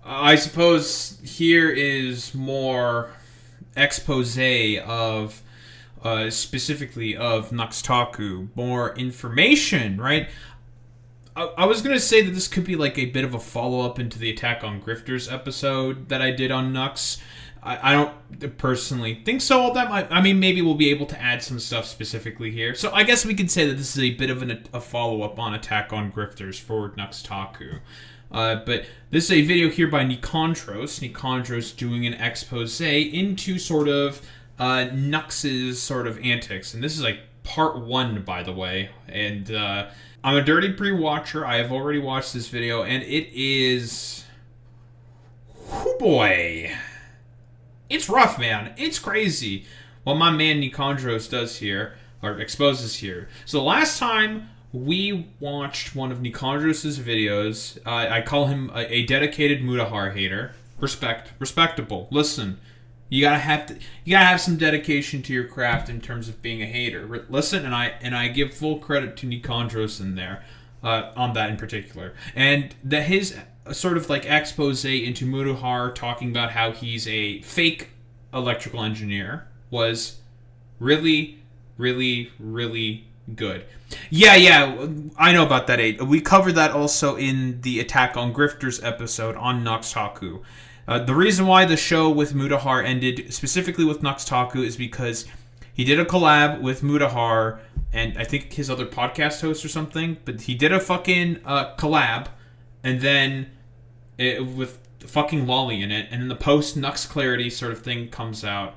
I suppose here is more expose of specifically of NuxTaku, more information, right? I was gonna say that this could be like a bit of a follow up into the Attack on Grifters episode that I did on Nux. I don't personally think so all that much. I mean, maybe we'll be able to add some stuff specifically here. So I guess we could say that this is a bit of a follow up on Attack on Grifters for NuxTaku. But this is a video here by Nikandros. Nikandros doing an expose into sort of Nux's sort of antics. And this is like part 1, by the way. And I'm a dirty pre-watcher. I have already watched this video, and it is... Oh boy. It's rough, man. It's crazy what my man Nikandros does here, or exposes here. So last time we watched one of Nikandros' videos, I call him a dedicated Mutahar hater. Respectable. Listen, you gotta have some dedication to your craft in terms of being a hater. Listen, and I give full credit to Nikandros in there on that in particular, and that his sort of like expose into Mutahar, talking about how he's a fake electrical engineer, was really, really, really good. Yeah, I know about that. We covered that also in the Attack on Grifters episode on NuxTaku. The reason why the show with Mutahar ended, specifically with NuxTaku, is because he did a collab with Mutahar and I think his other podcast host or something, but he did a fucking collab, and then with fucking Lolly in it, and then the post Nux Clarity sort of thing comes out,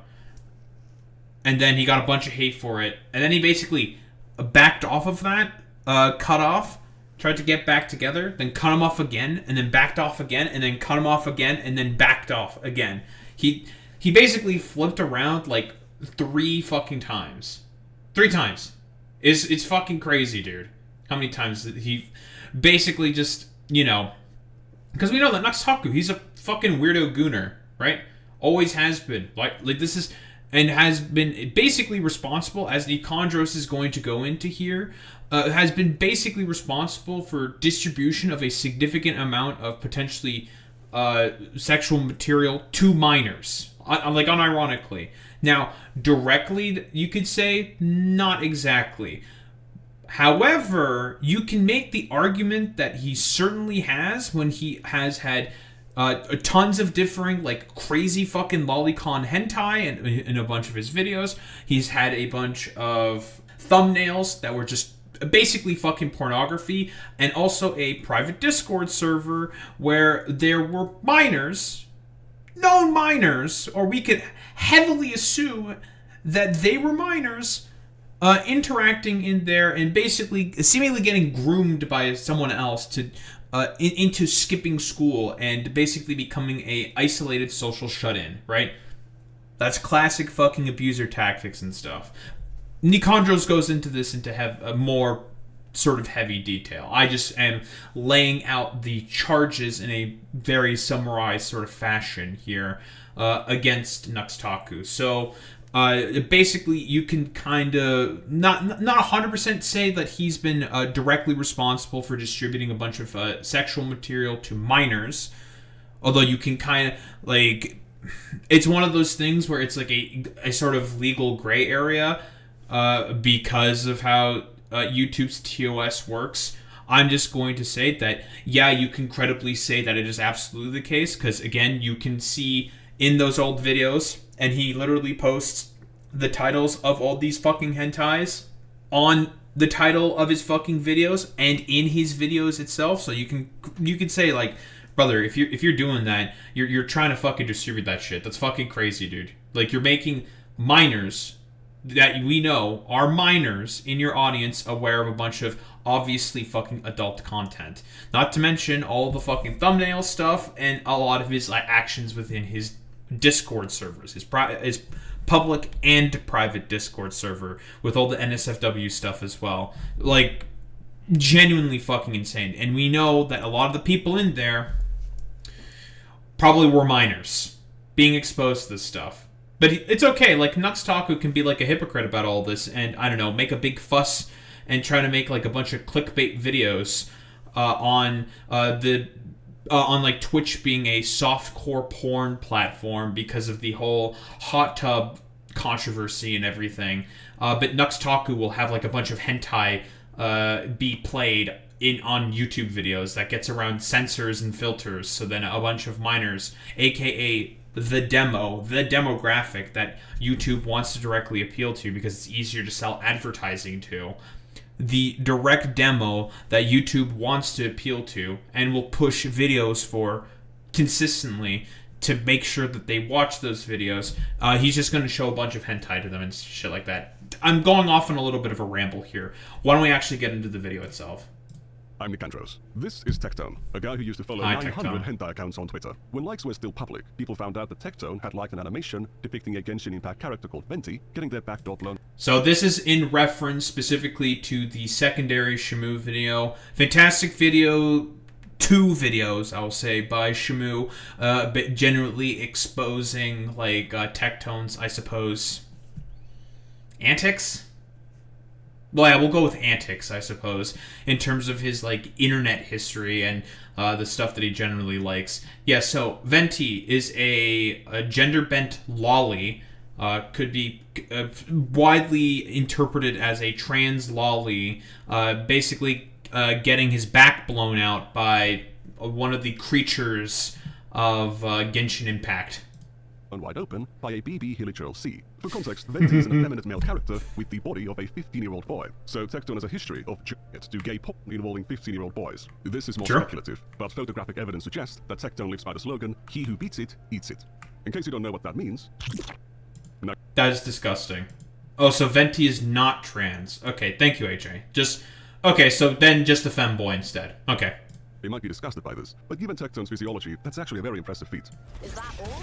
and then he got a bunch of hate for it, and then he basically backed off of that, cut off, tried to get back together, then cut him off again, and then backed off again, and then cut him off again, and then backed off again. He basically flipped around like 3 fucking times. 3 times. It's fucking crazy, dude. How many times did he basically just, you know... Because we know that NuxTaku, he's a fucking weirdo gooner, right? Always has been. Like this is... And has been basically responsible, as Nikandros is going to go into here, has been basically responsible for distribution of a significant amount of potentially sexual material to minors. Like, unironically. Now, directly, you could say, not exactly. However, you can make the argument that he certainly has, when he has had tons of differing, like, crazy fucking lolicon hentai in a bunch of his videos. He's had a bunch of thumbnails that were just basically fucking pornography, and also a private Discord server where there were minors, known minors, or we could heavily assume that they were minors, interacting in there and basically seemingly getting groomed by someone else to into skipping school and basically becoming a isolated social shut-in, right? That's classic fucking abuser tactics and stuff. Nikandros goes into this into have a more sort of heavy detail. I just am laying out the charges in a very summarized sort of fashion here against NuxTaku. So basically, you can kind of not 100% say that he's been directly responsible for distributing a bunch of sexual material to minors, although you can kind of like, it's one of those things where it's like a sort of legal gray area because of how YouTube's TOS works. I'm just going to say that, yeah, you can credibly say that it is absolutely the case, because again, you can see in those old videos, and he literally posts the titles of all these fucking hentais on the title of his fucking videos and in his videos itself. So you can say, like, brother, if you're doing that, you're trying to fucking distribute that shit. That's fucking crazy, dude. Like, you're making minors that we know are minors in your audience aware of a bunch of obviously fucking adult content. Not to mention all the fucking thumbnail stuff and a lot of his actions within his Discord servers, his public and private Discord server, with all the NSFW stuff as well. Like, genuinely fucking insane. And we know that a lot of the people in there probably were minors being exposed to this stuff. But it's okay. Like, NuxTaku can be like a hypocrite about all this and, I don't know, make a big fuss and try to make like a bunch of clickbait videos on the on like Twitch being a softcore porn platform because of the whole hot tub controversy and everything. But NuxTaku will have like a bunch of hentai be played on YouTube videos that gets around censors and filters. So then a bunch of minors, aka the demographic that YouTube wants to directly appeal to because it's easier to sell advertising to. The direct demo that YouTube wants to appeal to and will push videos for consistently to make sure that they watch those videos. He's just going to show a bunch of hentai to them and shit like that. I'm going off on a little bit of a ramble here. Why don't we actually get into the video itself? I'm Nikandros. This is Tectone, a guy who used to follow 900 hentai accounts on Twitter. When likes were still public, people found out that Tectone had liked an animation depicting a Genshin Impact character called Venti getting their backdoor blown. So this is in reference specifically to the secondary Shamu video. Fantastic video. 2 videos, I will say, by Shamu, but generally exposing, like, Tectone's, I suppose, antics? Well, yeah, we'll go with antics, I suppose, in terms of his, like, internet history and the stuff that he generally likes. Yeah, so Venti is a gender-bent lolly, could be widely interpreted as a trans lolly, basically getting his back blown out by one of the creatures of Genshin Impact. Wide open by a BB Hilichurl C. For context, Venti is an effeminate male character with the body of a 15-year-old boy. So Tectone has a history of it to gay porn involving 15-year-old boys. This is more speculative, but photographic evidence suggests that Tectone lives by the slogan, "He who beats it, eats it." In case you don't know what that means... No. That is disgusting. Oh, so Venti is not trans. Okay, thank you, AJ. Okay, so then just a femboy instead. Okay. They might be disgusted by this, but given Tectone's physiology, that's actually a very impressive feat. Is that all?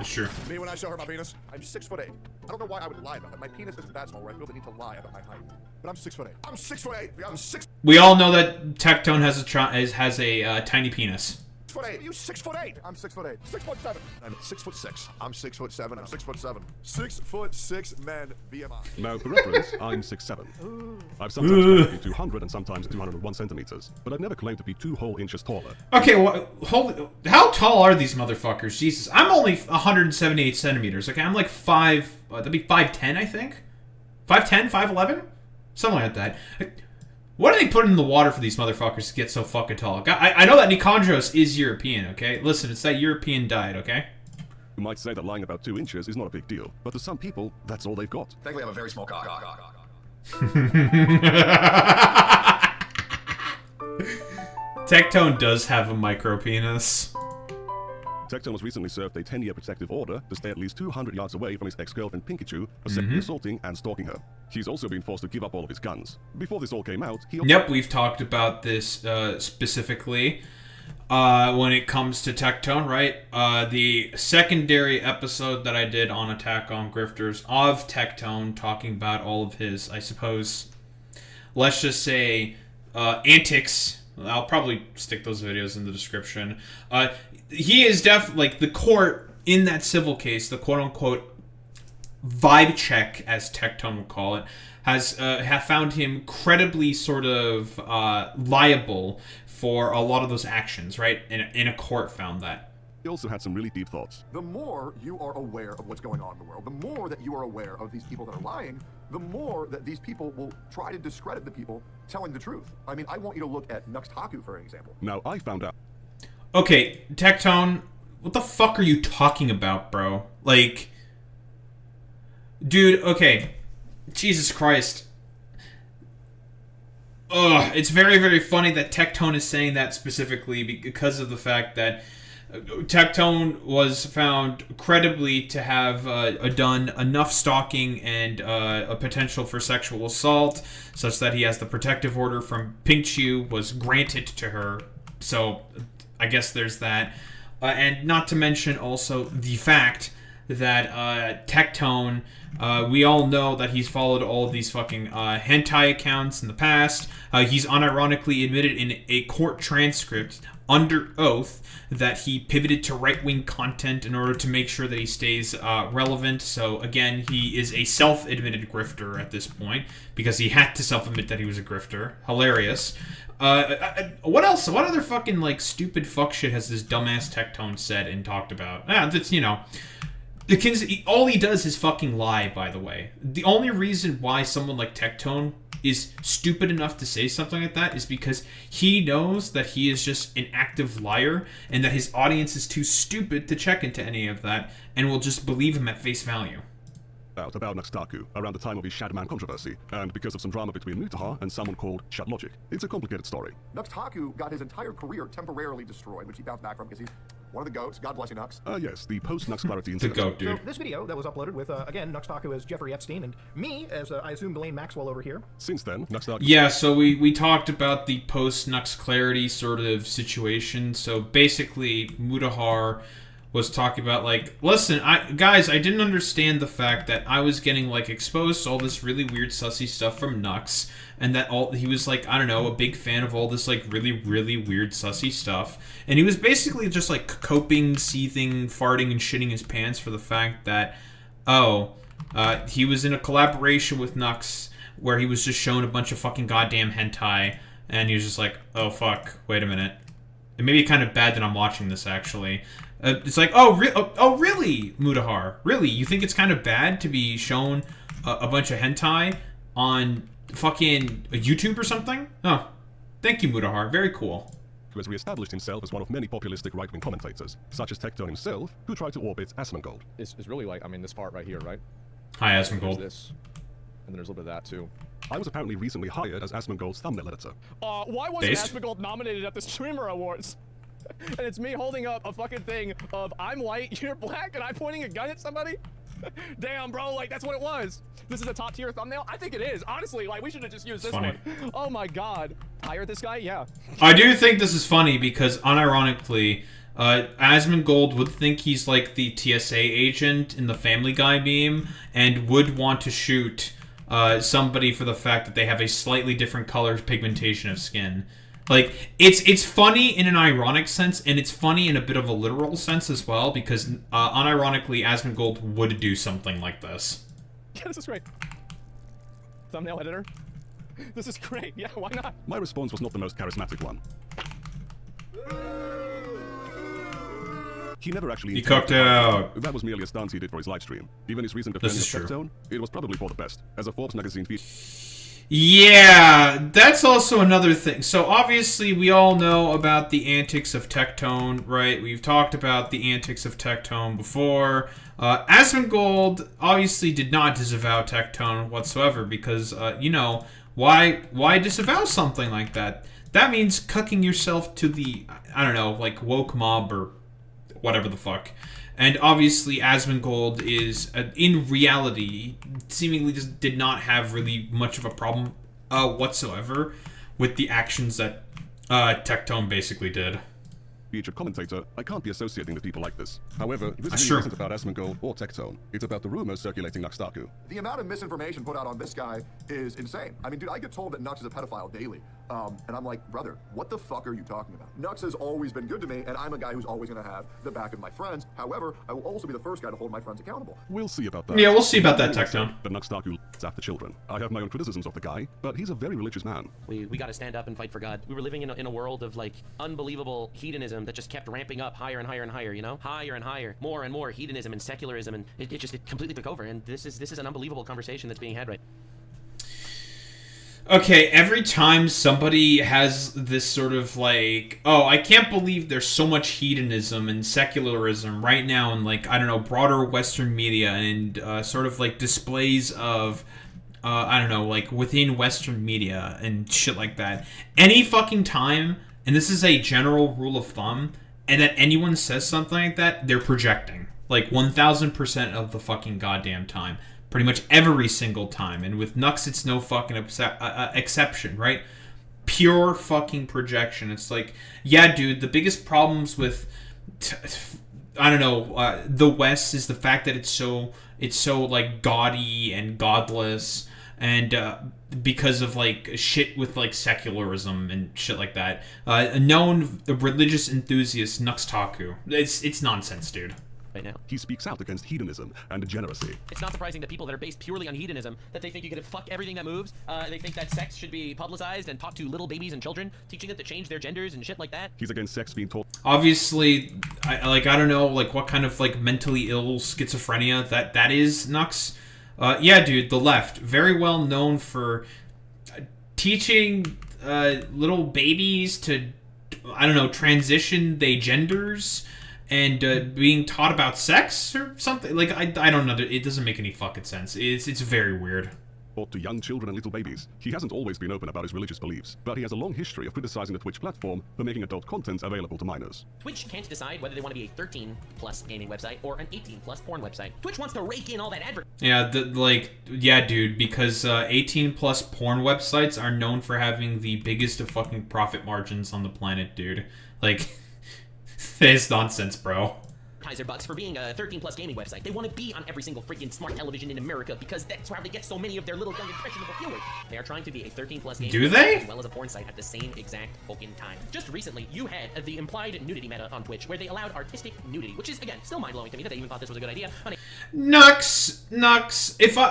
Sure. Me when I show her my penis, I'm 6'8". I don't know why I would lie about it. My penis isn't that small where I feel the need to lie about my height. But I'm 6'8". I'm 6'8". I'm 6. We all know that Tectone has a tiny penis. 6'8". You 6'8". I'm 6'8". 6'7". I'm 6'6". I'm 6'7". I'm 6'7". 6'6" men BMI. Now, for reference, I'm 6'7". I've sometimes claimed to be 200 and sometimes 201 centimeters, but I've never claimed to be 2 whole inches taller. Okay, well, how tall are these motherfuckers? Jesus, I'm only 178 centimeters. Okay, I'm like that'd be 5'10", I think. 5'10", 5'11", something like that. What do they put in the water for these motherfuckers to get so fucking tall? I know that Nikandros is European, okay? Listen, it's that European diet, okay? You might say that lying about 2 inches is not a big deal, but to some people, that's all they've got. Thankfully, I have a very small cock. Tectone does have a micro penis. Tectone was recently served a 10-year protective order to stay at least 200 yards away from his ex-girlfriend Pinkichu for sexually assaulting and stalking her. He's also been forced to give up all of his guns. Before this all came out, he... Yep, we've talked about this specifically when it comes to Tectone, right? The secondary episode that I did on Attack on Grifters of Tectone, talking about all of his, I suppose, let's just say, antics. I'll probably stick those videos in the description. He is definitely, like, the court in that civil case, the quote-unquote vibe check, as Tectone would call it, has have found him credibly sort of liable for a lot of those actions, right? In a court found that. He also had some really deep thoughts. The more you are aware of what's going on in the world, the more that you are aware of these people that are lying, the more that these people will try to discredit the people telling the truth. I mean, I want you to look at NuxTaku, for example. Now, I found out. Okay, Tectone, what the fuck are you talking about, bro? Like, dude, okay, Jesus Christ. Ugh, it's very, very funny that Tectone is saying that specifically because of the fact that Tectone was found credibly to have done enough stalking and a potential for sexual assault, such that he has the protective order from Pinkichu was granted to her. So I guess there's that. And not to mention also the fact that Tectone, we all know that he's followed all of these fucking hentai accounts in the past. He's unironically admitted in a court transcript under oath that he pivoted to right-wing content in order to make sure that he stays relevant. So again, he is a self-admitted grifter at this point because he had to self-admit that he was a grifter. Hilarious. What else? What other fucking like stupid fuck shit has this dumbass Tectone said and talked about? That's, you know, all he does is fucking lie, by the way. The only reason why someone like Tectone is stupid enough to say something like that is because he knows that he is just an active liar and that his audience is too stupid to check into any of that and will just believe him at face value. About NuxTaku around the time of his Shadowman controversy, and because of some drama between Mutaha and someone called ShadLogic. It's a complicated story. NuxTaku got his entire career temporarily destroyed, which he bounced back from because he's one of the goats. God bless you, Nux. Yes, the post-Nux clarity The incident. goat, dude. So this video that was uploaded with, again, NuxTaku as Jeffrey Epstein, and me as, I assume, Ghislaine Maxwell over here. Since then, NuxTaku... Yeah, so we talked about the post-Nux clarity sort of situation. So basically, Mutahar was talking about, like, listen, guys, I didn't understand the fact that I was getting, like, exposed to all this really weird sussy stuff from Nux, and that he was, like, I don't know, a big fan of all this, like, really, really weird sussy stuff. And he was basically just, like, coping, seething, farting, and shitting his pants for the fact that, he was in a collaboration with Nux where he was just shown a bunch of fucking goddamn hentai, and he was just like, oh, fuck, wait a minute. It may be kind of bad that I'm watching this, actually. It's like, really, Mutahar? Really? You think it's kind of bad to be shown a bunch of hentai on fucking YouTube or something? Oh, thank you, Mutahar. Very cool. Who has re-established himself as one of many populistic right-wing commentators, such as Tectone himself, who tried to orbit Asmongold. Is really like, I mean, this part right here, right? Hi, There's Asmongold. this, and then there's a little bit of that, too. I was apparently recently hired as Asmongold's thumbnail editor. Why wasn't Based? Asmongold nominated at the Streamer Awards? And it's me holding up a fucking thing of I'm white, you're black, and I'm pointing a gun at somebody? Damn, bro, like, that's what it was. This is a top tier thumbnail? I think it is. Honestly, like, we should have just used this funny. one. Oh my god. Hire this guy? Yeah. I do think this is funny because, unironically, Asmongold would think he's like the TSA agent in the Family Guy meme and would want to shoot somebody for the fact that they have a slightly different color pigmentation of skin. Like, it's funny in an ironic sense, and it's funny in a bit of a literal sense as well, because unironically, Asmongold would do something like this. Yeah, this is great. Thumbnail editor. This is great. Yeah, why not? My response was not the most charismatic one. He never actually... He cooked out. That was merely a stance he did for his livestream. Even his recent This defending is of Tectone, it was probably for the best, as a Forbes magazine feed. Yeah, that's also another thing. So obviously we all know about the antics of Tectone, right? We've talked about the antics of Tectone before. Asmongold obviously did not disavow Tectone whatsoever because, you know, why disavow something like that? That means cucking yourself to the, I don't know, like woke mob or whatever the fuck. And obviously, Asmongold is, in reality, seemingly just did not have really much of a problem whatsoever with the actions that Tectone basically did. Featured commentator, I can't be associating with people like this. However, this That's video true. isn't about Asmongold or Tectone. It's about the rumors circulating NuxTaku. The amount of misinformation put out on this guy is insane. I mean, dude, I get told that Nux is a pedophile daily. And I'm like, brother, what the fuck are you talking about? Nux has always been good to me, and I'm a guy who's always going to have the back of my friends. However, I will also be the first guy to hold my friends accountable. We'll see about that. Yeah, we'll see about that, I will say Tectone. that NuxTaku looks after children. I have my own criticisms of the guy, but he's a very religious man. We got to stand up and fight for God. We were living in a world of like unbelievable hedonism that just kept ramping up higher and higher and higher, you know? Higher and higher, more and more hedonism and secularism, and it completely took over. And this is an unbelievable conversation that's being had right. Okay, every time somebody has this sort of like, oh, I can't believe there's so much hedonism and secularism right now in, like, I don't know, broader Western media and sort of like displays of, I don't know, like within Western media and shit like that. Any fucking time, and this is a general rule of thumb, and that anyone says something like that, they're projecting. Like 1000% of the fucking goddamn time. Pretty much every single time. And with Nux, it's no fucking exception, right? Pure fucking projection. It's like, yeah, dude, the biggest problems with I don't know, the West is the fact that it's so like gaudy and godless, and because of like shit with like secularism and shit like that. A known religious enthusiast, NuxTaku. It's nonsense, dude. Right now. He speaks out against hedonism and degeneracy. It's not surprising that people that are based purely on hedonism, that they think you can fuck everything that moves, they think that sex should be publicized and taught to little babies and children, teaching them to change their genders and shit like that. He's against sex being taught. Obviously, I don't know, like, what kind of, like, mentally ill schizophrenia that is, Nux. Yeah, dude, the left. Very well known for teaching little babies to, I don't know, transition their genders, and being taught about sex or something. Like, I don't know. It doesn't make any fucking sense. It's very weird. Taught to young children and little babies. He hasn't always been open about his religious beliefs, but he has a long history of criticizing the Twitch platform for making adult content available to minors. Twitch can't decide whether they want to be a 13+ gaming website or an 18+ porn website. Twitch wants to rake in all that advert. Yeah, yeah, dude, because 18+ porn websites are known for having the biggest of fucking profit margins on the planet, dude. Like, it's nonsense, bro. Kaiser bucks for being a 13+ gaming website. They want to be on every single freaking smart television in America because that's how they get so many of their little young impressionable viewers. They are trying to be a 13+ gaming Do they? website as well as a porn site at the same exact fucking time. Just recently, you had the implied nudity meta on Twitch where they allowed artistic nudity, which is, again, still mind-blowing to me that they even thought this was a good idea. Nux,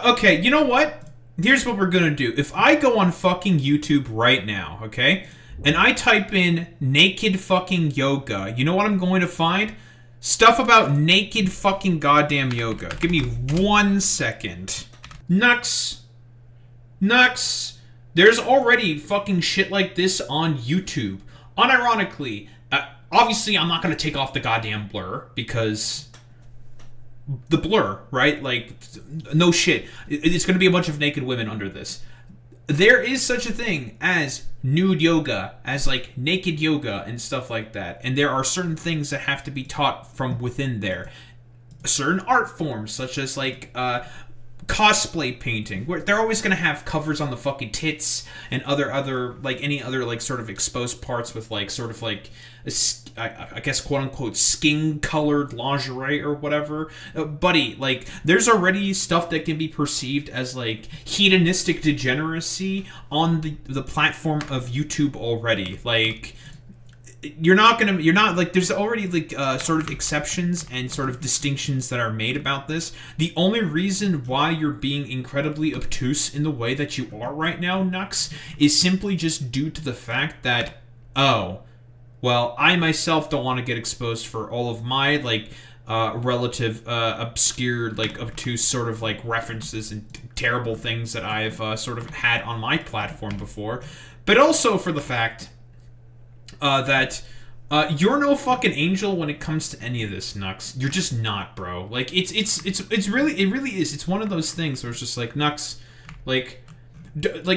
okay, you know what? Here's what we're gonna do. If I go on fucking YouTube right now, okay, and I type in naked fucking yoga, you know what I'm going to find? Stuff about naked fucking goddamn yoga. Give me 1 second. Nux. There's already fucking shit like this on YouTube. Unironically, obviously I'm not going to take off the goddamn blur, because the blur, right? Like, no shit. It's going to be a bunch of naked women under this. There is such a thing as nude yoga, as like naked yoga and stuff like that. And there are certain things that have to be taught from within there. Certain art forms, such as like cosplay painting, where they're always going to have covers on the fucking tits and other like any other like sort of exposed parts with like sort of like I guess quote unquote skin colored lingerie or whatever. Buddy, like, there's already stuff that can be perceived as like hedonistic degeneracy on the platform of YouTube already. Like, you're not like, there's already like sort of exceptions and sort of distinctions that are made about this. The only reason why you're being incredibly obtuse in the way that you are right now, Nux, is simply just due to the fact that, oh, well, I myself don't want to get exposed for all of my like relative obscure, like obtuse sort of like references and terrible things that I've sort of had on my platform before, but also for the fact that you're no fucking angel when it comes to any of this, Nux. You're just not, bro. Like, it really is. It's one of those things where it's just like, Nux, like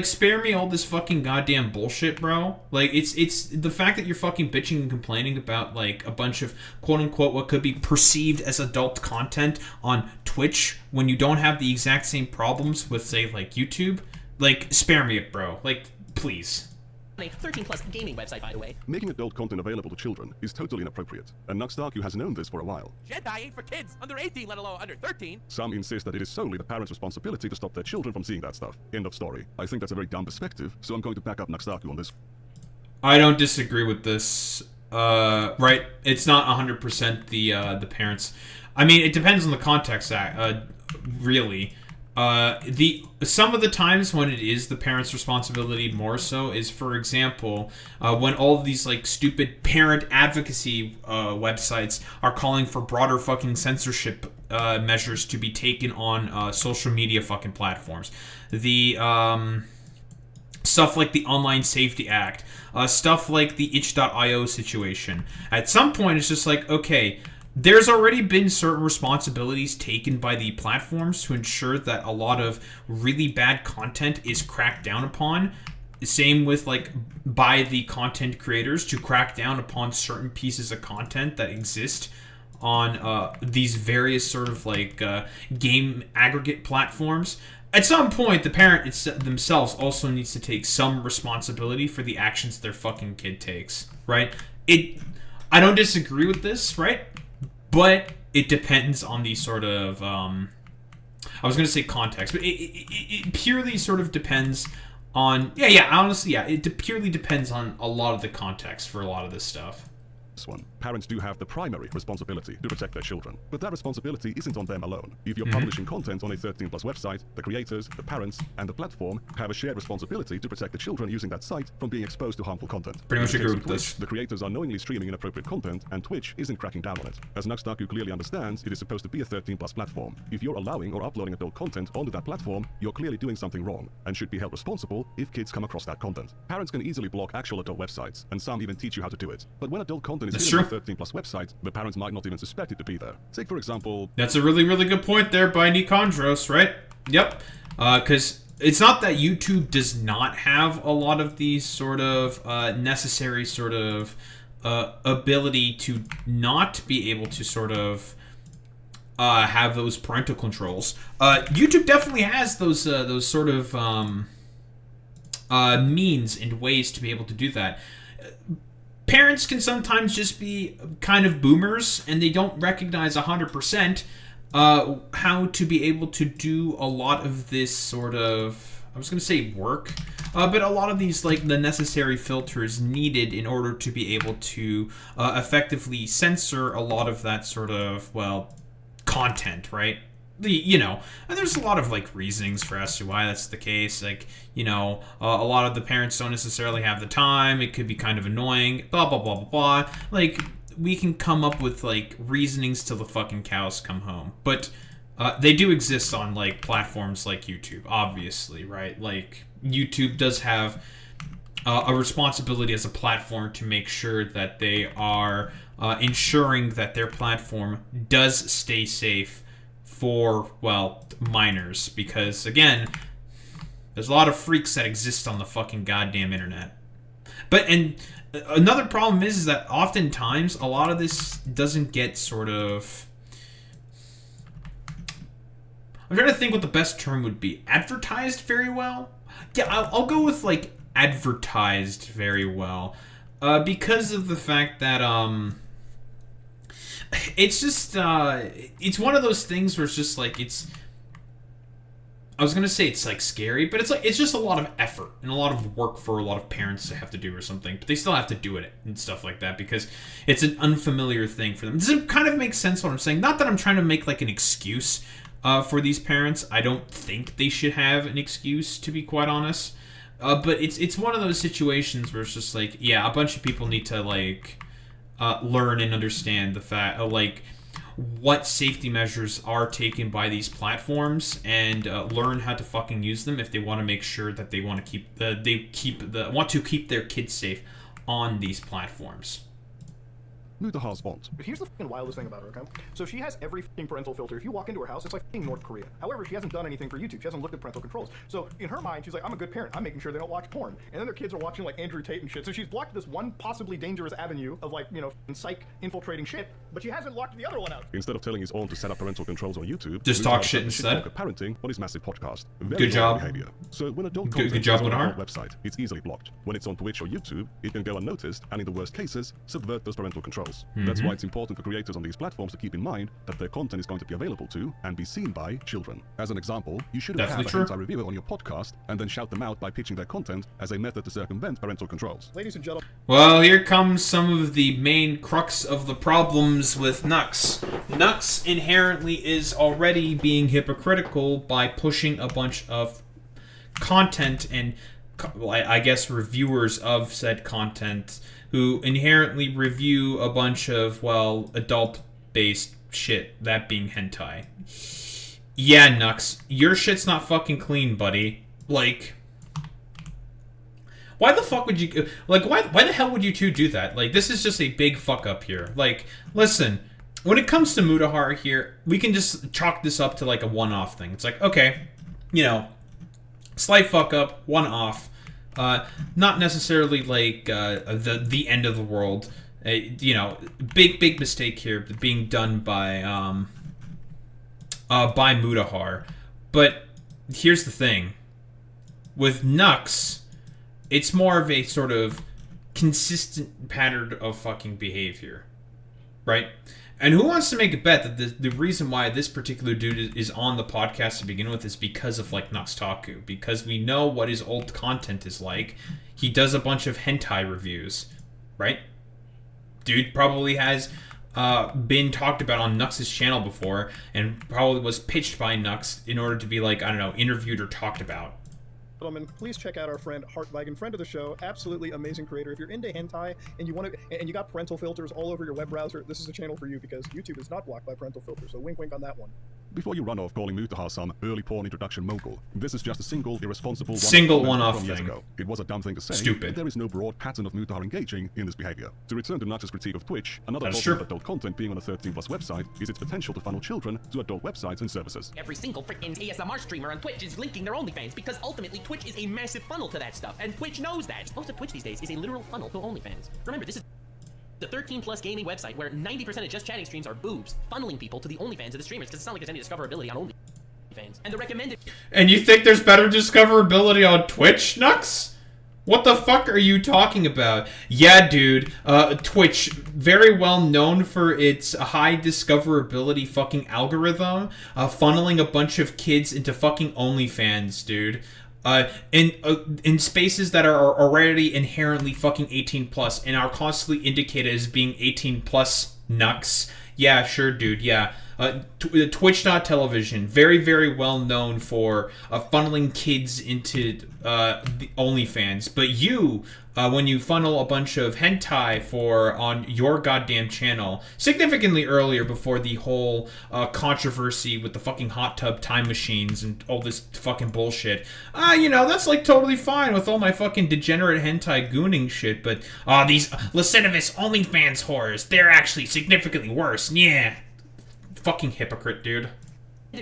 spare me all this fucking goddamn bullshit, bro. Like, it's the fact that you're fucking bitching and complaining about like a bunch of quote unquote what could be perceived as adult content on Twitch when you don't have the exact same problems with, say, like YouTube. Like, spare me it, bro. Like, please. A 13+ gaming website, by the way. Making adult content available to children is totally inappropriate, and NuxTaku has known this for a while. Jedi ain't for kids under 18, let alone under 13. Some insist that it is solely the parents' responsibility to stop their children from seeing that stuff. End of story. I think that's a very dumb perspective, so I'm going to back up NuxTaku on this. I don't disagree with this. Right? It's not 100% the parents. I mean, it depends on the context, really. Some of the times when it is the parents' responsibility more so is, for example, when all of these like stupid parent advocacy websites are calling for broader fucking censorship measures to be taken on social media fucking platforms. The stuff like the Online Safety Act, stuff like the itch.io situation. At some point, it's just like, okay, there's already been certain responsibilities taken by the platforms to ensure that a lot of really bad content is cracked down upon. Same with, like, by the content creators to crack down upon certain pieces of content that exist on these various sort of, like, game aggregate platforms. At some point, the parent themselves also needs to take some responsibility for the actions their fucking kid takes, right? I don't disagree with this, right? but it depends on the sort of I was going to say context, but it purely sort of depends on honestly, it purely depends on a lot of the context for a lot of this stuff. This one. Parents do have the primary responsibility to protect their children, but that responsibility isn't on them alone. If you're publishing content on a 13+ website, the creators, the parents, and the platform have a shared responsibility to protect the children using that site from being exposed to harmful content. Pretty much In the agree case of with this. Twitch, the creators are knowingly streaming inappropriate content, and Twitch isn't cracking down on it. As NuxTaku clearly understands, it is supposed to be a 13+ platform. If you're allowing or uploading adult content onto that platform, you're clearly doing something wrong, and should be held responsible if kids come across that content. Parents can easily block actual adult websites, and some even teach you how to do it. But when adult content is hidden on a 13+ website, the parents might not even suspect it to be there. Take, for example... That's a really, really good point there by Nikandros, right? Yep. Because it's not that YouTube does not have a lot of these sort of necessary sort of ability to not be able to sort of have those parental controls. YouTube definitely has those sort of means and ways to be able to do that. Parents can sometimes just be kind of boomers, and they don't recognize 100% how to be able to do a lot of this sort of, I was going to say work, but a lot of these, like, the necessary filters needed in order to be able to effectively censor a lot of that sort of, well, content, right? And there's a lot of, like, reasonings for as to why that's the case. Like, a lot of the parents don't necessarily have the time. It could be kind of annoying, blah, blah, blah, blah, blah. Like, we can come up with, like, reasonings till the fucking cows come home. But they do exist on, like, platforms like YouTube, obviously, right? Like, YouTube does have a responsibility as a platform to make sure that they are ensuring that their platform does stay safe for, well, minors, because, again, there's a lot of freaks that exist on the fucking goddamn internet. And another problem is that oftentimes a lot of this doesn't get sort of... I'm trying to think what the best term would be. Advertised very well? Yeah, I'll go with, like, advertised very well. Because of the fact that, it's just, it's one of those things where it's just, like, I was gonna say it's, like, scary, but it's just a lot of effort and a lot of work for a lot of parents to have to do or something, but they still have to do it and stuff like that because it's an unfamiliar thing for them. Does it kind of make sense what I'm saying? Not that I'm trying to make, like, an excuse for these parents. I don't think they should have an excuse, to be quite honest. But it's one of those situations where it's just, like, yeah, a bunch of people need to, like... learn and understand the fact, like, what safety measures are taken by these platforms, and learn how to fucking use them if they want to make sure that they want to keep their kids safe on these platforms. But here's the fucking wildest thing about her, okay? So she has every fucking parental filter. If you walk into her house, it's like fucking North Korea. However, she hasn't done anything for YouTube. She hasn't looked at parental controls. So in her mind, she's like, I'm a good parent. I'm making sure they don't watch porn. And then their kids are watching, like, Andrew Tate and shit. So she's blocked this one possibly dangerous avenue of, like, psych infiltrating shit, but she hasn't locked the other one out. Instead of telling his own to set up parental controls on YouTube, just talk shit instead. Talk parenting on his massive podcast. Good job. Behavior. So when adult good content job is on on our her website, it's easily blocked. When it's on Twitch or YouTube, it can go unnoticed, and in the worst cases, subvert those parental controls. That's why it's important for creators on these platforms to keep in mind that their content is going to be available to and be seen by children. As an example, you shouldn't have a hentai reviewer on your podcast and then shout them out by pitching their content as a method to circumvent parental controls. Ladies and gentlemen. Well, here comes some of the main crux of the problems with Nux. Nux inherently is already being hypocritical by pushing a bunch of content and, well, I guess reviewers of said content who inherently review a bunch of, well, adult-based shit, that being hentai. Yeah, Nux, your shit's not fucking clean, buddy. Like, why the fuck would you, like, why the hell would you two do that? Like, this is just a big fuck up here. Like, listen, when it comes to Mutahar here, we can just chalk this up to, like, a one-off thing. It's like, okay, slight fuck up, one-off. Not necessarily like the end of the world. Big mistake here being done by Mutahar. But here's the thing: with Nux, it's more of a sort of consistent pattern of fucking behavior. right? And who wants to make a bet that the reason why this particular dude is on the podcast to begin with is because of, like, NuxTaku? Because we know what his old content is like. He does a bunch of hentai reviews, right? Dude probably has been talked about on Nux's channel before, and probably was pitched by Nux in order to be, like, I don't know, interviewed or talked about. Gentlemen, please check out our friend Hartwagen, friend of the show, absolutely amazing creator. If you're into hentai and you want to, and you got parental filters all over your web browser, this is a channel for you because YouTube is not blocked by parental filters. So wink, wink on that one. Before you run off calling Mutahar some early porn introduction mogul, this is just a single irresponsible one-off from years thing. ago. It was a dumb thing to say. Stupid. But there is no broad pattern of Mutahar engaging in this behavior. To return to Nux's critique of Twitch, another That's problem true. of adult content being on a 13+ website is its potential to funnel children to adult websites and services. Every single freaking ASMR streamer on Twitch is linking their OnlyFans because ultimately Twitch is a massive funnel to that stuff, and Twitch knows that. Most of Twitch these days is a literal funnel to OnlyFans. Remember, this is the 13+ gaming website where 90% of just chatting streams are boobs, funneling people to the OnlyFans of the streamers because it's not like there's any discoverability on OnlyFans. And the recommended... And you think there's better discoverability on Twitch, Nux? What the fuck are you talking about? Yeah, dude, Twitch, very well known for its high discoverability fucking algorithm, funneling a bunch of kids into fucking OnlyFans, dude. In spaces that are already inherently fucking 18+ and are constantly indicated as being 18+ Nux. Yeah, sure, dude, yeah. Twitch.television, very, very well known for funneling kids into the OnlyFans. But you, when you funnel a bunch of hentai on your goddamn channel, significantly earlier before the whole controversy with the fucking hot tub time machines and all this fucking bullshit, you know, that's like totally fine with all my fucking degenerate hentai gooning shit, but these lascivious OnlyFans whores, they're actually significantly worse, yeah. Fucking hypocrite, dude.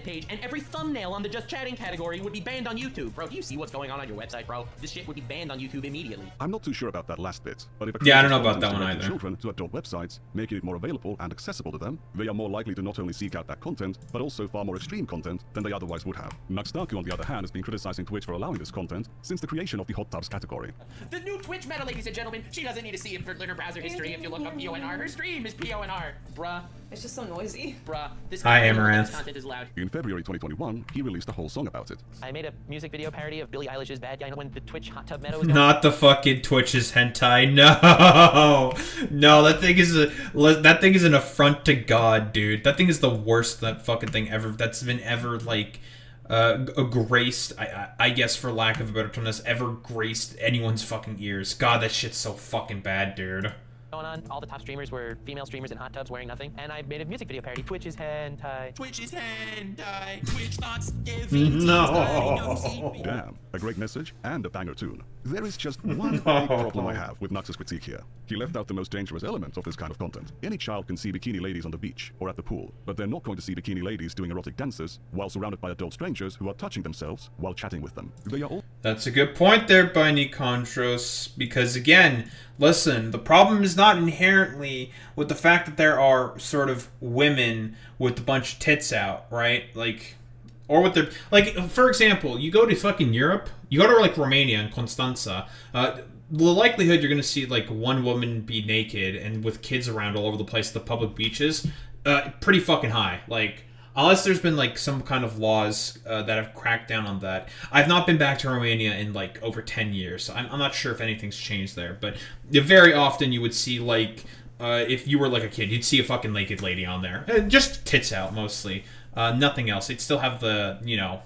page, and every thumbnail on the just chatting category would be banned on YouTube. Bro, do you see what's going on your website, bro? This shit would be banned on YouTube immediately. I'm not too sure about that last bit, but if a I don't know about that one either. Children to adult websites, making it more available and accessible to them, they are more likely to not only seek out that content, but also far more extreme content than they otherwise would have. NuxTaku, on the other hand, has been criticizing Twitch for allowing this content since the creation of the hot tubs category. The new Twitch meta, ladies and gentlemen, she doesn't need to see it for her browser history if you look up PONR. Her stream is PONR. Bruh. It's just so noisy. Bruh. This Hi, Amaranth. content is loud. In February 2021, he released a whole song about it. I made a music video parody of Billie Eilish's Bad Guy when the Twitch hot tub meta was going. Not the fucking Twitch's hentai. No, no, that thing is an affront to God, dude. That thing is the worst that fucking thing ever. That's been ever like graced. I guess for lack of a better term, that's ever graced anyone's fucking ears. God, that shit's so fucking bad, dude. Going on. All the top streamers were female streamers in hot tubs wearing nothing, and I made a music video parody. Twitch is hentai. Twitch is hentai. Twitch not giving. No. Damn, a great message and a banger tune. There is just one big problem I have with Nux's critique here. He left out the most dangerous element of this kind of content. Any child can see bikini ladies on the beach or at the pool, but they're not going to see bikini ladies doing erotic dances while surrounded by adult strangers who are touching themselves while chatting with them. They are all... That's a good point there by Nikandros, because again, listen, the problem is not inherently with the fact that there are sort of women with a bunch of tits out, right? Like, or with their, like, for example, you go to fucking Europe, you go to like Romania and Constanța, the likelihood you're gonna see like one woman be naked and with kids around all over the place at the public beaches, pretty fucking high. Like, unless there's been like some kind of laws that have cracked down on that. I've not been back to Romania in like over 10 years, so I'm not sure if anything's changed there. But very often you would see like, if you were like a kid, you'd see a fucking naked lady on there. Just tits out mostly. Nothing else. They'd still have the, you know,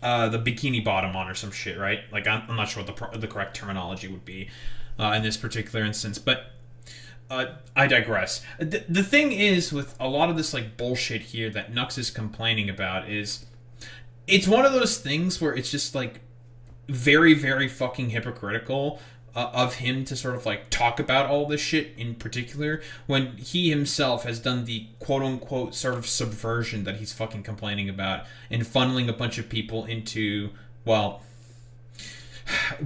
the bikini bottom on or some shit, right? Like, I'm not sure what the correct terminology would be in this particular instance, but I digress. The thing is, with a lot of this like bullshit here that Nux is complaining about, is it's one of those things where it's just like very, very fucking hypocritical of him to sort of like talk about all this shit in particular when he himself has done the quote-unquote sort of subversion that he's fucking complaining about and funneling a bunch of people into, well,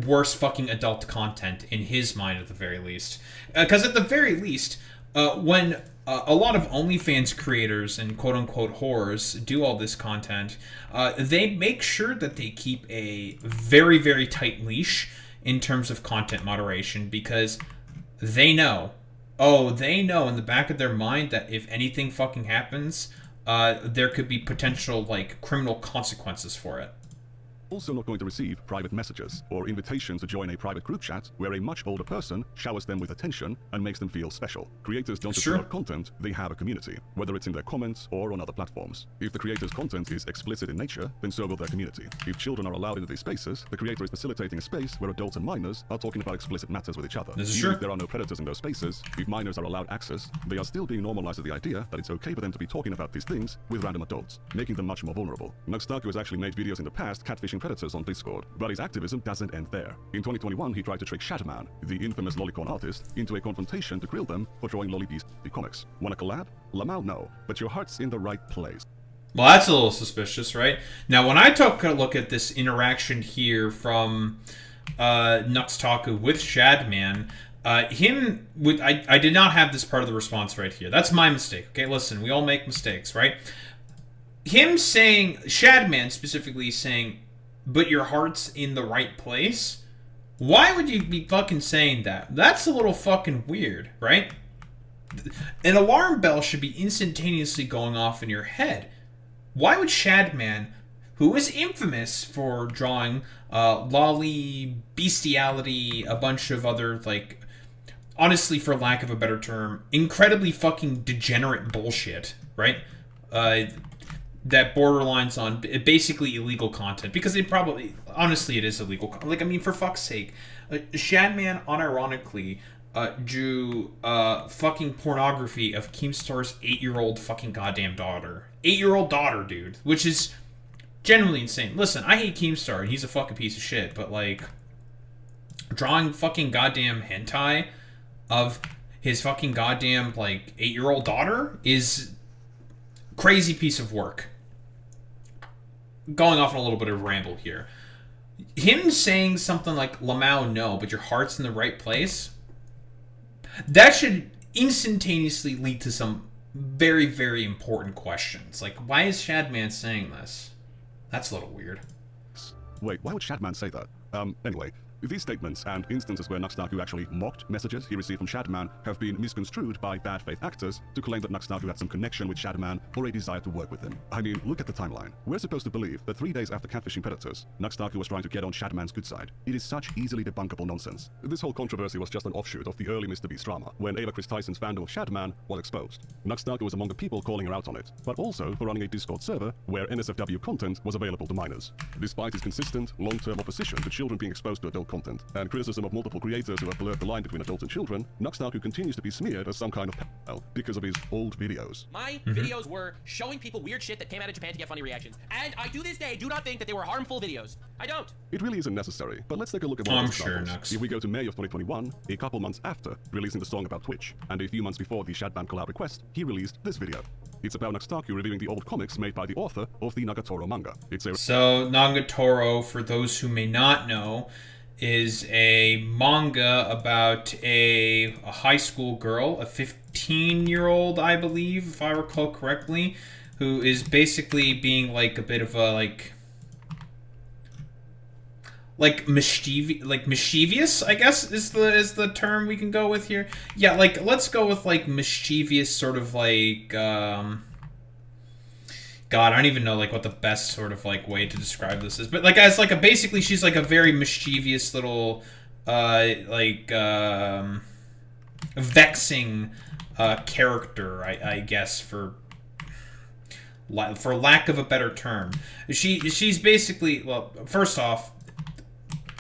worse fucking adult content in his mind at the very least. Because at the very least, when a lot of OnlyFans creators and quote-unquote whores do all this content, they make sure that they keep a very, very tight leash in terms of content moderation, because they know oh, they know in the back of their mind that if anything fucking happens, there could be potential, like, criminal consequences for it. Also not going to receive private messages or invitations to join a private group chat where a much older person showers them with attention and makes them feel special. Creators don't just put out content, they have a community, whether it's in their comments or on other platforms. If the creator's content is explicit in nature, then so will their community. If children are allowed into these spaces, the creator is facilitating a space where adults and minors are talking about explicit matters with each other. This is Even true. if there are no predators in those spaces, if minors are allowed access, they are still being normalized to the idea that it's okay for them to be talking about these things with random adults, making them much more vulnerable. NuxTaku has actually made videos in the past catfishing predators on Discord. But his activism doesn't end there. In 2021, he tried to trick Shadman, the infamous lolicon artist, into a confrontation to grill them for drawing lolly beast comics. Want a collab? Lamau, no, but your heart's in the right place. Well, that's a little suspicious, right? Now, when I took a look at this interaction here from NuxTaku with Shadman, I did not have this part of the response right here. That's my mistake. Okay, listen, we all make mistakes, right? Him saying, Shadman specifically saying, but your heart's in the right place? Why would you be fucking saying that? That's a little fucking weird, right? An alarm bell should be instantaneously going off in your head. Why would Shadman, who is infamous for drawing lolly, bestiality, a bunch of other, like, honestly, for lack of a better term, incredibly fucking degenerate bullshit, right? That borderlines on basically illegal content, because it probably, honestly, it is illegal. Like, I mean, for fuck's sake, Shadman unironically drew fucking pornography of Keemstar's 8-year-old fucking goddamn daughter. 8-year-old daughter, dude, which is genuinely insane. Listen, I hate Keemstar, and he's a fucking piece of shit, but, like, drawing fucking goddamn hentai of his fucking goddamn, like, 8-year-old daughter is crazy piece of work. Going off on a little bit of a ramble here. Him saying something like, Lamau, no, but your heart's in the right place, that should instantaneously lead to some very, very important questions. Like, why is Shadman saying this? That's a little weird. Wait, why would Shadman say that? Anyway, these statements and instances where NuxTaku actually mocked messages he received from Shadman have been misconstrued by bad faith actors to claim that NuxTaku had some connection with Shadman or a desire to work with him. I mean, look at the timeline. We're supposed to believe that 3 days after catfishing predators, NuxTaku was trying to get on Shadman's good side. It is such easily debunkable nonsense. This whole controversy was just an offshoot of the early Mr. Beast drama, when Ava Chris Tyson's fandom of Shadman was exposed. NuxTaku was among the people calling her out on it, but also for running a Discord server where NSFW content was available to minors. Despite his consistent, long-term opposition to children being exposed to adult content, and criticism of multiple creators who have blurred the line between adults and children, NuxTaku continues to be smeared as some kind of pedophile because of his old videos. My videos were showing people weird shit that came out of Japan to get funny reactions. And I, to this day, do not think that they were harmful videos. I don't. It really isn't necessary, but let's take a look at one of I'm those sure, examples. Nux. If we go to May of 2021, a couple months after releasing the song about Twitch, and a few months before the Shadman collab request, he released this video. It's about NuxTaku reviewing the old comics made by the author of the Nagatoro manga. So, Nagatoro, for those who may not know, is a manga about a high school girl, a 15-year-old, I believe, if I recall correctly, who is basically being like a bit of a mischievous, I guess is the term we can go with here. Yeah, like let's go with like mischievous, sort of like God, I don't even know like what the best sort of like way to describe this is, but like as like basically she's like a very mischievous little vexing character, I guess, for lack of a better term. She's basically, well, first off,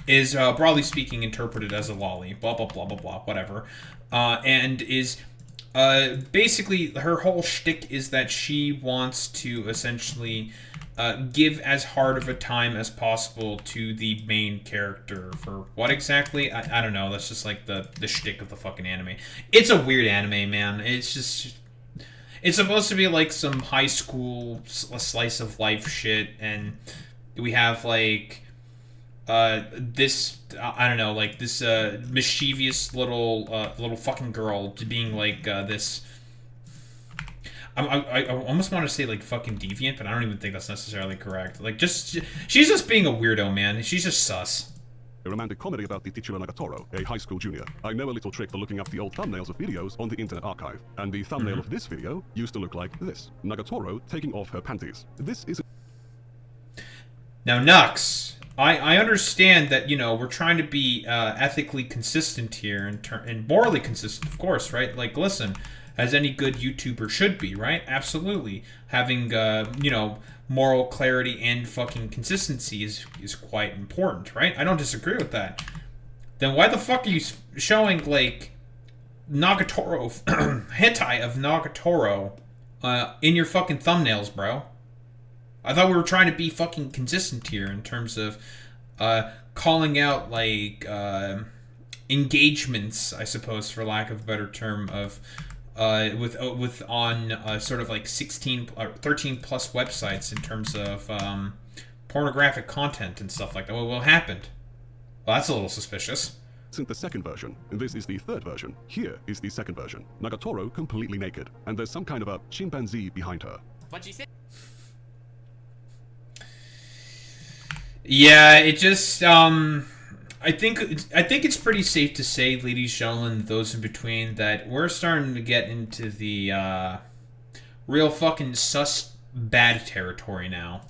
is broadly speaking interpreted as a lolly, blah blah blah blah blah, whatever, and is basically her whole shtick is that she wants to essentially give as hard of a time as possible to the main character. For what exactly? I don't know. That's just like the shtick of the fucking anime. It's a weird anime, man. It's just, it's supposed to be like some high school slice of life shit, and we have like this, I don't know, like this mischievous little fucking girl to being like this. I almost want to say like fucking deviant, but I don't even think that's necessarily correct. Like she's just being a weirdo, man. She's just sus. a romantic comedy about the titular Nagatoro, a high school junior. I know a little trick for looking up the old thumbnails of videos on the Internet Archive, and the thumbnail of this video used to look like this. Nagatoro taking off her panties. This is... Now, Nux, I understand that, you know, we're trying to be ethically consistent here and morally consistent, of course, right? Like, listen, as any good YouTuber should be, right? Absolutely. Having, you know, moral clarity and fucking consistency is quite important, right? I don't disagree with that. Then why the fuck are you showing, like, Nagatoro, hentai of Nagatoro in your fucking thumbnails, bro? I thought we were trying to be fucking consistent here in terms of calling out, like, engagements, I suppose, for lack of a better term, of with on sort of like 16 or 13 plus websites in terms of pornographic content and stuff like that. Well, what happened? Well, that's a little suspicious. Isn't the second version. This is the third version. Here is the second version. Nagatoro completely naked, and there's some kind of a chimpanzee behind her. But she said. Yeah, it just I think it's pretty safe to say, ladies, gentlemen, those in between, that we're starting to get into the real fucking sus bad territory now.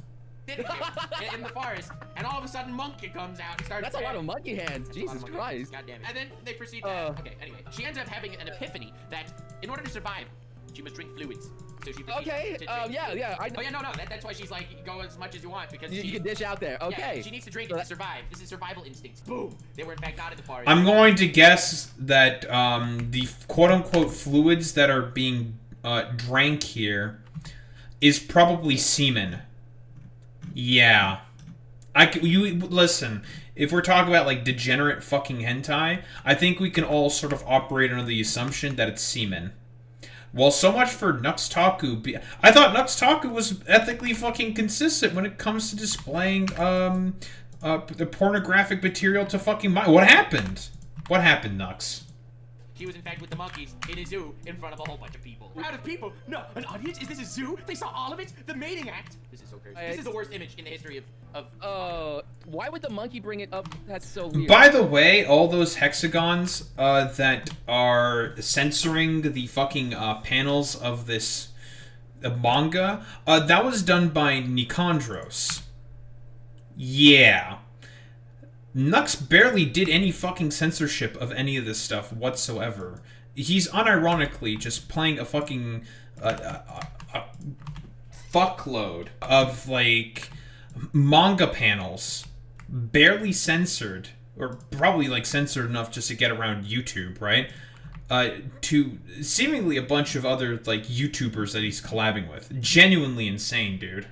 In the forest, and all of a sudden Monkey comes out and starts. That's a lot of monkey hands. Jesus Christ. God damn it. And then they proceed to. Okay, anyway. She ends up having an epiphany that in order to survive, she must drink fluids. So she proceeds to drink yeah. Oh, yeah, no. That's why she's like, go as much as you want, because you can dish out there. Okay. Yeah, she needs to drink to survive. This is survival instincts. Boom. They were in fact not in the forest. I'm going to guess that the quote-unquote fluids that are being drank here is probably semen. Yeah. Listen, if we're talking about, like, degenerate fucking hentai, I think we can all sort of operate under the assumption that it's semen. Well, so much for NuxTaku. I thought NuxTaku was ethically fucking consistent when it comes to displaying the pornographic material to fucking What happened? What happened, Nux? She was in fact with the monkeys in a zoo in front of a whole bunch of people. Crowd of people? No, an audience? Is this a zoo? They saw all of it? The mating act? This is so crazy. This is the worst image in the history of why would the monkey bring it up? That's so weird. By the way, all those hexagons that are censoring the fucking panels of this manga, that was done by Nikandros. Yeah. Nux barely did any fucking censorship of any of this stuff whatsoever. He's unironically just playing a fucking a fuckload of, like, manga panels, barely censored, or probably, like, censored enough just to get around YouTube, right? To seemingly a bunch of other, like, YouTubers that he's collabing with. Genuinely insane, dude.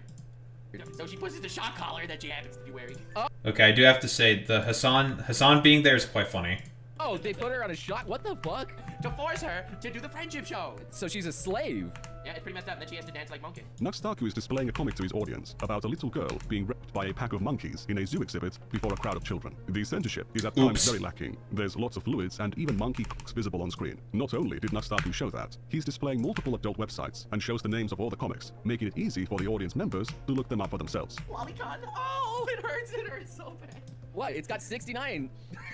So she puts the shock collar that she happens to be wearing. Okay, I do have to say, the Hassan being there is quite funny. Oh, they put her on a shock? What the fuck? To force her to do the friendship show. So she's a slave. Yeah, it's pretty messed up. And then she has to dance like Monkey. NuxTaku is displaying a comic to his audience about a little girl being raped by a pack of monkeys in a zoo exhibit before a crowd of children. The censorship is at times very lacking. There's lots of fluids and even monkey cocks visible on screen. Not only did NuxTaku show that, he's displaying multiple adult websites and shows the names of all the comics, making it easy for the audience members to look them up for themselves. Lolicon. Oh, it hurts so bad. What? It's got 69.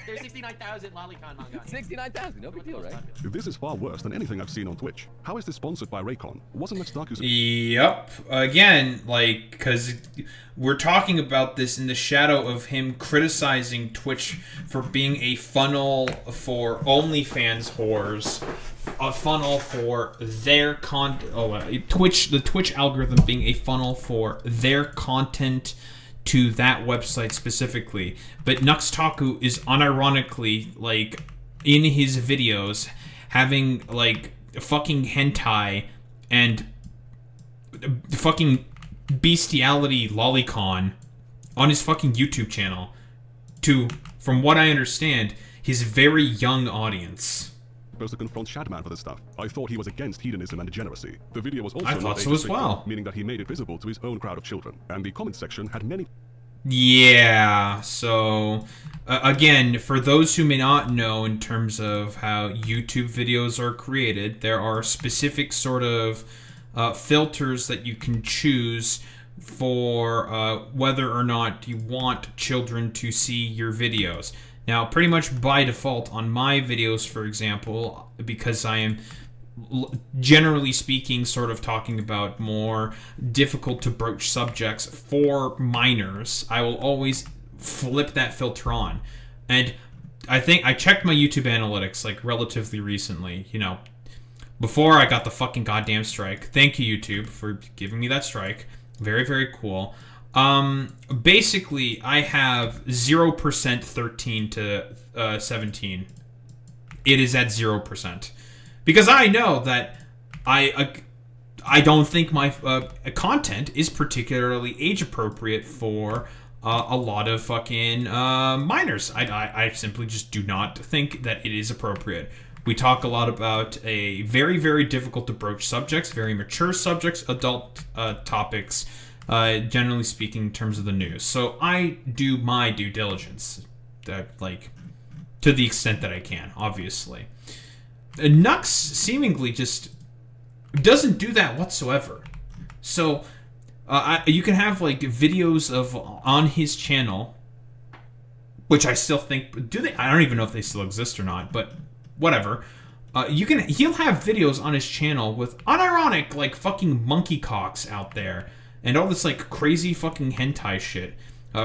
There's 69,000 Lolicon manga. 69,000. No big deal, right? This is far worse than anything I've seen on Twitch. How is this sponsored by Raycon? Wasn't NuxTaku's... Yep. Again, like, because we're talking about this in the shadow of him criticizing Twitch for being a funnel for OnlyFans whores. A funnel for their the Twitch algorithm being a funnel for their content to that website specifically. But NuxTaku is unironically, like, in his videos, having, like, fucking hentai and fucking bestiality lolicon on his fucking YouTube channel to, from what I understand, his very young audience. Supposed to confront Shadman for this stuff. I thought he was against hedonism and degenecy. The video was also I thought not so as well, meaning that he made it visible to his own crowd of children. And the comment section had many... Yeah, so again, for those who may not know in terms of how YouTube videos are created, there are specific sort of filters that you can choose for whether or not you want children to see your videos. Now, pretty much by default on my videos, for example, because I am generally speaking sort of talking about more difficult to broach subjects for minors, I will always flip that filter on. And I think I checked my YouTube analytics like relatively recently, you know, before I got the fucking goddamn strike. Thank you, YouTube, for giving me that strike. Very, very cool. Basically, I have 0% 13 to 17. It is at 0%. Because I know that I don't think my content is particularly age appropriate for a lot of fucking minors. I simply just do not think that it is appropriate. We talk a lot about a very, very difficult to broach subjects, very mature subjects, adult topics, generally speaking, in terms of the news. So I do my due diligence, like, to the extent that I can, obviously. Nux seemingly just doesn't do that whatsoever. So you can have like videos of on his channel, which I still think do they? I don't even know if they still exist or not, but whatever. He'll have videos on his channel with unironic like fucking monkey cocks out there and all this like crazy fucking hentai shit.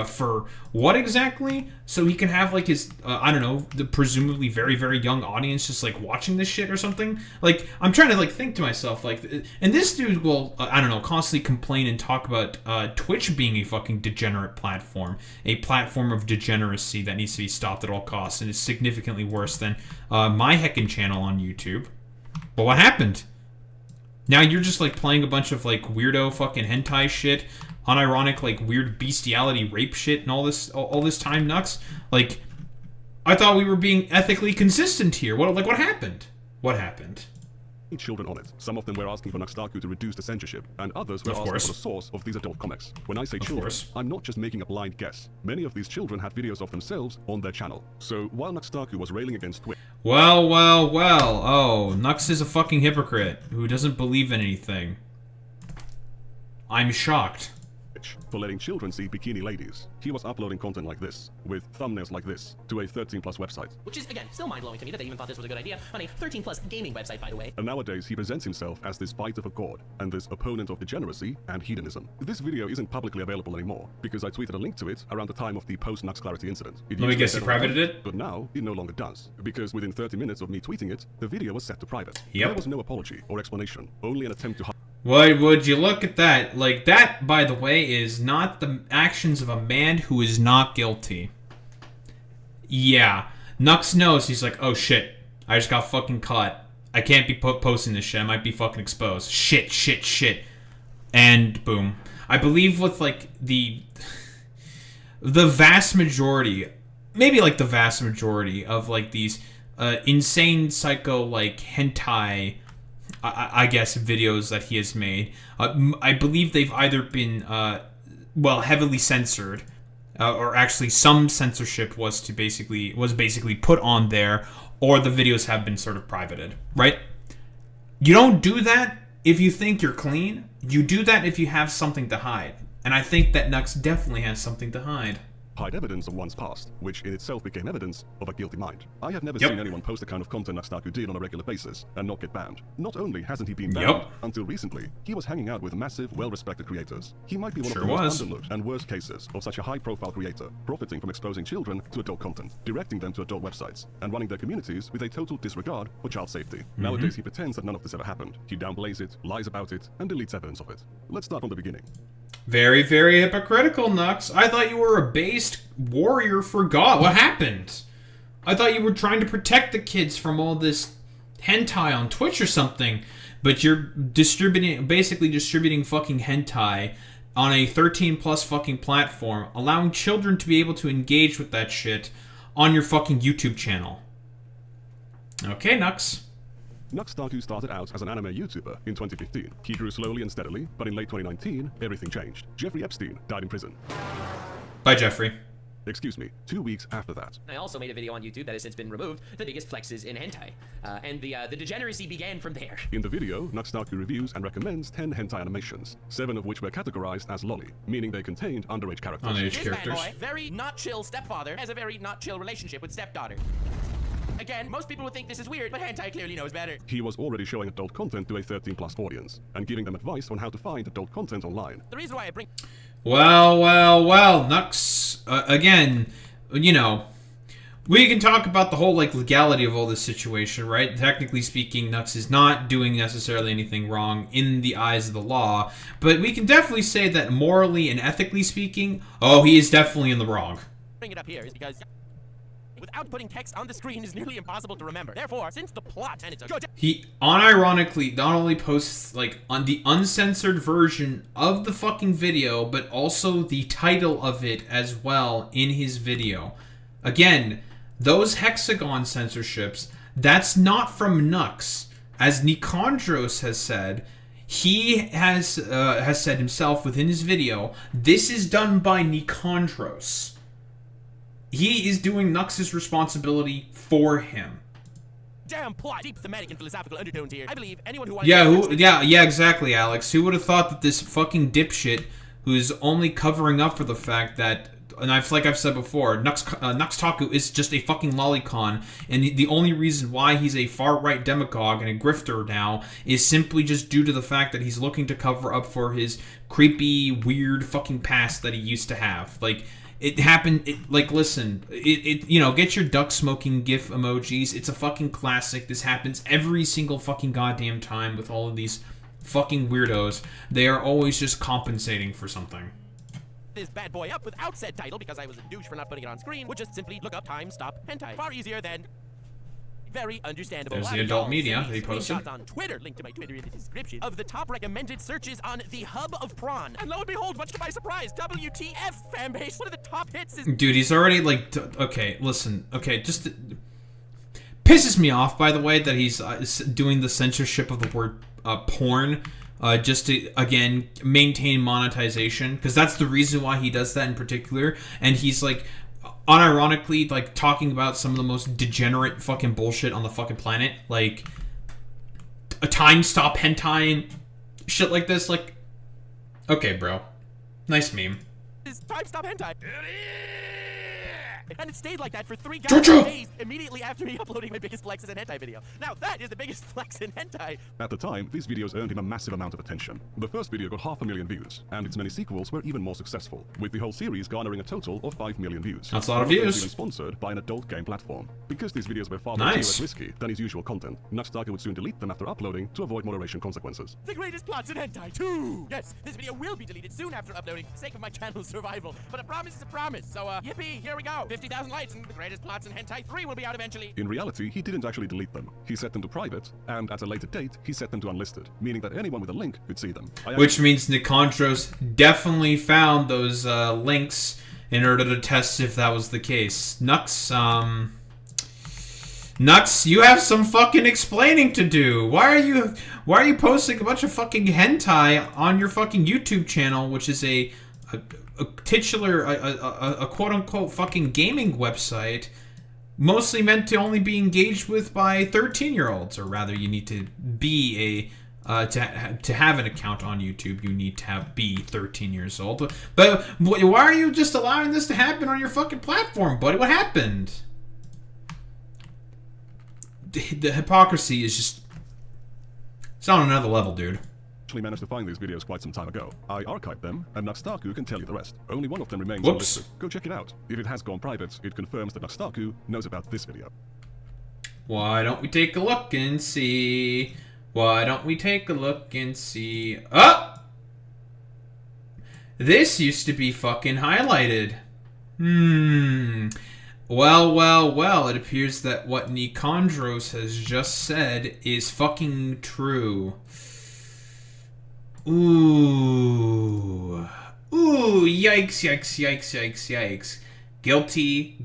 For what exactly? So he can have like his, I don't know, the presumably very, very young audience just like watching this shit or something. Like, I'm trying to like think to myself, like, and this dude will, I don't know, constantly complain and talk about Twitch being a fucking degenerate platform. A platform of degeneracy that needs to be stopped at all costs, and is significantly worse than my heckin' channel on YouTube. But what happened? Now you're just like playing a bunch of like weirdo fucking hentai shit, unironic like weird bestiality rape shit and all this time, Nux. Like, I thought we were being ethically consistent here. What happened? What happened? Children on it. Some of them were asking for NuxTaku to reduce the censorship, and others were asking for the source of these adult comics. When I say children, I'm not just making a blind guess. Many of these children had videos of themselves on their channel. So while NuxTaku was railing against Twitch, well. Oh, Nux is a fucking hypocrite who doesn't believe in anything. I'm shocked. For letting children see bikini ladies. He was uploading content like this, with thumbnails like this, to a 13+ website. Which is, again, still mind-blowing to me that they even thought this was a good idea on a 13+ gaming website, by the way. And nowadays, he presents himself as this fighter for God, and this opponent of degeneracy and hedonism. This video isn't publicly available anymore, because I tweeted a link to it around the time of the post-Nux Clarity incident. Let me guess, you privated it? But now, it no longer does, because within 30 minutes of me tweeting it, the video was set to private. Yep. There was no apology or explanation, only an attempt to hide. Would you look at that? Like, that, by the way, is not the actions of a man who is not guilty. Yeah. Nux knows. He's like, oh shit, I just got fucking caught. I can't be posting this shit. I might be fucking exposed. Shit. And boom. I believe with, like, the vast majority, maybe, like, the vast majority of, like, these insane psycho, like, hentai, I guess, videos that he has made. I believe they've either been, heavily censored, or actually some censorship was basically put on there, or the videos have been sort of privated, right? You don't do that if you think you're clean. You do that if you have something to hide. And I think that Nux definitely has something to hide. Evidence of one's past, which in itself became evidence of a guilty mind. I have never seen anyone post the kind of content NuxTaku did on a regular basis and not get banned. Not only hasn't he been banned, until recently, he was hanging out with massive, well-respected creators. He might be one of the most underlooked and worst cases of such a high-profile creator, profiting from exposing children to adult content, directing them to adult websites, and running their communities with a total disregard for child safety. Nowadays, he pretends that none of this ever happened. He downplays it, lies about it, and deletes evidence of it. Let's start from the beginning. Very, very hypocritical, Nux. I thought you were a based warrior for God. What happened? I thought you were trying to protect the kids from all this hentai on Twitch or something. But you're basically distributing fucking hentai on a 13+ fucking platform, allowing children to be able to engage with that shit on your fucking YouTube channel. Okay, Nux. NuxTaku started out as an anime YouTuber in 2015. He grew slowly and steadily, but in late 2019, everything changed. Jeffrey Epstein died in prison. Bye, Jeffrey. excuse me, 2 weeks after that. I also made a video on YouTube that has since been removed, the biggest flexes in hentai. And the degeneracy began from there. In the video, NuxTaku reviews and recommends 10 hentai animations, 7 of which were categorized as lolly, meaning they contained underage characters. Underage This characters. bad boy, very not chill stepfather, has a very not chill relationship with stepdaughter. Again, most people would think this is weird, but hentai clearly knows better. He was already showing adult content to a 13+ audience, and giving them advice on how to find adult content online. The reason why I bring Well, Nux, again, you know, we can talk about the whole, like, legality of all this situation, right? Technically speaking, Nux is not doing necessarily anything wrong in the eyes of the law, but we can definitely say that morally and ethically speaking, oh, he is definitely in the wrong. bring it up here is because without putting text on the screen is nearly impossible to remember. Therefore, since the plot and it's a good He unironically not only posts, like, on the uncensored version of the fucking video, but also the title of it as well in his video. Again, those hexagon censorships, that's not from Nux. As Nikandros has said, he has said himself within his video, this is done by Nikandros. He is doing Nux's responsibility for him. damn plot, deep thematic and philosophical undertones here. I believe anyone who wants Yeah, exactly, Alex. Who would have thought that this fucking dipshit, who's only covering up for the fact that, and like I've said before, NuxTaku is just a fucking lolicon, and the only reason why he's a far-right demagogue and a grifter now is simply just due to the fact that he's looking to cover up for his creepy, weird fucking past that he used to have. Like, it happened, listen, you know, get your duck smoking gif emojis. It's a fucking classic. This happens every single fucking goddamn time with all of these fucking weirdos. They are always just compensating for something. this bad boy up without said title because I was a douche for not putting it on screen would just simply look up time stop hentai. Far easier than very understandable. There's the adult media that he posted. Screenshots on Twitter, linked to my Twitter in the description, of the top recommended searches on the hub of prawn. And lo and behold, much to my surprise, WTF fanbase, one of the top hits is... Dude, he's already, like, okay, listen, okay, just... pisses me off, by the way, that he's doing the censorship of the word porn, just to, again, maintain monetization, because that's the reason why he does that in particular, and he's, like... unironically, like, talking about some of the most degenerate fucking bullshit on the fucking planet, like a time stop hentai and shit like this. Like, okay, bro, nice meme. Is time stop hentai. And it stayed like that for 3 Jojo! days immediately after me uploading my biggest flex as an hentai video. Now that is the biggest flex in hentai. At the time, these videos earned him a massive amount of attention. The first video got 500,000 views, and its many sequels were even more successful, with the whole series garnering a total of 5 million views. That's a lot of One them views. Even sponsored by an adult game platform. Because these videos were far more Nice. risky than his usual content, NuxTaku would soon delete them after uploading to avoid moderation consequences. The greatest plots in hentai too. Yes, this video will be deleted soon after uploading for the sake of my channel's survival. But a promise is a promise. So yippee, here we go. 50,000 likes and the greatest plots in hentai 3 will be out eventually. In reality, he didn't actually delete them. He set them to private, and at a later date, he set them to unlisted, meaning that anyone with a link could see them. Which means Nikandros definitely found those links in order to test if that was the case. Nux, you have some fucking explaining to do. Why are you posting a bunch of fucking hentai on your fucking YouTube channel, which is a titular, a quote-unquote fucking gaming website, mostly meant to only be engaged with by 13-year-olds, or rather, you need to be to have an account on YouTube, you need to be 13 years old. But why are you just allowing this to happen on your fucking platform, buddy? What happened? The hypocrisy is just... it's on another level, dude. Actually managed to find these videos quite some time ago. I archived them, and NuxTaku can tell you the rest. Only one of them remains Whoops. unlisted. Go check it out. If it has gone private, it confirms that NuxTaku knows about this video. Why don't we take a look and see? Why don't we take a look and see? Oh! This used to be fucking highlighted. Well, it appears that what Nikandros has just said is fucking true. Ooh, yikes. Guilty.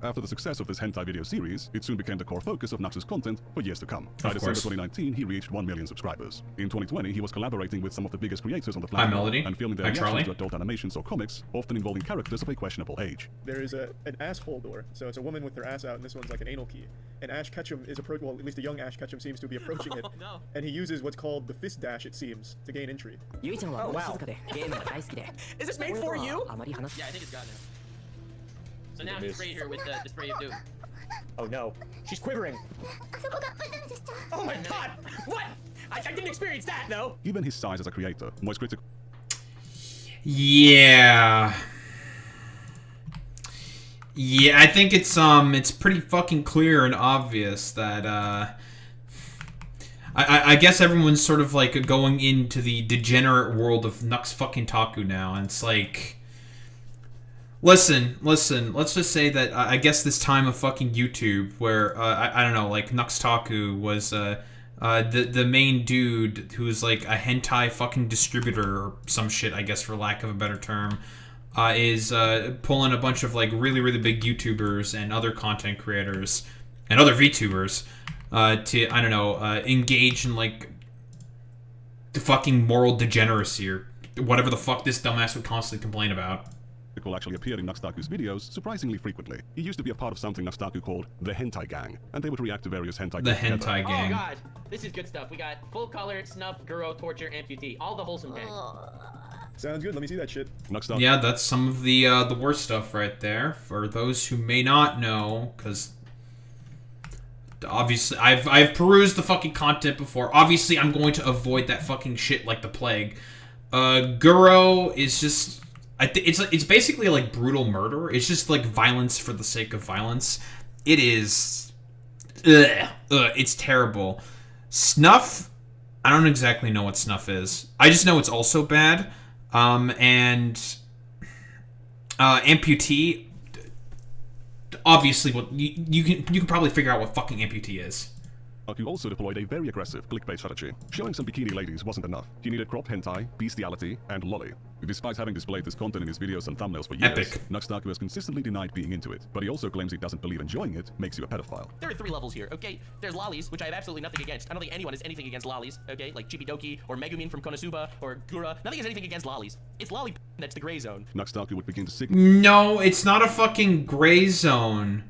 After the success of this hentai video series, it soon became the core focus of Nux's content for years to come. By December 2019, he reached 1 million subscribers. In 2020, he was collaborating with some of the biggest creators on the planet Melody. and filming their Hi, reactions Charlie. to adult animations or comics, often involving characters of a questionable age. There is an asshole door, so it's a woman with her ass out, and this one's like an anal key. And Ash Ketchum is well, at least a young Ash Ketchum seems to be approaching it, no. and he uses what's called the fist dash, it seems, to gain entry. Oh, wow. Is this made for you? Yeah, I think it's got now. So now he's sprayed her with the spray of doom. Oh no, she's quivering. Oh my god, what? I didn't experience that though. Given his size as a creator, MoistCritikal Yeah. Yeah, I think it's pretty fucking clear and obvious that I guess everyone's sort of like going into the degenerate world of NuxTaku now, and it's like, listen, let's just say that I guess this time of fucking YouTube where I don't know, like NuxTaku was the main dude who's like a hentai fucking distributor or some shit, I guess, for lack of a better term, is pulling a bunch of like really big YouTubers and other content creators and other VTubers to, I don't know, engage in like the fucking moral degeneracy or whatever the fuck this dumbass would constantly complain about. actually appeared in NuxTaku's videos surprisingly frequently. He used to be a part of something NuxTaku called the Hentai Gang, and they would react to various hentai. The Hentai Gang. Oh god, this is good stuff. We got full color, snuff, guro, torture, amputee. All the wholesome gang. Sounds good, let me see that shit. NuxTaku. Yeah, that's some of the worst stuff right there. For those who may not know, because obviously I've perused the fucking content before. Obviously, I'm going to avoid that fucking shit like the plague. Guro is just, it's basically like brutal murder. It's just like violence for the sake of violence. It is, it's terrible. Snuff, I don't exactly know what snuff is. I just know it's also bad. And amputee, obviously, what you can probably figure out what fucking amputee is. Taku also deployed a very aggressive clickbait strategy. Showing some bikini ladies wasn't enough. He needed cropped hentai, bestiality, and lolly. Despite having displayed this content in his videos and thumbnails for years, Epic. NuxTaku has consistently denied being into it, but he also claims he doesn't believe enjoying it makes you a pedophile. There are 3 levels here, okay? There's lollies, which I have absolutely nothing against. I don't think anyone has anything against lollies, okay? Like Chibidoki, or Megumin from Konosuba, or Gura. Nothing has anything against lollies. It's lolly that's the gray zone. NuxTaku would begin to signal. No, it's not a fucking gray zone,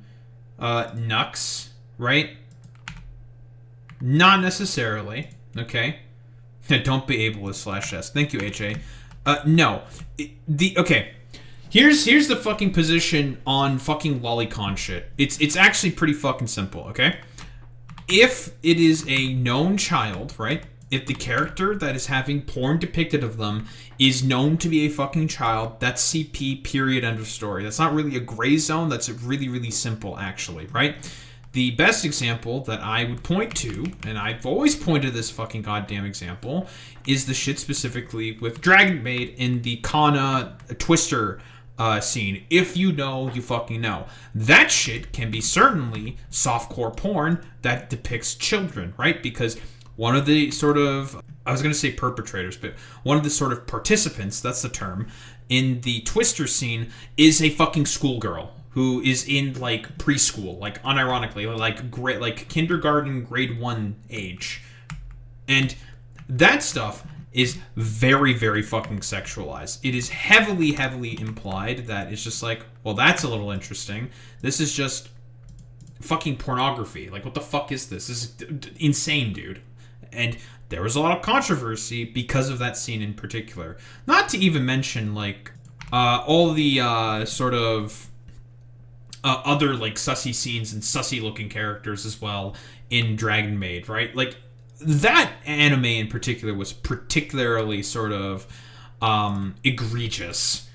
Nux, right? Not necessarily, okay? Don't be ableist /s. Thank you, HA. No. Okay. Here's the fucking position on fucking lolicon shit. It's actually pretty fucking simple, okay? If it is a known child, right? If the character that is having porn depicted of them is known to be a fucking child, that's CP, period, end of story. That's not really a gray zone. That's really simple, actually, right? The best example that I would point to, and I've always pointed this fucking goddamn example, is the shit specifically with Dragon Maid in the Kana Twister scene. If you know, you fucking know. That shit can be certainly softcore porn that depicts children, right? Because one of the sort of, I was going to say perpetrators, but one of the sort of participants, that's the term, in the Twister scene is a fucking schoolgirl who is in like preschool, like unironically, like kindergarten, grade 1 age. And that stuff is very fucking sexualized. It is heavily implied that it's just like, well, that's a little interesting. This is just fucking pornography. Like, what the fuck is this? This is insane, dude. And there was a lot of controversy because of that scene in particular. Not to even mention, like, all the sort of other, like, sussy scenes and sussy-looking characters as well in Dragon Maid, right? Like, that anime in particular was particularly sort of egregious.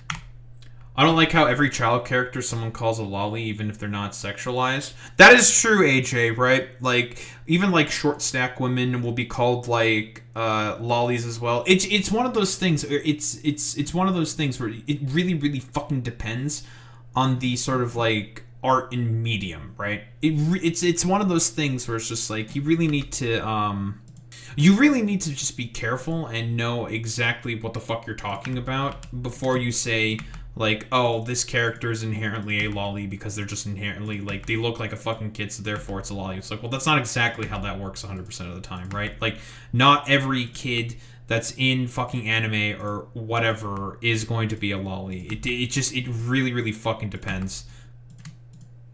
I don't like how every child character someone calls a lolly, even if they're not sexualized. That is true, AJ, right? Like, even, like, short stack women will be called, like, lollies as well. It's one of those things, it's one of those things where it really fucking depends on the sort of, like, art and medium, right? It's one of those things where it's just, like, you really need to just be careful and know exactly what the fuck you're talking about before you say, like, oh, this character is inherently a lolly because they're just inherently, like, they look like a fucking kid, so therefore it's a lolly. It's like, well, that's not exactly how that works 100% of the time, right? Like, not every kid that's in fucking anime or whatever is going to be a lolly. It really, really fucking depends.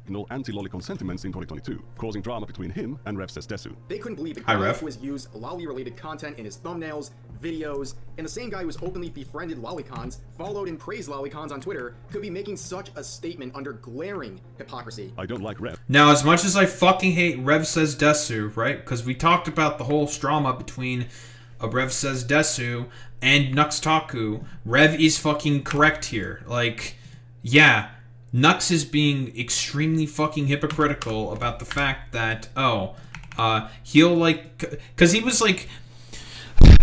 Anti-lolicon sentiments in 2022, causing drama between him and Rev Says Desu. They couldn't believe the Hi, guy Rev. who has used lolly-related content in his thumbnails, videos, and the same guy who has openly befriended lolicons, followed and praised lolicons on Twitter, could be making such a statement under glaring hypocrisy. I don't like Rev. Now, as much as I fucking hate Rev Says Desu, right? Because we talked about the whole drama between Rev Says Desu and NuxTaku, Rev is fucking correct here. Like, yeah, Nux is being extremely fucking hypocritical about the fact that, he'll, like, because he was, like,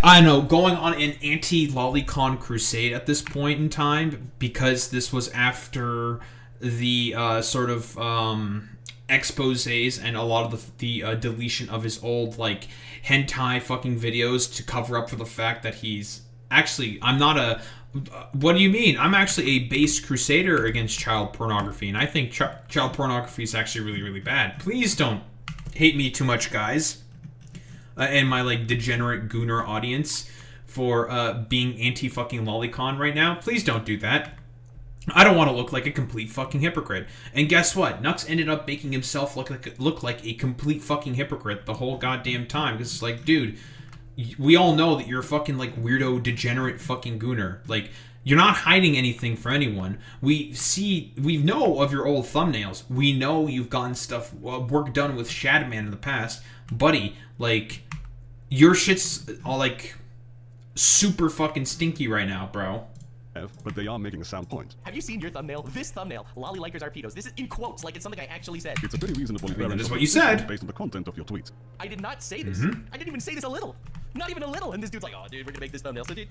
I don't know, going on an anti-lolicon crusade at this point in time, because this was after the exposés and a lot of the deletion of his old, like, hentai fucking videos to cover up for the fact that he's actually, what do you mean? I'm actually a base crusader against child pornography, and I think child pornography is actually really, really bad. Please don't hate me too much, guys, and my, like, degenerate gooner audience for being anti-fucking lolicon right now. Please don't do that. I don't want to look like a complete fucking hypocrite. And guess what? Nux ended up making himself look like a complete fucking hypocrite the whole goddamn time. Because it's like, dude, we all know that you're a fucking, like, weirdo, degenerate fucking gooner. Like, you're not hiding anything for anyone. We know of your old thumbnails. We know you've gotten work done with Shadowman in the past. Buddy, like, your shit's all, like, super fucking stinky right now, bro. But they are making a sound point. Have you seen your thumbnail? This thumbnail, Lolly Likers are pedos. This is in quotes, like it's something I actually said. It's a pretty reasonable That is what you said. based on the content of your tweet. I did not say this. I didn't even say this a little. Not even a little. And this dude's like, oh, dude, we're gonna make this thumbnail. So, dude,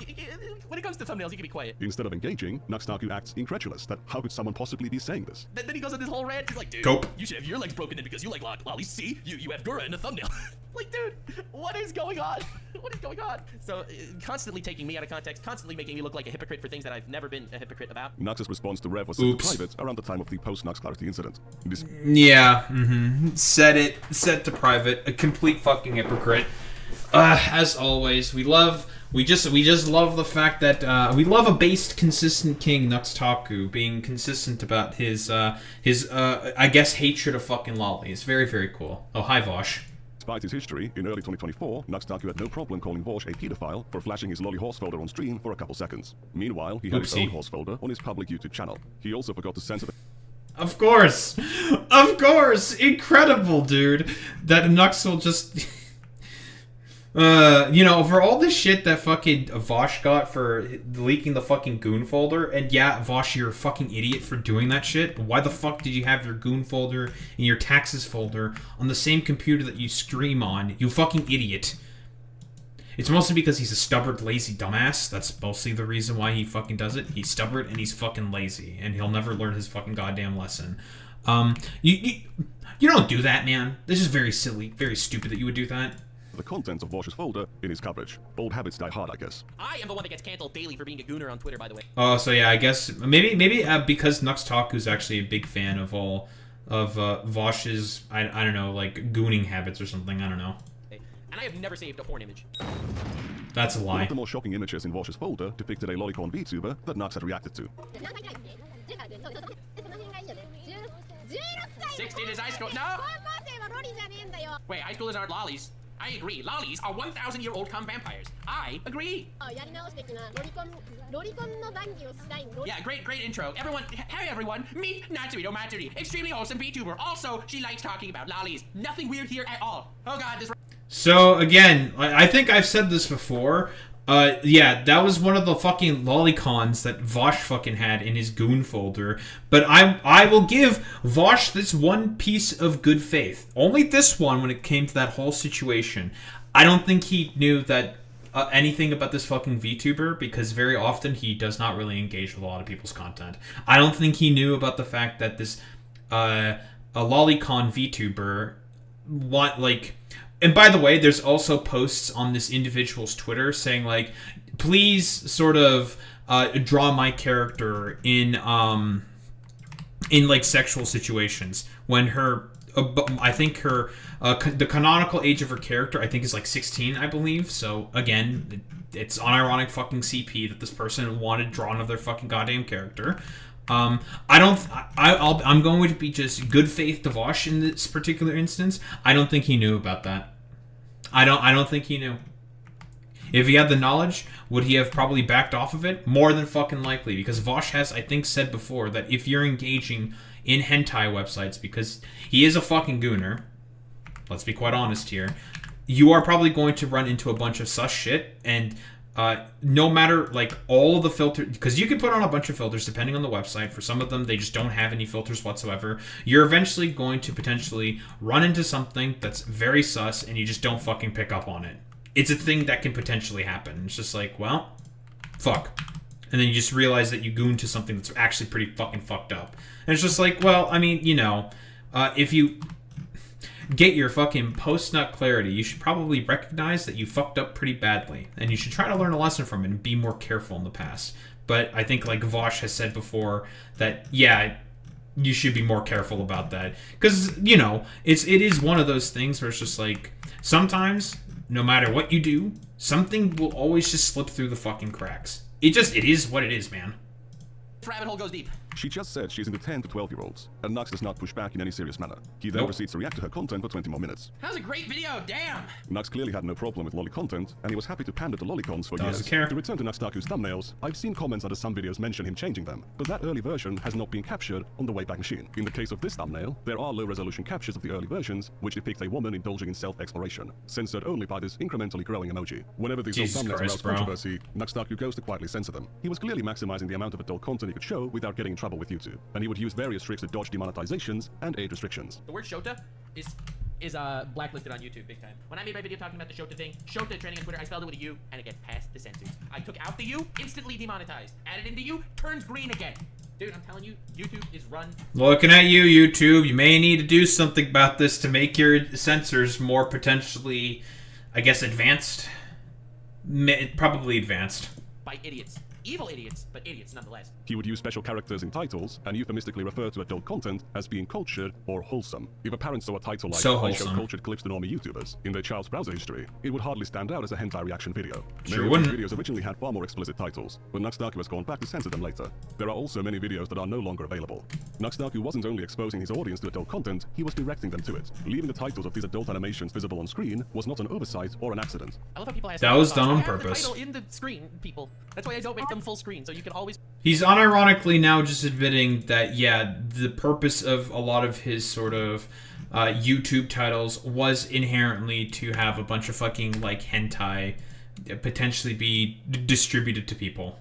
when it comes to thumbnails, you can be quiet. Instead of engaging, NuxTaku acts incredulous that how could someone possibly be saying this? Then he goes on this whole rant. He's like, dude, Cope. you should have your legs broken in because you like lollies. See, you have Gura in a thumbnail. Like, dude, what is going on? What is going on? So, constantly taking me out of context, constantly making me look like a hypocrite for things that I've never been a hypocrite about. Nux's response to Rev was set to private around the time of the post-Nux Clarity incident. Yeah, set to private. A complete fucking hypocrite. As always, we just love the fact that we love a based, consistent king, NuxTaku, being consistent about his I guess hatred of fucking lollies. Very, very cool. Oh, hi Vosh. Despite his history, in early 2024, NuxTaku had no problem calling Vosh a pedophile for flashing his lolly horse folder on stream for a couple seconds. Meanwhile, he had his own horse folder on his public YouTube channel. He also forgot to censor the... Of course! Of course! Incredible, dude! That Nux will just... for all the shit that fucking Vosh got for leaking the fucking goon folder, and yeah, Vosh, you're a fucking idiot for doing that shit, but why the fuck did you have your goon folder and your taxes folder on the same computer that you stream on, you fucking idiot? It's mostly because he's a stubborn, lazy dumbass. That's mostly the reason why he fucking does it. He's stubborn and he's fucking lazy, and he'll never learn his fucking goddamn lesson. You don't do that, man. This is very silly, very stupid that you would do that. The contents of Vosh's folder in his coverage. Old habits die hard, I guess. I am the one that gets canceled daily for being a gooner on Twitter, by the way. Oh, so yeah, I guess maybe because NuxTaku's actually a big fan of all of Vosh's, I don't know, like gooning habits or something. I don't know. And I have never saved a porn image. That's a One lie. of the more shocking images in Vosh's folder depicted a lolicon VTuber that Nux had reacted to. 16 is high school. No! Wait, high schoolers aren't lollies. I agree. Lollies are 1,000-year-old cum vampires. I agree. Yeah, great intro. Everyone, hey everyone, meet Natsuhito Matsuri, extremely wholesome VTuber. Also, she likes talking about lollies. Nothing weird here at all. Oh god, this... So, again, I think I've said this before. Yeah, that was one of the fucking lolicons that Vosh fucking had in his goon folder. But I will give Vosh this one piece of good faith. Only this one when it came to that whole situation. I don't think he knew that anything about this fucking VTuber, because very often he does not really engage with a lot of people's content. I don't think he knew about the fact that this a lolicon VTuber and by the way, there's also posts on this individual's Twitter saying, like, please sort of draw my character in like sexual situations when her I think her the canonical age of her character I think is like 16, I believe. So again, it's unironic fucking CP that this person wanted drawn of their fucking goddamn character. I'm going to be just good faith Devosh in this particular instance. I don't think he knew about that. I don't think he knew. If he had the knowledge, would he have probably backed off of it? More than fucking likely, because Vosh has, I think, said before that if you're engaging in hentai websites, because he is a fucking gooner, let's be quite honest here, you are probably going to run into a bunch of sus shit, and no matter, like, all of the filters, because you can put on a bunch of filters depending on the website. For some of them, they just don't have any filters whatsoever. You're eventually going to potentially run into something that's very sus, and you just don't fucking pick up on it. It's a thing that can potentially happen. It's just like, well, fuck. And then you just realize that you goon to something that's actually pretty fucking fucked up. And it's just like, well, I mean, you know, if you get your fucking post-nut clarity, you should probably recognize that you fucked up pretty badly. And you should try to learn a lesson from it and be more careful in the past. But I think, like Vosh has said before, that, yeah, you should be more careful about that. Because, you know, it is one of those things where it's just like, sometimes, no matter what you do, something will always just slip through the fucking cracks. It is what it is, man. This rabbit hole goes deep. She just said she's into 10 to 12-year-olds, and Nux does not push back in any serious manner. He then proceeds to react to her content for 20 more minutes. That was a great video, damn! Nux clearly had no problem with lolly content, and he was happy to pander to lolicons for years. Doesn't care. To return to NuxTaku's thumbnails, I've seen comments under some videos mention him changing them, but that early version has not been captured on the Wayback Machine. In the case of this thumbnail, there are low-resolution captures of the early versions, which depict a woman indulging in self-exploration, censored only by this incrementally growing emoji. Whenever these old thumbnails arouse controversy, NuxTaku goes to quietly censor them. He was clearly maximizing the amount of adult content he could show without getting in trouble with YouTube, and he would use various tricks to dodge demonetizations and age restrictions. The word Shota is blacklisted on YouTube big time. When I made my video talking about the Shota thing, Shota trending on Twitter, I spelled it with a U, and it gets past the censors. I took out the U, instantly demonetized. Added in the U, turns green again. Dude, I'm telling you, YouTube is run. Looking at you, YouTube. You may need to do something about this to make your censors more potentially, I guess, advanced. Probably advanced. By idiots. Evil idiots, but idiots nonetheless. He would use special characters in titles and euphemistically refer to adult content as being cultured or wholesome. If a parent saw a title like I show cultured clips to normie YouTubers in their child's browser history, it would hardly stand out as a hentai reaction video. Sure many wouldn't. of these videos originally had far more explicit titles, but NuxTaku has gone back to censor them later. There are also many videos that are no longer available. NuxTaku wasn't only exposing his audience to adult content, he was directing them to it. Leaving the titles of these adult animations visible on screen was not an oversight or an accident. I love how people ask that was done on I have purpose. the title in the screen, people. That's why I don't make them full screen, so you can always. He's unironically now just admitting that, yeah, the purpose of a lot of his sort of YouTube titles was inherently to have a bunch of fucking, like, hentai potentially be distributed to people.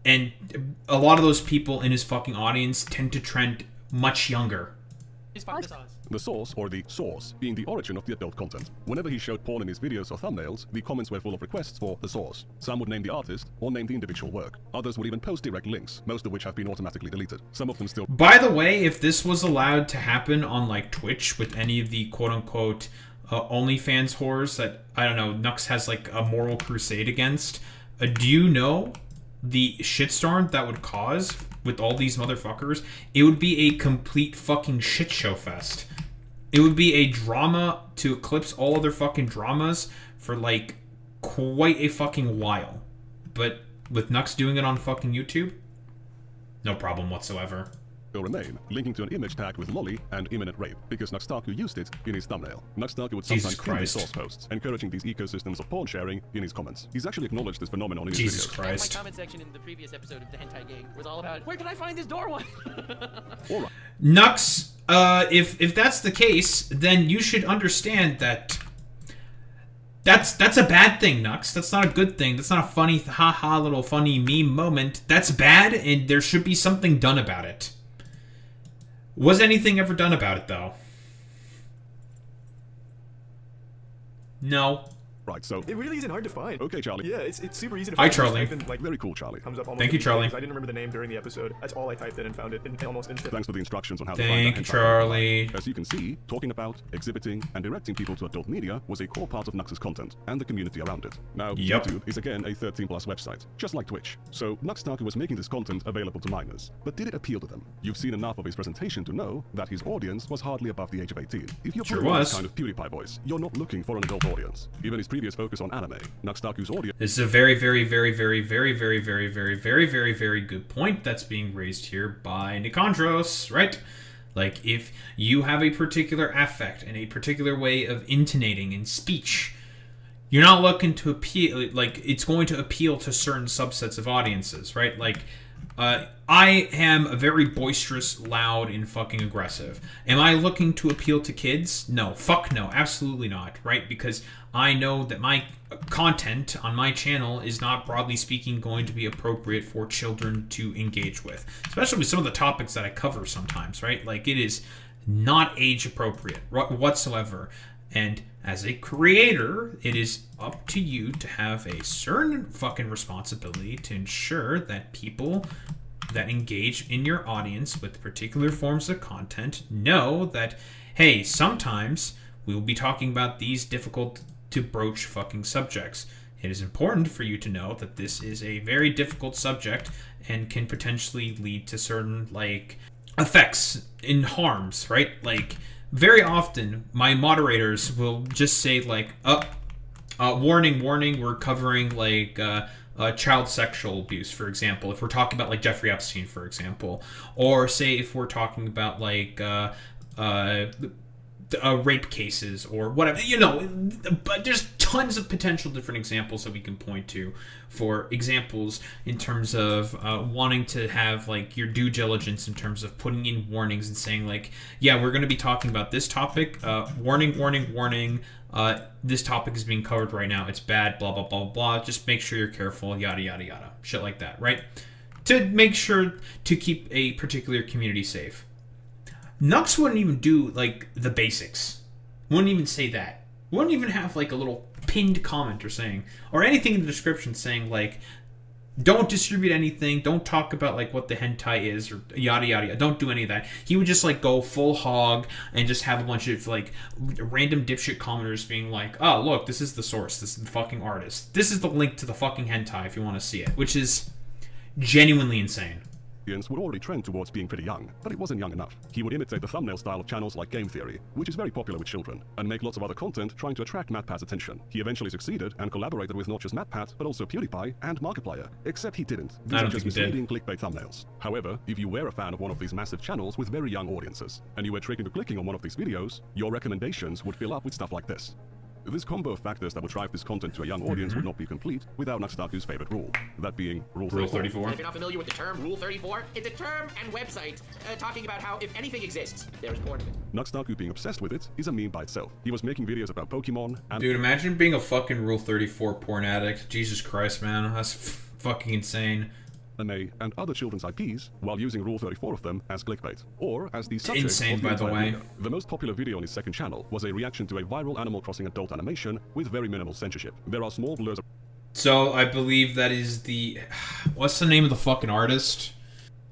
And a lot of those people in his fucking audience tend to trend much younger. The source, or the source, being the origin of the adult content. Whenever he showed porn in his videos or thumbnails, the comments were full of requests for the source. Some would name the artist, or name the individual work. Others would even post direct links, most of which have been automatically deleted. Some of them still... By the way, if this was allowed to happen on, like, Twitch with any of the quote-unquote OnlyFans whores that, I don't know, Nux has, like, a moral crusade against, do you know the shitstorm that would cause with all these motherfuckers? It would be a complete fucking shit show fest. It would be a drama to eclipse all other fucking dramas for, like, quite a fucking while. But with Nux doing it on fucking YouTube, no problem whatsoever. Will remain, linking to an image tagged with lolly and imminent rape, because NuxTaku used it in his thumbnail. NuxTaku would sometimes pin his source posts, encouraging these ecosystems of porn sharing in his comments. He's actually acknowledged this phenomenon in his Jesus videos. Christ. My comment section in the previous episode of the Hentai Gang was all about, where can I find this door one? Alright. Nux, if that's the case, then you should understand that that's a bad thing, Nux. That's not a good thing. That's not a funny, haha, little funny meme moment. That's bad, and there should be something done about it. Was anything ever done about it, though? No. Right, so... It really isn't hard to find. Okay, Charlie. Yeah, it's super easy to Hi, find. Charlie. Like, Very cool, Charlie. comes up almost Thank you, Charlie. I didn't remember the name during the episode. That's all I typed in and found it in almost instant. Thanks for the instructions on how to find Thank that you, hentai Charlie. online. As you can see, talking about, exhibiting, and directing people to adult media was a core part of Nux's content and the community around it. Now, Yep. YouTube is again a 13+ website, just like Twitch. So NuxTaku was making this content available to minors. But did it appeal to them? You've seen enough of his presentation to know that his audience was hardly above the age of 18. If you're Sure putting on was. this kind of PewDiePie voice, you're not looking for an adult audience. Given his previous focus on anime, NuxTaku's audience This is a very, very, very, very, very, very, very, very, very, very, very good point that's being raised here by Nikandros, right? Like, if you have a particular affect and a particular way of intonating in speech, you're not looking to appeal, like, it's going to appeal to certain subsets of audiences, right? Like, I am a very boisterous, loud, and fucking aggressive. Am I looking to appeal to kids? No. Fuck no. Absolutely not, right? Because I know that my content on my channel is not, broadly speaking, going to be appropriate for children to engage with. Especially with some of the topics that I cover sometimes, right? Like, it is not age appropriate whatsoever. And as a creator, it is up to you to have a certain fucking responsibility to ensure that people that engage in your audience with particular forms of content know that, hey, sometimes we will be talking about these difficult to broach fucking subjects. It is important for you to know that this is a very difficult subject and can potentially lead to certain, like, effects and harms, right? Like, very often, my moderators will just say, like, warning, warning, we're covering, like, child sexual abuse, for example, if we're talking about, like, Jeffrey Epstein, for example. Or, say, if we're talking about, like, rape cases or whatever, you know. But there's tons of potential different examples that we can point to for examples in terms of wanting to have, like, your due diligence in terms of putting in warnings and saying, like, yeah, we're going to be talking about this topic, warning, warning, warning, this topic is being covered right now, it's bad, blah, blah, blah, blah, just make sure you're careful, yada, yada, yada, shit like that, right? To make sure to keep a particular community safe. Nux wouldn't even do, like, the basics. Wouldn't even say that. Wouldn't even have, like, a little pinned comment or saying, or anything in the description saying, like, don't distribute anything, don't talk about, like, what the hentai is, or yada yada yada. Don't do any of that. He would just, like, go full hog and just have a bunch of, like, random dipshit commenters being like, oh, look, this is the source, this is the fucking artist, this is the link to the fucking hentai if you want to see it, which is genuinely insane. would already trend towards being pretty young, but it wasn't young enough. He would imitate the thumbnail style of channels like Game Theory, which is very popular with children, and make lots of other content trying to attract MatPat's attention. He eventually succeeded and collaborated with not just MatPat, but also PewDiePie and Markiplier, except he didn't. These are just misleading clickbait thumbnails. However, if you were a fan of one of these massive channels with very young audiences, and you were tricked into clicking on one of these videos, your recommendations would fill up with stuff like this. This combo of factors that would drive this content to a young audience would not be complete without NuxTaku's favorite rule, that being Rule 34. If you're not familiar with the term Rule 34, it's a term and website talking about how if anything exists, there is porn in it. NuxTaku being obsessed with it is a meme by itself. He was making videos about Pokemon and— Dude, imagine being a fucking Rule 34 porn addict. Jesus Christ, man. That's fucking insane. anime, and other children's IPs, while using Rule 34 of them as clickbait, or as the subject Insane, of the by the entire way. video. The most popular video on his second channel was a reaction to a viral Animal Crossing adult animation with very minimal censorship. There are small blurs. So, I believe that is the... What's the name of the fucking artist?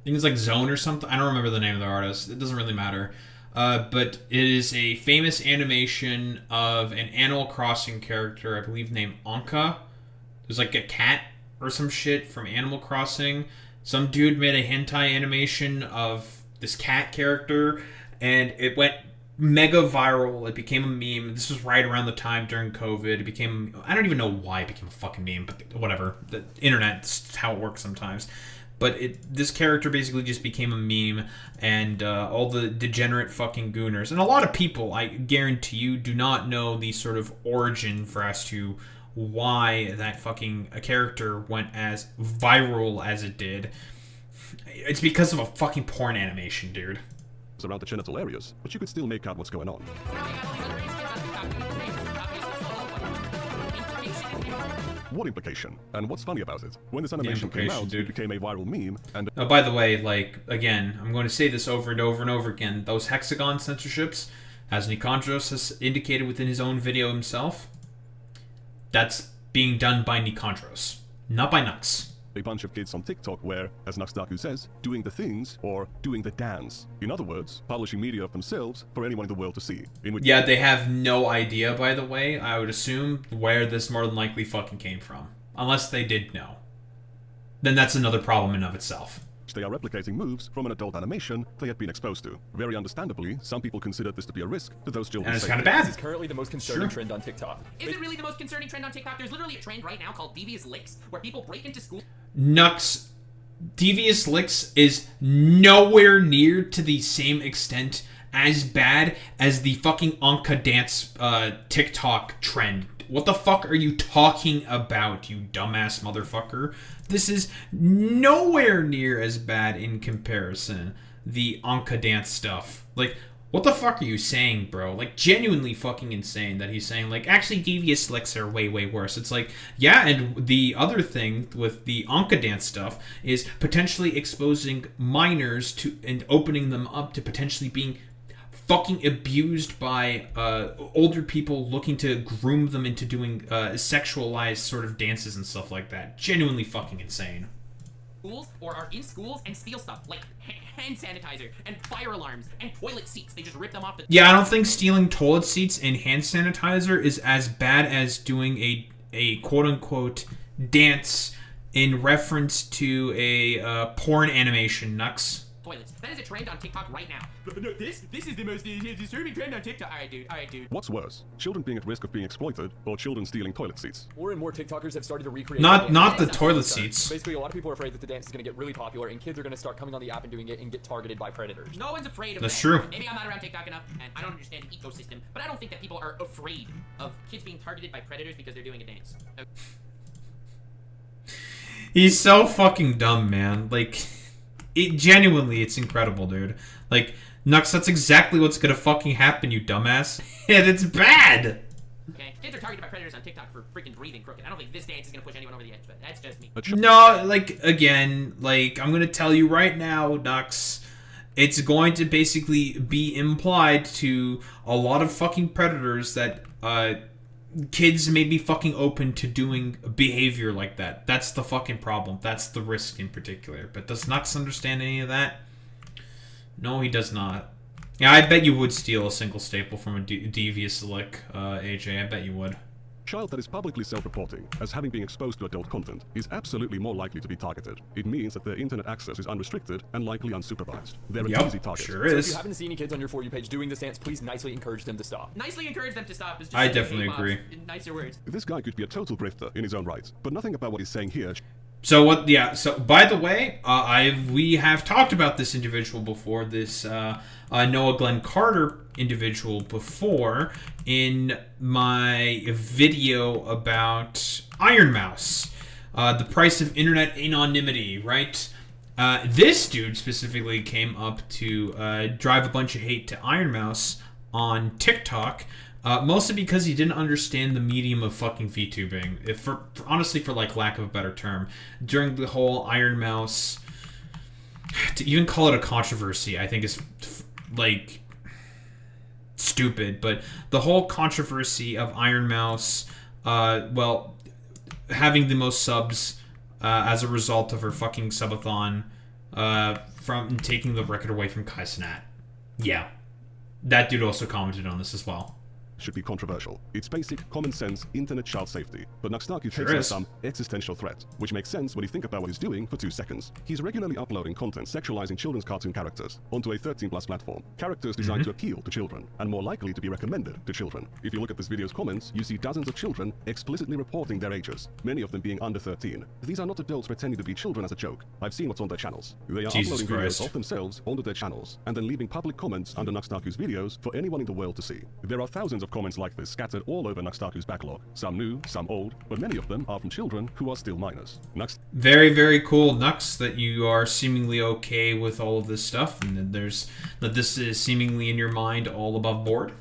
I think it's like Zone or something. I don't remember the name of the artist. It doesn't really matter. But it is a famous animation of an Animal Crossing character, I believe named Anka. There's like a cat or some shit from Animal Crossing. Some dude made a hentai animation of this cat character, and it went mega viral. It became a meme. This was right around the time during COVID. It became... I don't even know why it became a fucking meme, but whatever. The internet's how it works sometimes. But this character basically just became a meme, and all the degenerate fucking gooners, and a lot of people, I guarantee you, do not know the sort of origin for as to why that fucking character went as viral as it did. It's because of a fucking porn animation, dude. Around the genital areas, but you could still make out what's going on. What implication? And what's funny about it? When this animation came out, it became a viral meme, and... Oh, by the way, like, again, I'm going to say this over and over and over again. Those hexagon censorships, as Nikandros has indicated within his own video himself, that's being done by Nikandros, not by Nux. A bunch of kids on TikTok were, as NuxTaku says, doing the things or doing the dance. In other words, publishing media of themselves for anyone in the world to see. Yeah, they have no idea, by the way, I would assume, where this more than likely fucking came from. Unless they did know. Then that's another problem in of itself. They are replicating moves from an adult animation they had been exposed to. Very understandably, some people considered this to be a risk to those children. And it's kind of bad. This is currently the most concerning trend on TikTok. Is it really the most concerning trend on TikTok? There's literally a trend right now called devious licks, where people break into school. Nux, devious licks is nowhere near to the same extent as bad as the fucking Anka dance TikTok trend. What the fuck are you talking about, you dumbass motherfucker? This is nowhere near as bad in comparison. The Anka dance stuff. Like, what the fuck are you saying, bro? Like, genuinely fucking insane that he's saying, like, actually, devious licks are way, way worse. It's like, yeah, and the other thing with the Anka dance stuff is potentially exposing minors to and opening them up to potentially being fucking abused by older people looking to groom them into doing sexualized sort of dances and stuff like that. Genuinely fucking insane. Schools or are in schools and steal stuff like hand sanitizer and fire alarms and toilet seats. They just rip them off the. Yeah, I don't think stealing toilet seats and hand sanitizer is as bad as doing a quote unquote dance in reference to a porn animation, Nux. Toilets. That is a trend on TikTok right now. No, this is the most disturbing trend on TikTok. Alright, dude. What's worse, children being at risk of being exploited or children stealing toilet seats? More and more TikTokers have started to recreate. Not the toilet seats. Basically, a lot of people are afraid that the dance is going to get really popular and kids are going to start coming on the app and doing it and get targeted by predators. No one's afraid of That's that. true. Maybe I'm not around TikTok enough and I don't understand the ecosystem, but I don't think that people are afraid of kids being targeted by predators because they're doing a dance. He's so fucking dumb, man. Like, genuinely, it's incredible, dude. Like, Nux, that's exactly what's gonna fucking happen, you dumbass. And it's bad! Okay, kids are targeted by predators on TikTok for freaking breathing crooked. I don't think this dance is gonna push anyone over the edge, but that's just me. No, like, again, like, I'm gonna tell you right now, Nux, it's going to basically be implied to a lot of fucking predators that, kids may be fucking open to doing behavior like that. That's the fucking problem. That's the risk in particular. But does Nux understand any of that? No, he does not. Yeah, I bet you would steal a single staple from a devious lick, AJ. I bet you would. Child that is publicly self-reporting as having been exposed to adult content is absolutely more likely to be targeted. It means that their internet access is unrestricted and likely unsupervised. They're an easy target. Sure So is. if you happen to see any kids on your For You page doing this dance, please nicely encourage them to stop. Nicely encourage them to stop is just I saying, definitely "Hey, Pops," agree. in nicer words. This guy could be a total grifter in his own right, but nothing about what he's saying here. So what? Yeah. So by the way, we have talked about this individual before. This Noah Glenn Carter individual before in my video about Iron Mouse, the price of internet anonymity. Right. This dude specifically came up to drive a bunch of hate to Iron Mouse on TikTok. Mostly because he didn't understand the medium of fucking VTubing. Honestly, for like lack of a better term, during the whole Iron Mouse, to even call it a controversy, I think is like stupid. But the whole controversy of Iron Mouse, well, having the most subs as a result of her fucking subathon, from taking the record away from Kai Cenat. Yeah, that dude also commented on this as well. Should be controversial. It's basic, common sense, internet child safety. But NuxTaku takes on some existential threat, which makes sense when you think about what he's doing for 2 seconds. He's regularly uploading content sexualizing children's cartoon characters onto a 13+ platform. Characters designed to appeal to children, and more likely to be recommended to children. If you look at this video's comments, you see dozens of children explicitly reporting their ages, many of them being under 13. These are not adults pretending to be children as a joke. I've seen what's on their channels. They are uploading videos of themselves onto their channels, and then leaving public comments under NuxTaku's videos for anyone in the world to see. There are thousands of comments like this scattered all over NuxTaku's backlog, some new, some old, but many of them are from children who are still minors. Very, very cool, Nux, that you are seemingly okay with all of this stuff, and that this is seemingly in your mind all above board.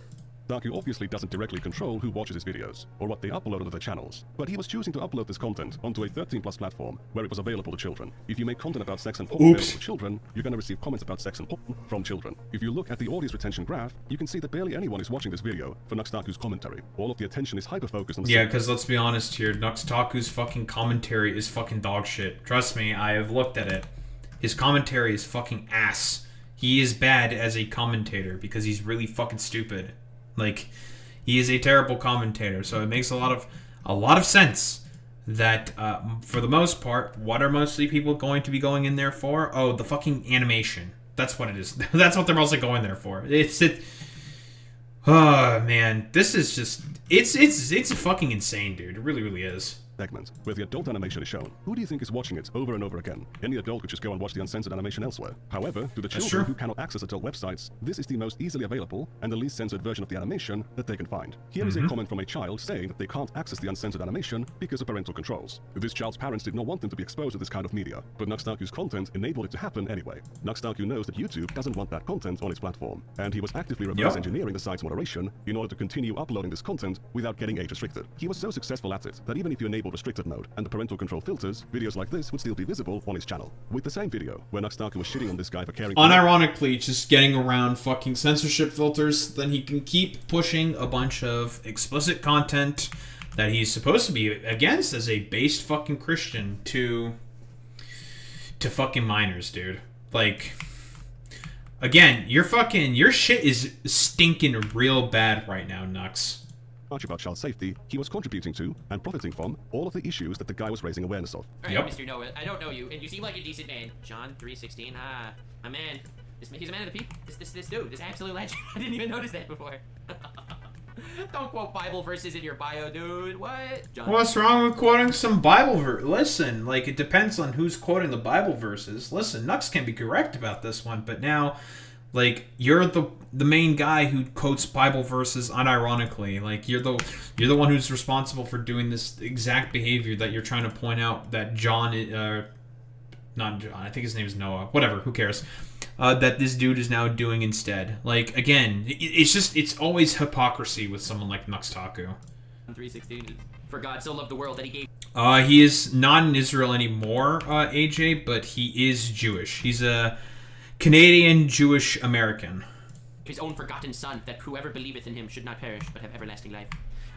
NuxTaku obviously doesn't directly control who watches his videos, or what they upload onto their channels, but he was choosing to upload this content onto a 13+ platform where it was available to children. If you make content about sex and porn available to children, you're gonna receive comments about sex and porn from children. If you look at the audience retention graph, you can see that barely anyone is watching this video for NuxTaku's commentary. All of the attention is hyper-focused on the Yeah, because let's be honest here, NuxTaku's fucking commentary is fucking dog shit. Trust me, I have looked at it. His commentary is fucking ass. He is bad as a commentator because he's really fucking stupid. Like, he is a terrible commentator, so it makes a lot of sense that, for the most part, what are mostly people going to be going in there for? Oh, the fucking animation. That's what it is. That's what they're mostly going there for. Oh, man. This is just... It's fucking insane, dude. It really, really is. Segment where the adult animation is shown. Who do you think is watching it over and over again? Any adult could just go and watch the uncensored animation elsewhere. However, to the children who cannot access adult websites, this is the most easily available and the least censored version of the animation that they can find. Here is a comment from a child saying that they can't access the uncensored animation because of parental controls. This child's parents did not want them to be exposed to this kind of media, but NuxTaku's content enabled it to happen anyway. NuxTaku knows that YouTube doesn't want that content on its platform, and he was actively reverse engineering the site's moderation in order to continue uploading this content without getting age restricted. He was so successful at it that even if you enable restricted mode and the parental control filters, videos like this would still be visible on his channel. With the same video, where NuxTaku was shitting on this guy for caring... Unironically, just getting around fucking censorship filters, then he can keep pushing a bunch of explicit content that he's supposed to be against as a based fucking Christian to fucking minors, dude. Like, again, your shit is stinking real bad right now, Nux. Much about child safety, he was contributing to and profiting from all of the issues that the guy was raising awareness of. Alright, Mr. Noah, I don't know you, and you seem like a decent man. John 3:16, my man. He's a man of the people. This dude, this absolute legend. I didn't even notice that before. Don't quote Bible verses in your bio, dude. What? John. What's wrong with quoting some Bible verse? Listen, like, it depends on who's quoting the Bible verses. Listen, Nux can be correct about this one, but now... Like, you're the main guy who quotes Bible verses unironically. Like, you're the one who's responsible for doing this exact behavior that you're trying to point out that John, not John, I think his name is Noah. Whatever, who cares? That this dude is now doing instead. Like, again, it's always hypocrisy with someone like NuxTaku. 3:16. For God so loved the world that he gave. He is not in Israel anymore, AJ, but he is Jewish. He's a Canadian Jewish American. His own forgotten son, that whoever believeth in him should not perish, but have everlasting life.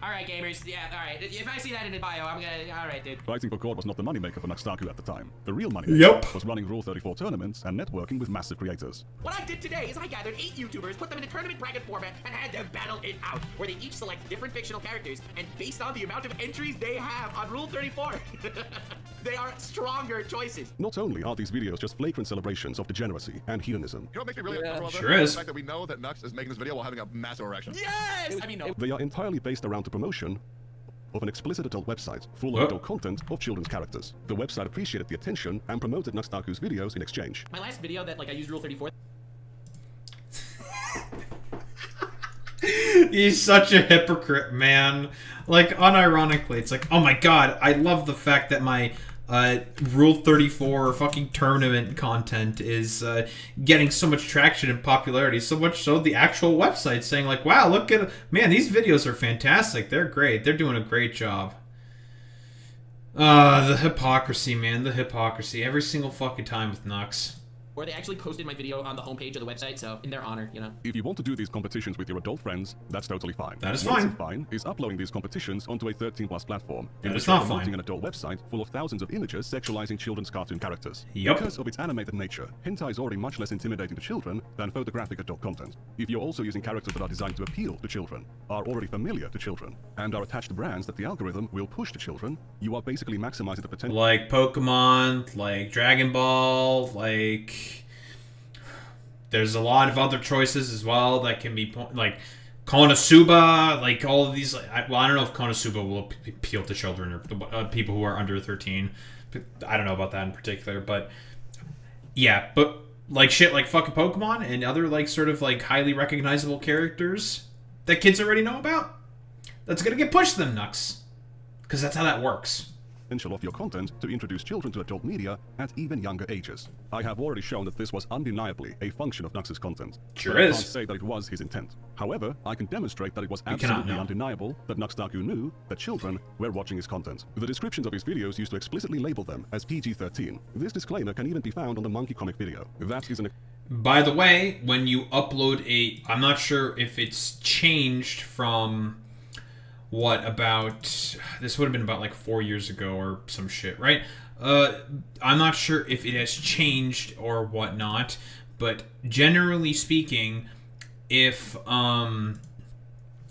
Alright, gamers, yeah, alright. If I see that in the bio, I'm gonna... Alright, dude. Fighting for God was not the moneymaker for NuxTaku at the time. The real moneymaker was running Rule 34 tournaments and networking with massive creators. What I did today is I gathered 8 YouTubers, put them in a tournament bracket format, and had them battle it out, where they each select different fictional characters, and based on the amount of entries they have on Rule 34, they are stronger choices. Not only are these videos just flagrant celebrations of degeneracy and hedonism. You know what makes me really uncomfortable? Sure is. The fact that we know that Nux is making this video while having a massive erection. Yes! I mean, no. They are entirely based around the promotion of an explicit adult website full of adult content of children's characters. The website appreciated the attention and promoted NuxTaku's videos in exchange. My last video that, like, I used Rule 34... He's such a hypocrite, man. Like, unironically, it's like, oh my god, I love the fact that my Rule 34 fucking tournament content is getting so much traction and popularity, so much so the actual website saying like, wow, look at, man, these videos are fantastic, they're great, they're doing a great job. The hypocrisy, man, the hypocrisy, every single fucking time with Nux. Or they actually posted my video on the homepage of the website, so in their honor, you know. If you want to do these competitions with your adult friends, that's totally fine. That is What fine. isn't fine is uploading these competitions onto a 13+ platform. That in is which you're not promoting fine. an adult website full of thousands of images sexualizing children's cartoon characters. Yep. Because of its animated nature, hentai is already much less intimidating to children than photographic adult content. If you're also using characters that are designed to appeal to children, are already familiar to children, and are attached to brands that the algorithm will push to children, you are basically maximizing the potential. Like Pokemon, like Dragon Ball, like... There's a lot of other choices as well that can be, like, Konosuba, like, all of these, like, I don't know if Konosuba will appeal to children or people who are under 13. I don't know about that in particular, but, yeah, but, like, shit like fucking Pokemon and other, like, sort of, like, highly recognizable characters that kids already know about, that's gonna get pushed to them, Nux. Because that's how that works. potential of your content to introduce children to adult media at even younger ages. I have already shown that this was undeniably a function of Nux's content. Sure but is. I can't say that it was his intent. However, I can demonstrate that it was absolutely undeniable that NuxTaku knew that children were watching his content. The descriptions of his videos used to explicitly label them as PG-13. This disclaimer can even be found on the Monkey Comic video. That is an... By the way, when you upload I'm not sure if it's changed from... this would have been about like 4 years ago or some shit, right? I'm not sure if it has changed or whatnot, but generally speaking, if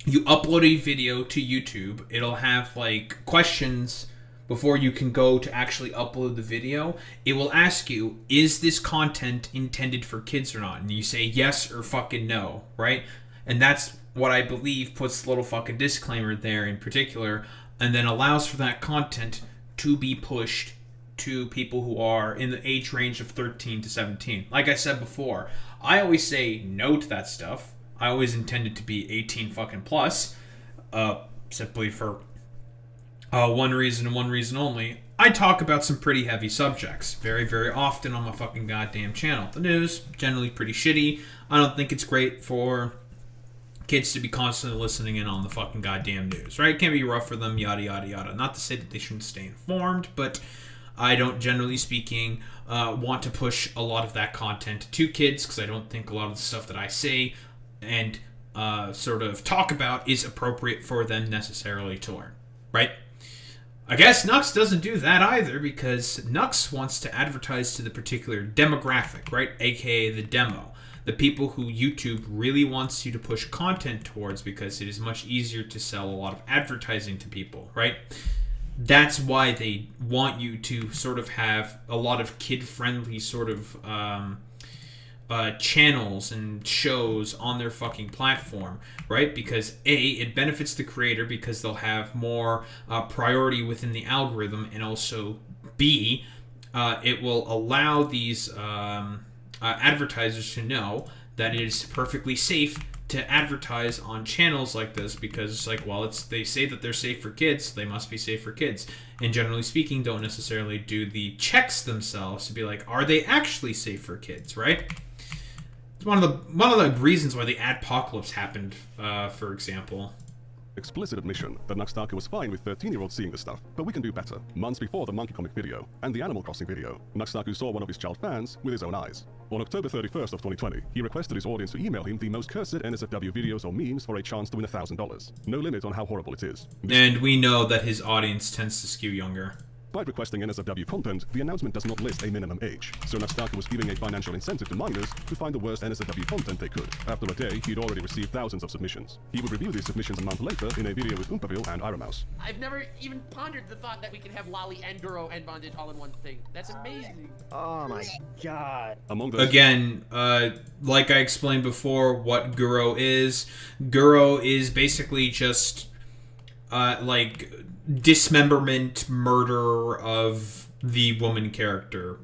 you upload a video to YouTube, it'll have like questions before you can go to actually upload the video. It will ask you, is this content intended for kids or not? And you say yes or fucking no, right? And that's what I believe puts the little fucking disclaimer there in particular, and then allows for that content to be pushed to people who are in the age range of 13 to 17. Like I said before, I always say no to that stuff. I always intended to be 18 fucking plus, simply for one reason and one reason only. I talk about some pretty heavy subjects very, very often on my fucking goddamn channel. The news, generally pretty shitty. I don't think it's great for kids to be constantly listening in on the fucking goddamn news, right? It can be rough for them, yada, yada, yada. Not to say that they shouldn't stay informed, but I don't, generally speaking, want to push a lot of that content to kids, because I don't think a lot of the stuff that I say and sort of talk about is appropriate for them necessarily to learn, right? I guess Nux doesn't do that either, because Nux wants to advertise to the particular demographic, right? AKA the demo. The people who YouTube really wants you to push content towards, because it is much easier to sell a lot of advertising to people, right? That's why they want you to sort of have a lot of kid-friendly sort of channels and shows on their fucking platform, right? Because A, it benefits the creator because they'll have more priority within the algorithm, and also B, it will allow these advertisers to know that it is perfectly safe to advertise on channels like this, because it's like, well, they say that they're safe for kids, they must be safe for kids, and generally speaking don't necessarily do the checks themselves to be like, are they actually safe for kids, right? It's one of the reasons why the adpocalypse happened, for example. Explicit admission that NuxTaku was fine with 13-year-olds seeing this stuff, but we can do better. Months before the Monkey Comic video and the Animal Crossing video, NuxTaku saw one of his child fans with his own eyes. On October 31st of 2020, he requested his audience to email him the most cursed NSFW videos or memes for a chance to win $1,000. No limit on how horrible it is. And we know that his audience tends to skew younger. By requesting NSFW content, the announcement does not list a minimum age, so NuxTaku was giving a financial incentive to minors to find the worst NSFW content they could. After a day, he'd already received thousands of submissions. He would review these submissions a month later in a video with Oompaville and Iramouse. I've never even pondered the thought that we can have Lolly and Guro and Bondage all in one thing. That's amazing. Oh my god. Among those... Again, like I explained before, what Guro is basically just, like, dismemberment, murder of the woman character.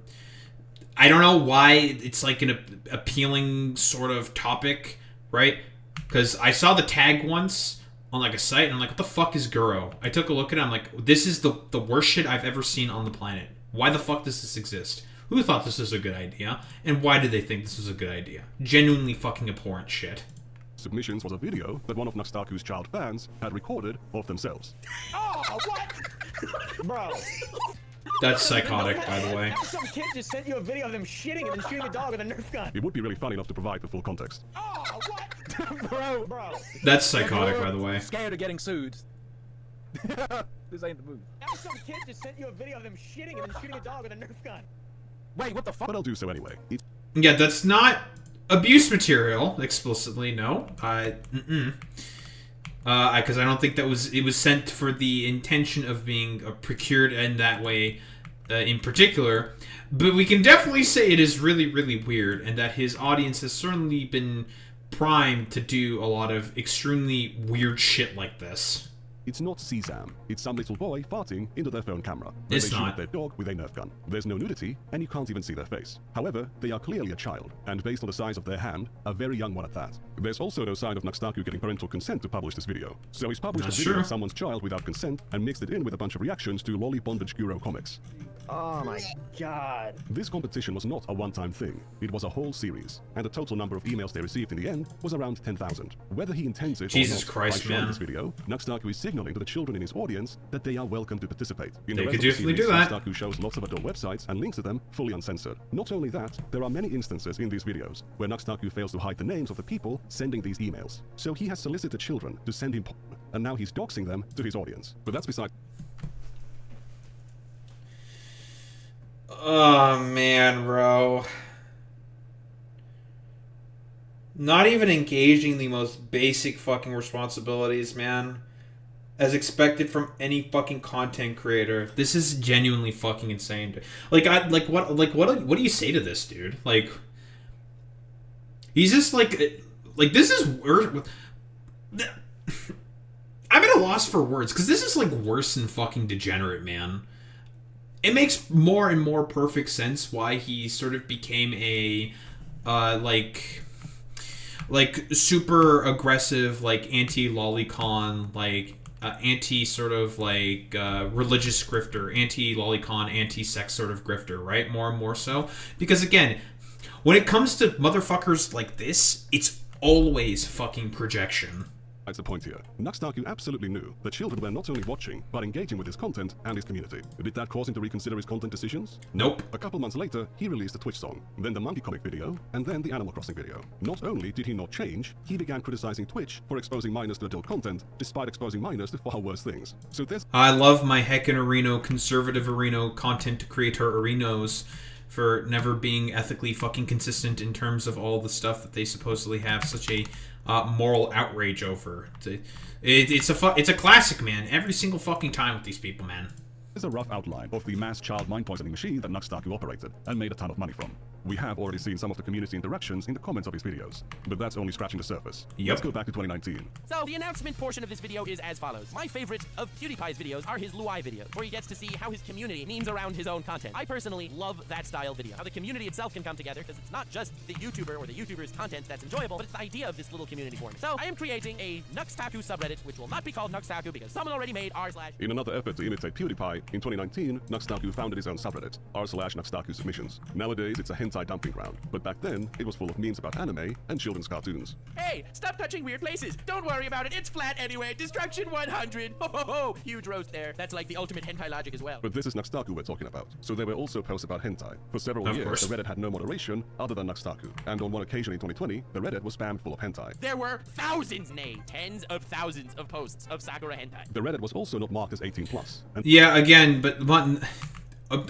I don't know why it's like an appealing sort of topic, right? Because I saw the tag once on like a site, and I'm like, what the fuck is Guro? I took a look at it, I'm like, this is the worst shit I've ever seen on the planet. Why the fuck does this exist? Who thought this was a good idea? And why did they think this was a good idea? Genuinely fucking abhorrent shit. Submissions was a video that one of NuxTaku's child fans had recorded of themselves. Oh, what? Bro. That's psychotic, by the way. Some kid just sent you a video of them shitting and then shooting a dog with a Nerf gun. It would be really funny enough to provide the full context. Oh, what? Bro. That's psychotic, by the way. Scared of getting sued. This ain't the move. Some kid just sent you a video of them shitting and then shooting a dog with a Nerf gun. Wait, what the fuck? But I'll do so anyway. Yeah, that's not abuse material, explicitly, no. Because I don't think it was sent for the intention of being procured in that way, in particular. But we can definitely say it is really, really weird, and that his audience has certainly been primed to do a lot of extremely weird shit like this. It's not Sesam. It's some little boy farting into their phone camera. They It's shoot not. at their dog with a Nerf gun. There's no nudity, and you can't even see their face. However, they are clearly a child, and based on the size of their hand, a very young one at that. There's also no sign of NuxTaku getting parental consent to publish this video. So he's published That's a video true. of someone's child without consent and mixed it in with a bunch of reactions to Lolly Bondage Guru comics. Oh my god. This competition was not a one-time thing. It was a whole series, and the total number of emails they received in the end was around 10,000. Whether he intends it Jesus or not, Christ, by showing man. this video, NuxTaku is signaling to the children in his audience that they are welcome to participate. In They the could rest of the definitely do series, that. NuxTaku shows lots of adult websites and links to them fully uncensored. Not only that, there are many instances in these videos where NuxTaku fails to hide the names of the people sending these emails. So he has solicited children to send him porn, and now he's doxing them to his audience. But that's beside. Oh, man, bro. Not even engaging the most basic fucking responsibilities, man. As expected from any fucking content creator. This is genuinely fucking insane. What do you say to this, dude? Like, he's just like this is worse. I'm at a loss for words, because this is like worse than fucking degenerate, man. It makes more and more perfect sense why he sort of became a like super aggressive, like anti-lolicon, like anti sort of like religious grifter, anti-lolicon, anti-sex sort of grifter, right? More and more so. Because again, when it comes to motherfuckers like this, it's always fucking projection. That's the point here. NuxTaku absolutely knew that children were not only watching, but engaging with his content and his community. Did that cause him to reconsider his content decisions? Nope. A couple months later, he released a Twitch song, then the Monkey Comic video, and then the Animal Crossing video. Not only did he not change, he began criticizing Twitch for exposing minors to adult content, despite exposing minors to far worse things. So there's... I love my heckin' Areno, conservative Areno content creator Arenos for never being ethically fucking consistent in terms of all the stuff that they supposedly have such a moral outrage over. It's a classic, man. Every single fucking time with these people, man. Here's a rough outline of the mass child mind poisoning machine that NuxTaku operated and made a ton of money from. We have already seen some of the community interactions in the comments of his videos, but that's only scratching the surface. Yep. Let's go back to 2019. So, the announcement portion of this video is as follows. My favorite of PewDiePie's videos are his Luai videos, where he gets to see how his community memes around his own content. I personally love that style video. How the community itself can come together, because it's not just the YouTuber or the YouTuber's content that's enjoyable, but it's the idea of this little community forming. So, I am creating a NuxTaku subreddit, which will not be called NuxTaku because someone already made r/. In another effort to imitate PewDiePie, in 2019, NuxTaku founded his own subreddit, r/NuxTaku submissions. Nowadays, it's a hentai dumping ground, but back then, it was full of memes about anime and children's cartoons. Hey, stop touching weird places. Don't worry about it. It's flat anyway. Destruction 100. Ho ho ho. Huge roast there. That's like the ultimate hentai logic as well. But this is NuxTaku we're talking about, so there were also posts about hentai. For several Of years, course. the Reddit had no moderation other than NuxTaku, and on one occasion in 2020, the Reddit was spammed full of hentai. There were thousands, nay, tens of thousands of posts of Sakura hentai. The Reddit was also not marked as 18+, and Yeah, again, but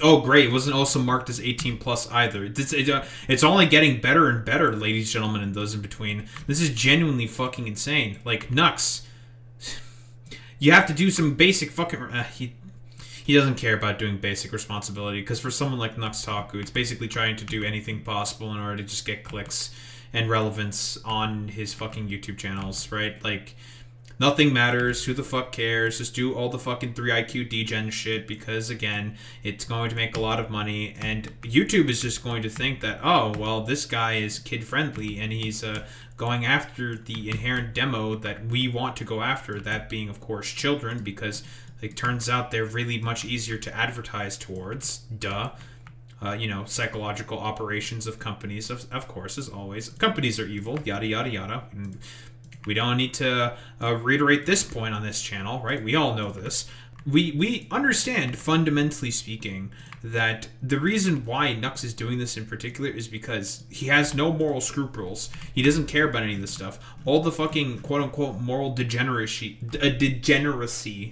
oh great, it wasn't also marked as 18 plus either. It's only getting better and better, ladies, gentlemen, and those in between. This is genuinely fucking insane. Like, Nux, you have to do some basic fucking... he doesn't care about doing basic responsibility, because for someone like NuxTaku, it's basically trying to do anything possible in order to just get clicks and relevance on his fucking YouTube channels, right? Like... Nothing matters. Who the fuck cares? Just do all the fucking 3IQ degen shit because, again, it's going to make a lot of money. And YouTube is just going to think that, oh, well, this guy is kid-friendly and he's going after the inherent demo that we want to go after, that being, of course, children, because it turns out they're really much easier to advertise towards. Duh. You know, psychological operations of companies, of course, as always. Companies are evil, yada, yada, yada. And we don't need to reiterate this point on this channel, right? We all know this. We understand, fundamentally speaking, that the reason why Nux is doing this in particular is because he has no moral scruples. He doesn't care about any of this stuff. All the fucking quote-unquote moral degeneracy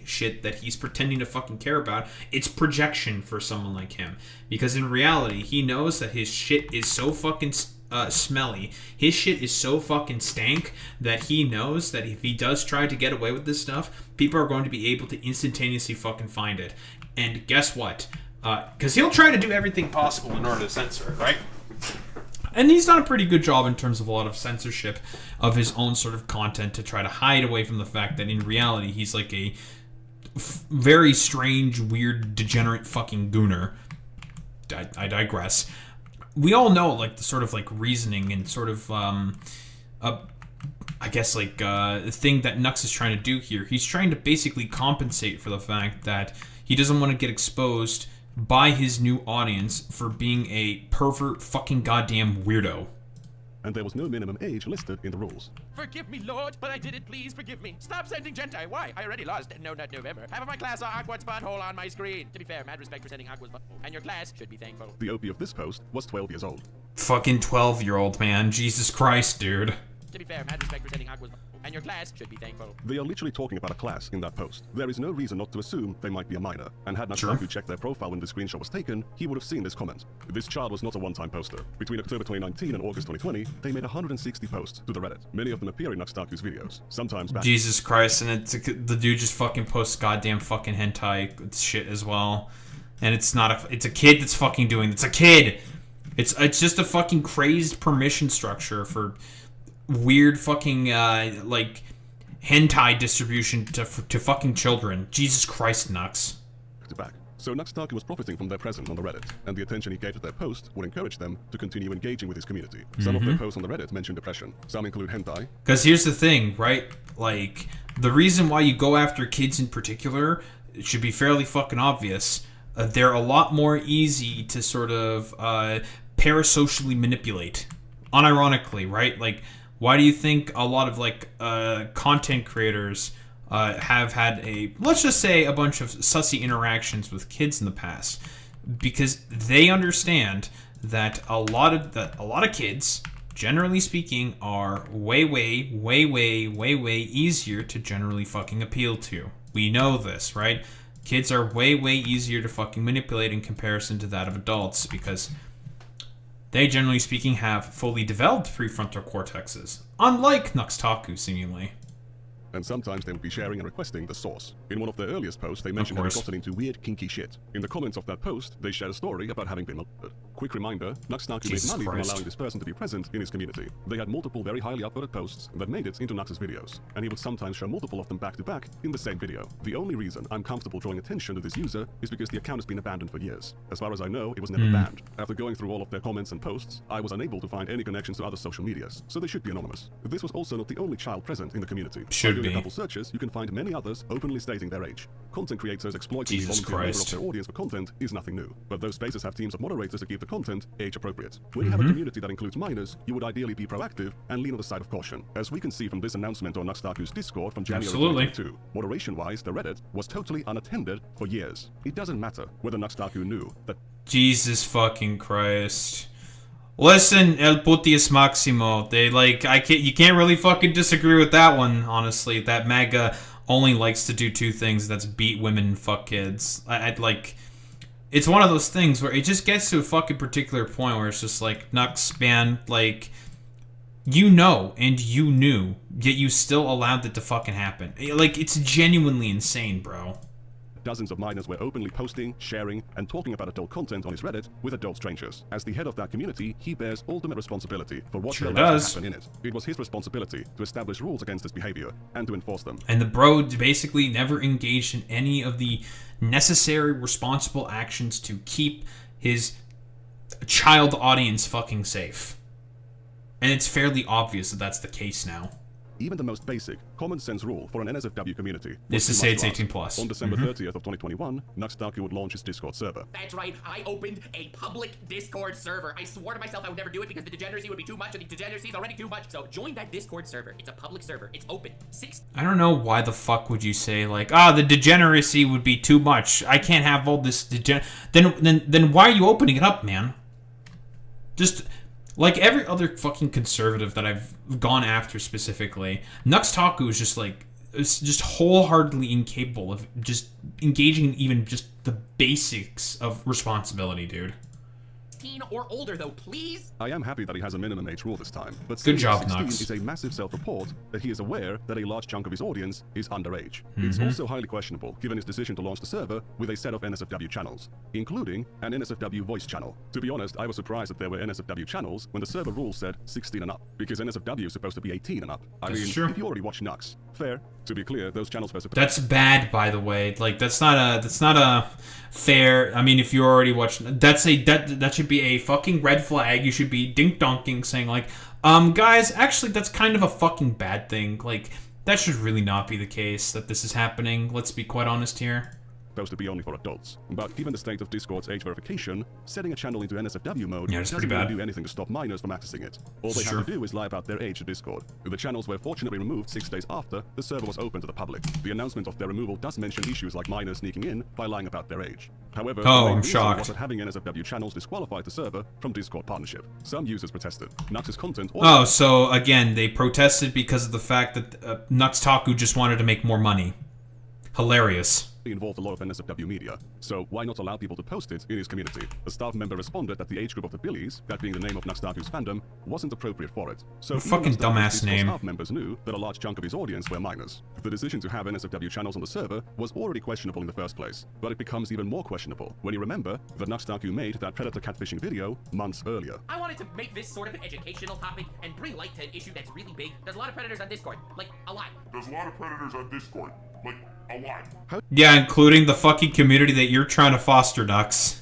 shit that he's pretending to fucking care about, it's projection for someone like him. Because in reality, he knows that his shit is so fucking smelly. His shit is so fucking stank that he knows that if he does try to get away with this stuff, people are going to be able to instantaneously fucking find it. And guess what? Because he'll try to do everything possible in order to censor it, right? And he's done a pretty good job in terms of a lot of censorship of his own sort of content to try to hide away from the fact that in reality he's like a very strange, weird, degenerate fucking gooner. I digress. We all know, like, the sort of, like, reasoning and sort of, I guess, like, the thing that Nux is trying to do here. He's trying to basically compensate for the fact that he doesn't want to get exposed by his new audience for being a pervert fucking goddamn weirdo. And there was no minimum age listed in the rules. Forgive me, Lord, but I did it. Please forgive me. Stop sending Gentai. Why? I already lost. No, not November. Half of my class are Aqua's butthole on my screen. To be fair, mad respect for sending Aqua's butthole. And your class should be thankful. The OP of this post was 12 years old. Fucking 12-year-old, man. Jesus Christ, dude. To be fair, mad respect for sending Aqua's butthole. And your class should be thankful. They are literally talking about a class in that post. There is no reason not to assume they might be a minor. And had NuxTaku checked their profile when the screenshot was taken, he would have seen this comment. This child was not a one-time poster. Between October 2019 and August 2020, they made 160 posts to the Reddit. Many of them appear in NuxTaku's videos. Sometimes back. Jesus Christ, and the dude just fucking posts goddamn fucking hentai shit as well. And it's not it's a kid that's fucking doing it's a kid. It's just a fucking crazed permission structure for weird fucking like hentai distribution to fucking children. Jesus Christ, Nux. Back. So NuxTaku was profiting from their presence on the Reddit, and the attention he gave to their post would encourage them to continue engaging with his community. Some of their posts on the Reddit mention depression. Some include hentai. Because here's the thing, right? Like, the reason why you go after kids in particular, it should be fairly fucking obvious. They're a lot more easy to sort of parasocially manipulate. Unironically, right? Like, why do you think a lot of, like, content creators have had let's just say, a bunch of sussy interactions with kids in the past? Because they understand that a lot of kids, generally speaking, are way easier to generally fucking appeal to. We know this, right? Kids are way easier to fucking manipulate in comparison to that of adults, because they, generally speaking, have fully developed prefrontal cortexes, unlike NuxTaku, seemingly. And sometimes they would be sharing and requesting the source. In one of their earliest posts, they mentioned having gotten into weird, kinky shit. In the comments of that post, they shared a story about having been molested. Quick reminder, NuxTaku made money from allowing this person to be present in his community. They had multiple very highly upvoted posts that made it into Nux's videos, and he would sometimes share multiple of them back to back in the same video. The only reason I'm comfortable drawing attention to this user is because the account has been abandoned for years. As far as I know, it was never banned. After going through all of their comments and posts, I was unable to find any connections to other social medias, so they should be anonymous. This was also not the only child present in the community. Should By doing be. a couple searches, you can find many others openly stating their age. Content creators exploiting the volunteer labor of their audience for content is nothing new, but those spaces have teams of moderators to keep the content age appropriate. When you have a community that includes minors, you would ideally be proactive and lean on the side of caution. As we can see from this announcement on NuxTaku's Discord from January 2022, moderation-wise, the Reddit was totally unattended for years. It doesn't matter whether NuxTaku knew that. Jesus fucking Christ. Listen, El Putius Maximo. You can't really fucking disagree with that one, honestly. That MAGA only likes to do two things. That's beat women and fuck kids. It's one of those things where it just gets to a fucking particular point where it's just like, Nux, man, like, you know, and you knew, yet you still allowed it to fucking happen. Like, it's genuinely insane, bro. Dozens of minors were openly posting, sharing, and talking about adult content on his Reddit with adult strangers. As the head of that community, he bears ultimate responsibility for what allows to happen in it. It was his responsibility to establish rules against this behavior and to enforce them. And the bro basically never engaged in any of the necessary responsible actions to keep his child audience fucking safe. And it's fairly obvious that that's the case now. Even the most basic, common sense rule for an NSFW community is to say it's 18+. On December 30th of 2021, NuxTaku would launch his Discord server. That's right, I opened a public Discord server. I swore to myself I would never do it because the degeneracy would be too much, and the degeneracy is already too much. So join that Discord server. It's a public server. It's open. I don't know why the fuck would you say, like, the degeneracy would be too much. I can't have all this Then why are you opening it up, man? Just... like every other fucking conservative that I've gone after specifically, NuxTaku is just wholeheartedly incapable of just engaging in even just the basics of responsibility, dude. 16 or older, though, please? I am happy that he has a minimum age rule this time, but Good job, 16 Nux. is a massive self-report that he is aware that a large chunk of his audience is underage. It's also highly questionable, given his decision to launch the server with a set of NSFW channels, including an NSFW voice channel. To be honest, I was surprised that there were NSFW channels when the server rules said 16 and up, because NSFW is supposed to be 18 and up. I mean, true. if you already watch Nux, fair. To be clear, those channels were supposed That's bad, by the way. Like, that's not a fair. I mean, if you already watched, that should be a fucking red flag. You should be dink-donking, saying like, guys, actually, that's kind of a fucking bad thing. Like, that should really not be the case that this is happening. Let's be quite honest here. to be only for adults. But given the state of Discord's age verification, setting a channel into NSFW mode that's doesn't pretty really bad. do anything to stop minors from accessing it. All they Sure. have to do is lie about their age to Discord. The channels were fortunately removed 6 days after the server was open to the public. The announcement of their removal does mention issues like minors sneaking in by lying about their age. However, the main I'm reason shocked. was that having NSFW channels disqualified the server from Discord partnership. Some users protested. Nux's content Oh, so again, they protested because of the fact that NuxTaku just wanted to make more money. Hilarious. involved a lot of NSFW media, so why not allow people to post it in his community? A staff member responded that the age group of the Billies, that being the name of NuxTaku's fandom, wasn't appropriate for it. So even Fucking NuxTaku's dumbass Discord name. staff members knew that a large chunk of his audience were minors. The decision to have NSFW channels on the server was already questionable in the first place, but it becomes even more questionable when you remember that NuxTaku made that predator catfishing video months earlier. I wanted to make this sort of an educational topic and bring light to an issue that's really big. There's a lot of predators on Discord, like a lot. There's a lot of predators on Discord, like a lot. Yeah, including the fucking community that you're trying to foster, Nux.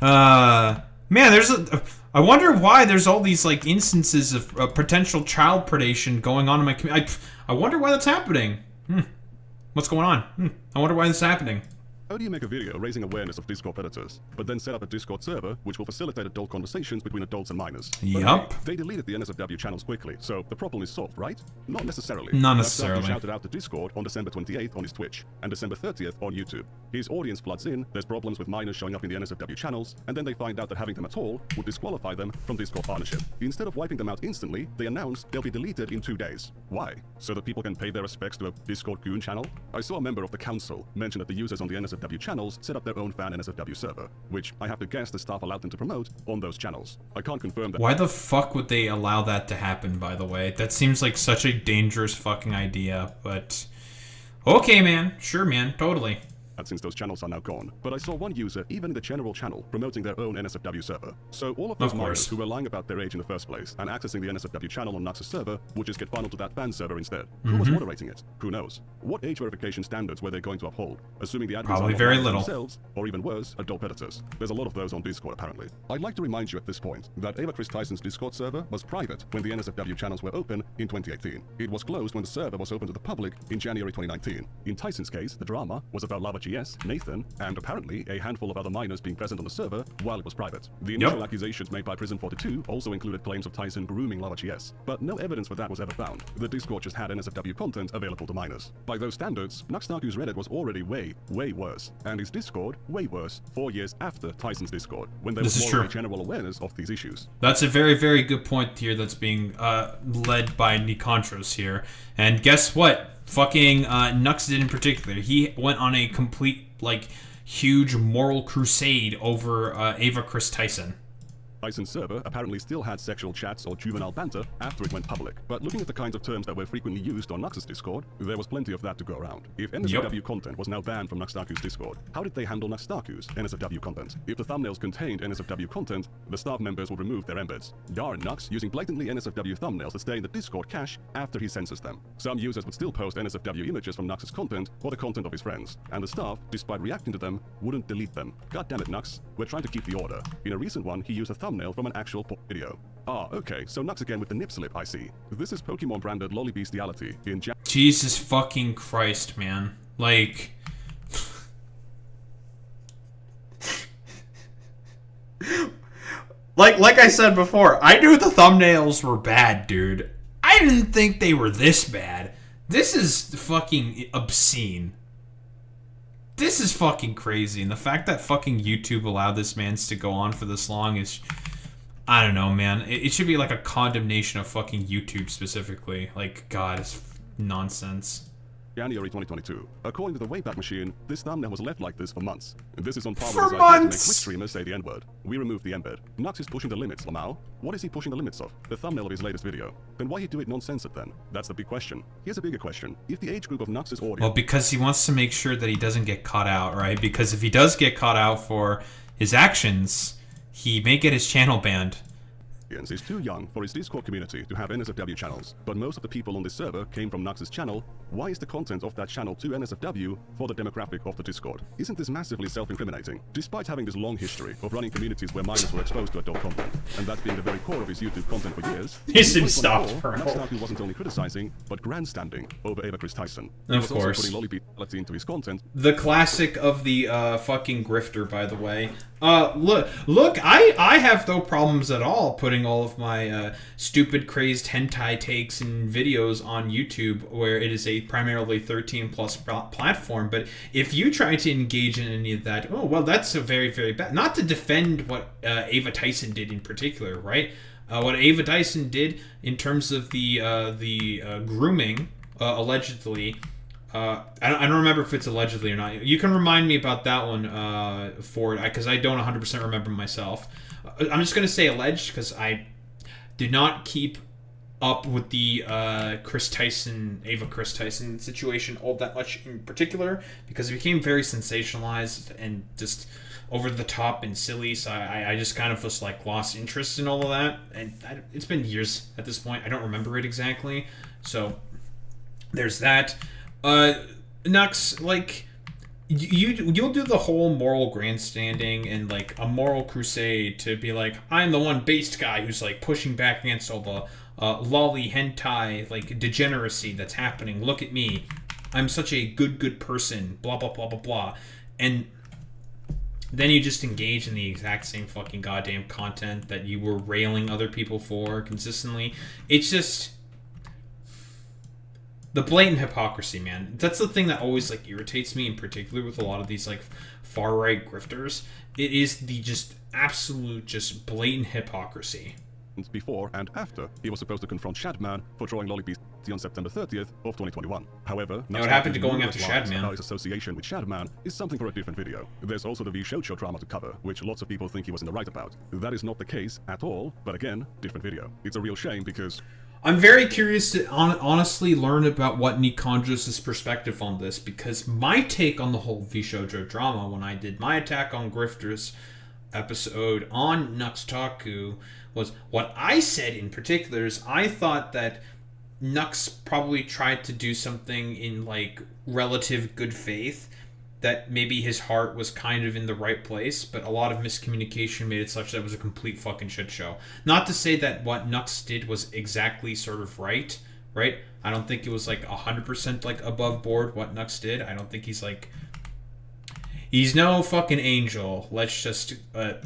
Man, there's a... I wonder why there's all these, like, instances of potential child predation going on in my community. I wonder why that's happening. What's going on? I wonder why this is happening. How do you make a video raising awareness of Discord predators, but then set up a Discord server which will facilitate adult conversations between adults and minors? Yup. But they deleted the NSFW channels quickly, so the problem is solved, right? Not necessarily. Not NuxTaku necessarily. shouted out to Discord on December 28th on his Twitch, and December 30th on YouTube. His audience floods in, there's problems with minors showing up in the NSFW channels, and then they find out that having them at all would disqualify them from Discord partnership. Instead of wiping them out instantly, they announce they'll be deleted in 2 days. Why? So that people can pay their respects to a Discord goon channel? I saw a member of the council mention that the users on the NSFW channels set up their own fan NSFW server, which I have to guess the staff allowed them to promote on those channels. I can't confirm that. Why the fuck would they allow that to happen, by the way? That seems like such a dangerous fucking idea, but... Okay, man. Sure, man. Totally. Since those channels are now gone, but I saw one user, even in the general channel, promoting their own NSFW server. So all of those minors who were lying about their age in the first place and accessing the NSFW channel on Nux's server would just get funneled to that fan server instead. Who was moderating it? Who knows? What age verification standards were they going to uphold? Assuming the admins Probably are very not little. themselves, or even worse, adult predators. There's a lot of those on Discord apparently. I'd like to remind you at this point that Ava Chris Tyson's Discord server was private when the NSFW channels were open in 2018. It was closed when the server was open to the public in January 2019. In Tyson's case, the drama was about Lava GS, Nathan, and apparently a handful of other minors being present on the server while it was private. The initial accusations made by Prison 42 also included claims of Tyson grooming Lava GS, but no evidence for that was ever found. The Discord just had NSFW content available to minors. By those standards, NuxTaku's Reddit was already way worse, and his Discord way worse 4 years after Tyson's Discord, when there was more of a general awareness of these issues. That's a very, very good point here that's being led by Nikandros here. And guess what? Fucking Nux did in particular. He went on a complete, like, huge moral crusade over Ava Chris Tyson. Tyson's server apparently still had sexual chats or juvenile banter after it went public, but looking at the kinds of terms that were frequently used on Nux's Discord, there was plenty of that to go around. If NSFW content was now banned from NuxTaku's Discord, how did they handle NuxTaku's NSFW content? If the thumbnails contained NSFW content, the staff members would remove their embeds. Darn Nux using blatantly NSFW thumbnails that stay in the Discord cache after he censors them. Some users would still post NSFW images from Nux's content or the content of his friends, and the staff, despite reacting to them, wouldn't delete them. God damn it, Nux. We're trying to keep the order. In a recent one, he used a thumbnail from an actual video. Ah, okay, so Nux again with the nip slip, I see. This is Pokemon branded lolly bestiality in Jesus fucking Christ, man. Like... like I said before, I knew the thumbnails were bad, dude. I didn't think they were this bad. This is fucking obscene. This is fucking crazy, and the fact that fucking YouTube allowed this man's to go on for this long is... I don't know, man. It should be like a condemnation of fucking YouTube specifically. Like, God, it's nonsense. January 2022. According to the Wayback Machine, this thumbnail was left like this for months. And this is on par with his idea to make Twitch streamers say the N-word. We removed the embed. Nux is pushing the limits, Lamau. What is he pushing the limits of? The thumbnail of his latest video. Then why he do it non-censored then? That's the big question. Here's a bigger question. If the age group of Nux's audience... Well, because he wants to make sure that he doesn't get caught out, right? Because if he does get caught out for his actions, he may get his channel banned. Is too young for his Discord community to have NSFW channels, but most of the people on this server came from Nux's channel. Why is the content of that channel too NSFW for the demographic of the Discord? Isn't this massively self-incriminating? Despite having this long history of running communities where minors were exposed to adult content, and that being the very core of his YouTube content for years, he should stop. NuxTaku wasn't only criticizing, but grandstanding over Ava Chris Tyson. Of course. Also putting lollipop into his content. The classic of the fucking grifter, by the way. Look, I have no problems at all putting all of my stupid, crazed hentai takes and videos on YouTube, where it is a primarily 13+ platform. But if you try to engage in any of that, oh well, that's a very, very bad. Not to defend what Ava Tyson did in particular, right? What Ava Tyson did in terms of the grooming, allegedly. I don't remember if it's allegedly or not. You can remind me about that one, Ford, because I don't 100% remember myself. I'm just going to say alleged because I did not keep up with the Ava Chris Tyson situation all that much in particular, because it became very sensationalized and just over the top and silly, so I just kind of just like lost interest in all of that, and it's been years at this point. I don't remember it exactly, so there's that. Nux, like, you'll do the whole moral grandstanding and like a moral crusade to be like, I'm the one based guy who's like pushing back against all the lolly hentai like degeneracy that's happening. Look at me, I'm such a good person, blah blah blah blah blah, and then you just engage in the exact same fucking goddamn content that you were railing other people for consistently. It's just the blatant hypocrisy, man. That's the thing that always like irritates me, in particular with a lot of these like far right grifters. It is the just absolute just blatant hypocrisy. Before and after he was supposed to confront Shadman for drawing lollipees on September 30th of 2021. However, now what happened to going after Shadman? About his association with Shadman is something for a different video. There's also the VTuber drama to cover, which lots of people think he was in the right about. That is not the case at all, but again, different video. It's a real shame because I'm very curious to honestly learn about what Nikandros' perspective on this, because my take on the whole VTuber drama when I did my Attack on Grifters episode on NuxTaku was what I said in particular is I thought that Nux probably tried to do something in like relative good faith, that maybe his heart was kind of in the right place, but a lot of miscommunication made it such that it was a complete fucking shit show. Not to say that what Nux did was exactly sort of right? I don't think it was like 100% like above board what Nux did. I don't think he's like, he's no fucking angel, let's just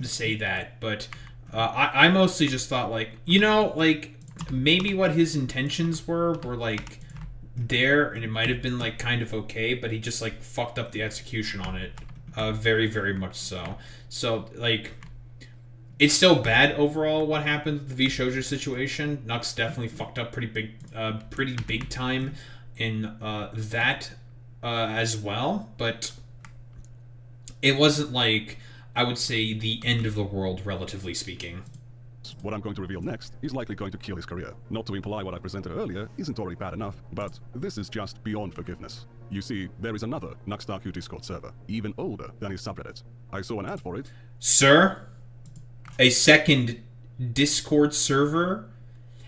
say that. But I mostly just thought like, you know, like maybe what his intentions were like there, and it might have been like kind of okay, but he just like fucked up the execution on it, very, very much so. So like, it's still bad overall what happened with the VTuber situation. Nux definitely fucked up pretty big time in that as well, but it wasn't like, I would say, the end of the world, relatively speaking. What I'm going to reveal next is likely going to kill his career. Not to imply what I presented earlier isn't already bad enough, but this is just beyond forgiveness. You see, there is another NuxTaku Discord server, even older than his subreddit. I saw an ad for it. Sir, a second Discord server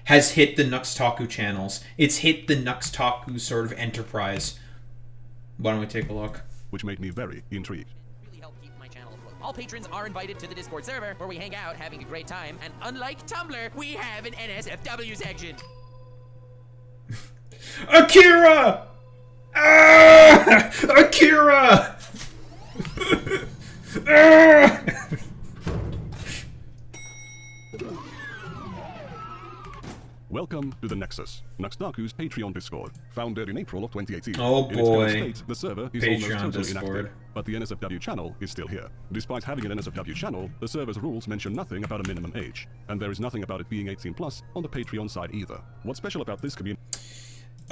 has hit the NuxTaku channels. It's hit the NuxTaku sort of enterprise. Why don't we take a look? Which made me very intrigued. All patrons are invited to the Discord server, where we hang out having a great time, and unlike Tumblr, we have an NSFW section. Akira! Ah! Akira! Ah! Welcome to the Nexus, NuxTaku's Patreon Discord, founded in April of 2018. Oh in its current boy. state, the server is Patreon almost totally Discord. inactive, but the NSFW channel is still here. Despite having an NSFW channel, the server's rules mention nothing about a minimum age, and there is nothing about it being 18+ on the Patreon side either. What's special about this community?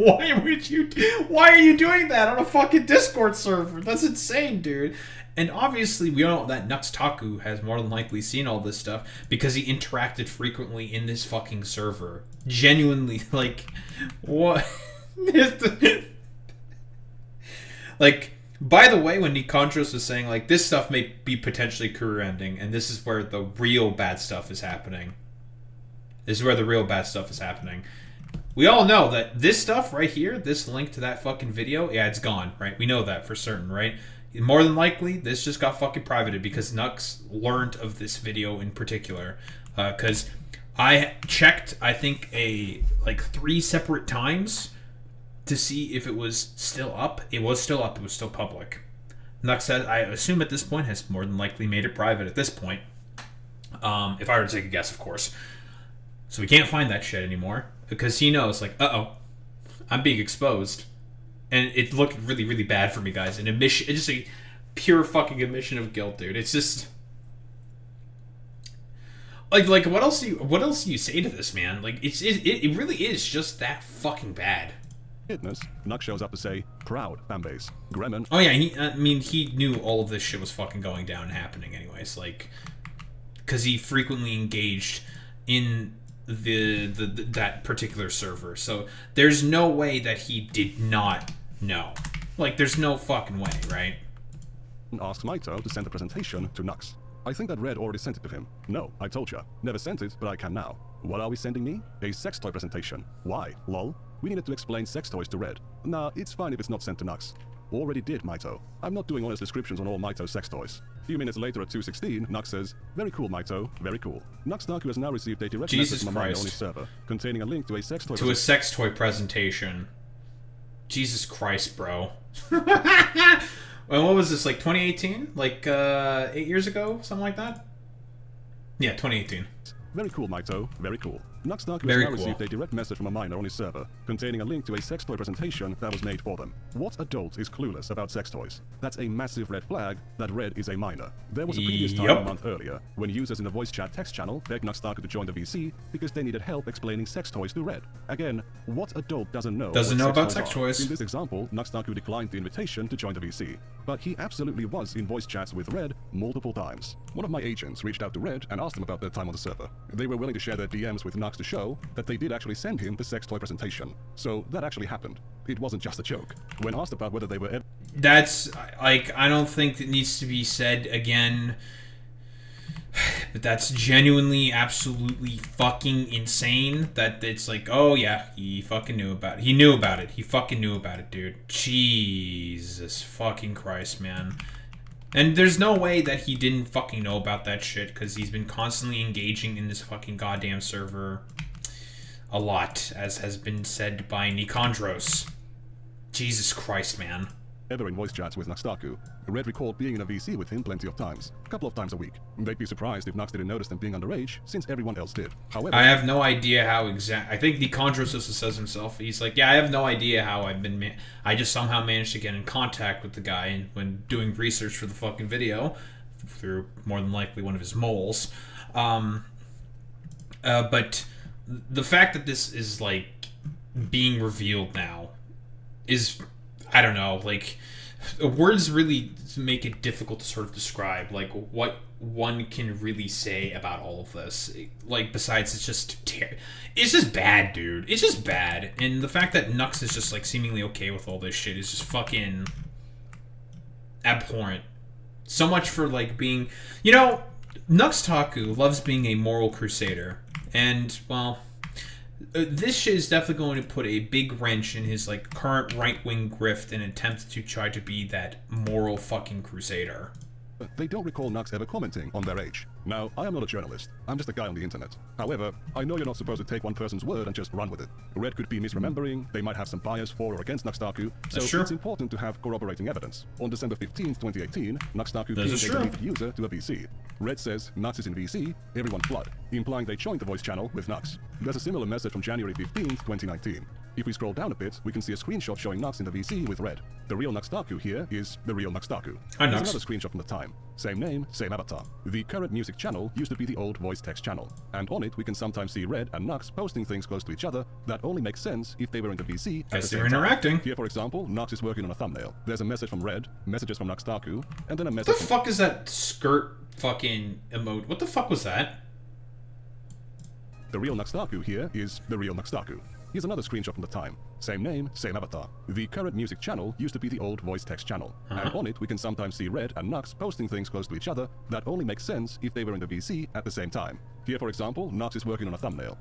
Why are you doing that on a fucking Discord server? That's insane, dude. And obviously, we know that NuxTaku has more than likely seen all this stuff because he interacted frequently in this fucking server. Genuinely, like, what? Like, by the way, when Nikandros was saying, like, this stuff may be potentially career-ending, and this is where the real bad stuff is happening. This is where the real bad stuff is happening. We all know that this stuff right here, this link to that fucking video, yeah, it's gone, right? We know that for certain, right? More than likely, this just got fucking privated because Nux learned of this video in particular. Because I checked, I think, like 3 separate times to see if it was still up. It was still up. It was still public. Nux said, I assume at this point, has more than likely made it private at this point. If I were to take a guess, of course. So we can't find that shit anymore. Because he knows, like, uh-oh, I'm being exposed. And it looked really, really bad for me, guys. An admission, it's just a pure fucking admission of guilt, dude. It's just... Like, what else do you say to this, man? Like, it really is just that fucking bad. Nux shows up to say, proud fanbase. Gremlin. Oh yeah, he knew all of this shit was fucking going down and happening anyways, like, because he frequently engaged in that particular server. So there's no way that he did not know. Like, there's no fucking way, right? Asks Maito to send the presentation to Nux. I think that Red already sent it to him. No, I told ya. Never sent it, but I can now. What are we sending me? A sex toy presentation. Why? Lol. We needed to explain sex toys to Red. Nah, it's fine if it's not sent to Nux. Already did, Maito. I'm not doing honest descriptions on all Maito's sex toys. A few minutes later at 2:16, Nux says, very cool, Maito, very cool. NuxTaku has now received a direct message from a mine-only server, containing a link to a sex toy presentation. Jesus Christ, bro. Well, what was this, like 2018? Like, 8 years ago? Something like that? Yeah, 2018. Very cool, Maito. Very cool. NuxTaku has now received a direct message from a minor-only server, containing a link to a sex toy presentation that was made for them. What adult is clueless about sex toys? That's a massive red flag that Red is a minor. There was a previous time a month earlier, when users in the voice chat text channel begged NuxTaku to join the VC because they needed help explaining sex toys to Red. Again, what adult doesn't know about sex toys? In this example, NuxTaku declined the invitation to join the VC, but he absolutely was in voice chats with Red multiple times. One of my agents reached out to Red and asked him about their time on the server. They were willing to share their DMs with Nux to show that they did actually send him the sex toy presentation. So that actually happened. It wasn't just a joke. When asked about whether they were ever... That's, like, I don't think it needs to be said again, but that's genuinely, absolutely fucking insane that it's like, oh yeah, he fucking knew about it. He knew about it. He fucking knew about it, dude. Jesus fucking Christ, man. And there's no way that he didn't fucking know about that shit, because he's been constantly engaging in this fucking goddamn server a lot, as has been said by Nikandros. Jesus Christ, man. Ever in voice chats with NuxTaku, Red recalled being in a VC with him plenty of times, a couple of times a week. They'd be surprised if Nux didn't notice them being underage, since everyone else did. However, I have no idea how I think Nikandros also says himself, he's like, yeah, I have no idea how I just somehow managed to get in contact with the guy, and when doing research for the fucking video, through more than likely one of his moles. But the fact that this is, like, being revealed now is, I don't know, like, words really make it difficult to sort of describe, like, what one can really say about all of this. Like, besides, it's just bad, dude. It's just bad. And the fact that Nux is just, like, seemingly okay with all this shit is just fucking abhorrent. So much for, like, being... You know, NuxTaku loves being a moral crusader. And, well... this shit is definitely going to put a big wrench in his, like, current right-wing grift in an attempt to try to be that moral fucking crusader. They don't recall Nux ever commenting on their age. Now, I am not a journalist. I'm just a guy on the internet. However, I know you're not supposed to take one person's word and just run with it. Red could be misremembering, they might have some bias for or against NuxTaku, so it's important to have corroborating evidence. On December 15th, 2018, NuxTaku pinged a deleted user to a VC. Red says, Nux is in VC, everyone flood, implying they joined the voice channel with Nux. There's a similar message from January 15th, 2019. If we scroll down a bit, we can see a screenshot showing Nux in the VC with red. The real NuxTaku here is the real NuxTaku. Hi, Here's Nux. another screenshot from the time. Same name, same avatar. The current music channel used to be the old voice text channel. And on it, we can sometimes see Red and Nux posting things close to each other that only makes sense if they were in the VC at the Guess same they're time. interacting. Here, for example, Nux is working on a thumbnail. There's a message from Red, messages from NuxTaku, and then a What message the fuck is that skirt fucking emote? What the fuck was that? The real NuxTaku here is the real NuxTaku. Here's another screenshot from the time. Same name, same avatar. The current music channel used to be the old voice text channel. And on it, we can sometimes see Red and Nux posting things close to each other that only make sense if they were in the VC at the same time. Here, for example, Nux is working on a thumbnail.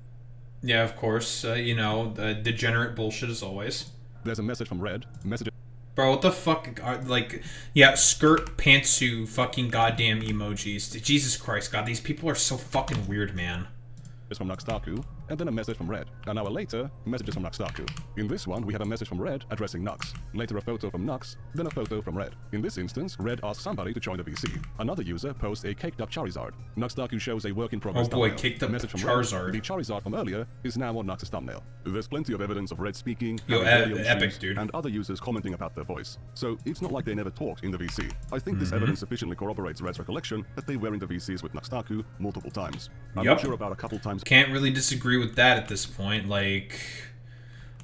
Yeah, of course. You know, degenerate bullshit as always. There's a message from Red, message Bro, what the fuck are, like, yeah, skirt, pantsuit, fucking goddamn emojis. Jesus Christ, God, these people are so fucking weird, man. from NuxTaku, and then a message from Red. An hour later, messages from NuxTaku. In this one, we have a message from Red addressing Nux. Later a photo from Nux, then a photo from Red. In this instance, Red asks somebody to join the VC. Another user posts a caked up Charizard. NuxTaku shows a work in progress Oh boy, thumbnail. caked up message from Charizard. Red. The Charizard from earlier is now on Nux's thumbnail. There's plenty of evidence of Red speaking, Yo, having audio epic, issues, dude. and other users commenting about their voice. So it's not like they never talked in the VC. I think this evidence sufficiently corroborates Red's recollection that they were in the VCs with NuxTaku multiple times. I'm Yup. not sure about a couple times. Can't really disagree with that at this point. Like,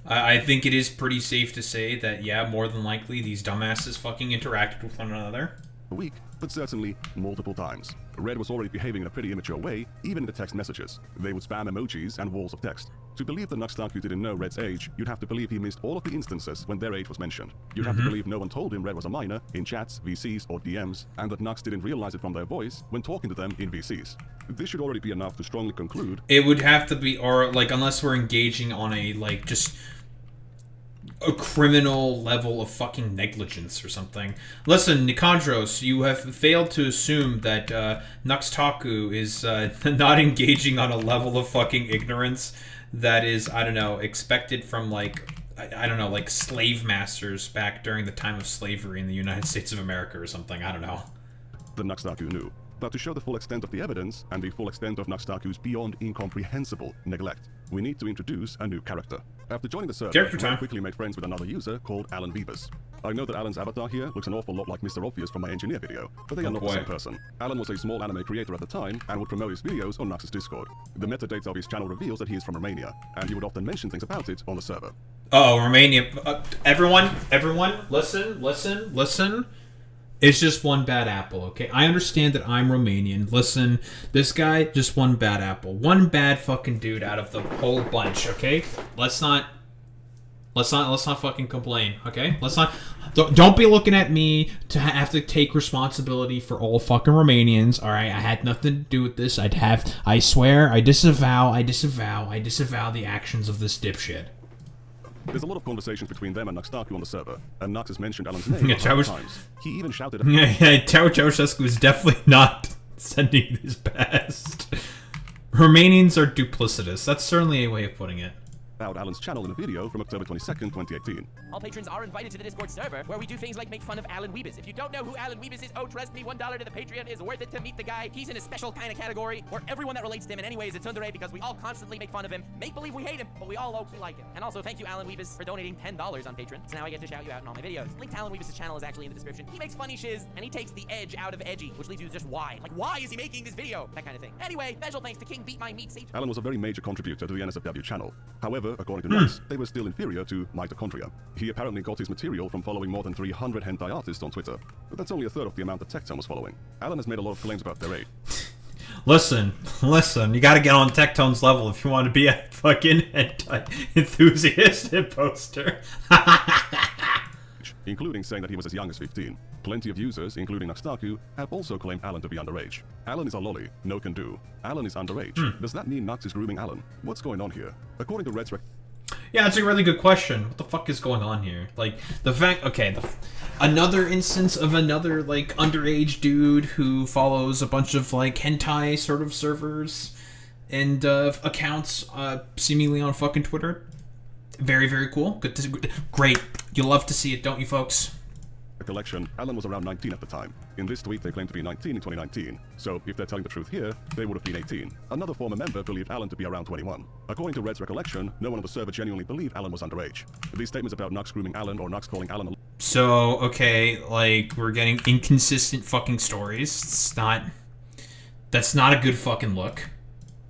I think it is pretty safe to say that, yeah, more than likely these dumbasses fucking interacted with one another. A week, but certainly multiple times. Red was already behaving in a pretty immature way, even in the text messages. They would spam emojis and walls of text. To believe that NuxTaku didn't know Red's age, you'd have to believe he missed all of the instances when their age was mentioned. You'd have to believe no one told him Red was a minor in chats, VCs, or DMs, and that Nux didn't realize it from their voice when talking to them in VCs. This should already be enough to strongly conclude. It would have to be, or like, unless we're engaging on a, like, just a criminal level of fucking negligence or something. Listen, Nikandros, you have failed to assume that NuxTaku is not engaging on a level of fucking ignorance that is, I don't know, expected from, like, I don't know, like slave masters back during the time of slavery in the United States of America or something. I don't know. The NuxTaku knew. But to show the full extent of the evidence and the full extent of NuxTaku's beyond incomprehensible neglect, we need to introduce a new character. After joining the server, Character time. I quickly made friends with another user called Alan Beavers. I know that Alan's avatar here looks an awful lot like Mr. Obvious from my engineer video, but they are not the boy. same person. Alan was a small anime creator at the time and would promote his videos on Nux's Discord. The metadata of his channel reveals that he is from Romania, and he would often mention things about it on the server. Oh, Romania. Everyone, listen. It's just one bad apple, okay? I understand that I'm Romanian. Listen, this guy, just one bad apple. One bad fucking dude out of the whole bunch, okay? Let's not fucking complain, okay? Don't be looking at me to have to take responsibility for all fucking Romanians, alright? I had nothing to do with this. I swear, I disavow the actions of this dipshit. There's a lot of conversations between them and NuxTaku on the server, and Nux has mentioned Alan's name Yeah, a couple times. He even shouted at Ceausescu is definitely not sending his best. Romanians are duplicitous. That's certainly a way of putting it. about Alan's channel in a video from October 22nd, 2018. All patrons are invited to the Discord server, where we do things like make fun of Alan Weebus. If you don't know who Alan Weebus is, oh, trust me, $1 to the Patreon is worth it to meet the guy. He's in a special kind of category where everyone that relates to him in any way is a tsundere because we all constantly make fun of him, make believe we hate him, but we all low-key like him. And also, thank you, Alan Weebus, for donating $10 on Patreon, so now I get to shout you out in all my videos. Link to Alan Weebus' channel is actually in the description. He makes funny shiz, and he takes the edge out of edgy, which leaves you just why? Like, why is he making this video? That kind of thing. Anyway, special thanks to King Beat My Meat Sage. Alan was a very major contributor to the NSFW channel. However, according to Nux, they were still inferior to Mitochondria. He apparently got his material from following more than 300 hentai artists on Twitter. But that's only a third of the amount that Tectone was following. Alan has made a lot of claims about their age. Listen, you gotta get on Tectone's level if you want to be a fucking hentai enthusiast and poster. Including saying that he was as young as 15. Plenty of users, including NuxTaku, have also claimed Alan to be underage. Alan is a lolly, no can do. Alan is underage. Does that mean Nux is grooming Alan? What's going on here? According to Red's Yeah, that's a really good question. What the fuck is going on here? Like, the fact... Okay, another instance of another, like, underage dude who follows a bunch of, like, hentai sort of servers and accounts seemingly on fucking Twitter. Very, very cool. Great. You love to see it, don't you, folks? recollection, Alan was around 19 at the time. In this tweet, they claim to be 19 in 2019. So if they're telling the truth here, they would have been 18. Another former member believed Alan to be around 21. According to Red's recollection, no one on the server genuinely believed Alan was underage. These statements about Nux grooming Alan or Nux calling Alan a... So, okay, like, we're getting inconsistent fucking stories. That's not a good fucking look.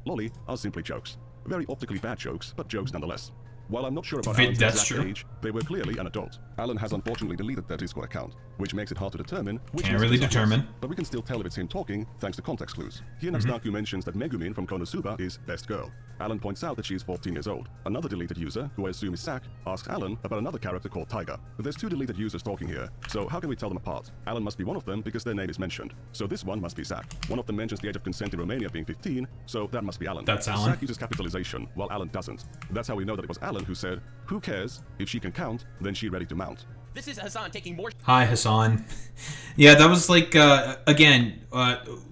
lolly are simply jokes. Very optically bad jokes, but jokes nonetheless. While I'm not sure about That's Alan's exact true. age, they were clearly an adult. Alan has unfortunately deleted their Discord account, which makes it hard to determine which Can't really determine. but we can still tell if it's him talking thanks to context clues. Here NuxTaku mentions that Megumin from Konosuba is best girl. Alan points out that she is 14 years old. Another deleted user, who I assume is Sak, asks Alan about another character called Tiger. There's two deleted users talking here, so how can we tell them apart? Alan must be one of them because their name is mentioned. So this one must be Sak. One of them mentions the age of consent in Romania being 15, so that must be Alan. That's Alan. Sak uses capitalization, while Alan doesn't. That's how we know that it was Alan who said, "Who cares? If she can count, then she's ready to mount." This is Hassan taking more. Hi, Hassan. Yeah, that was like, again,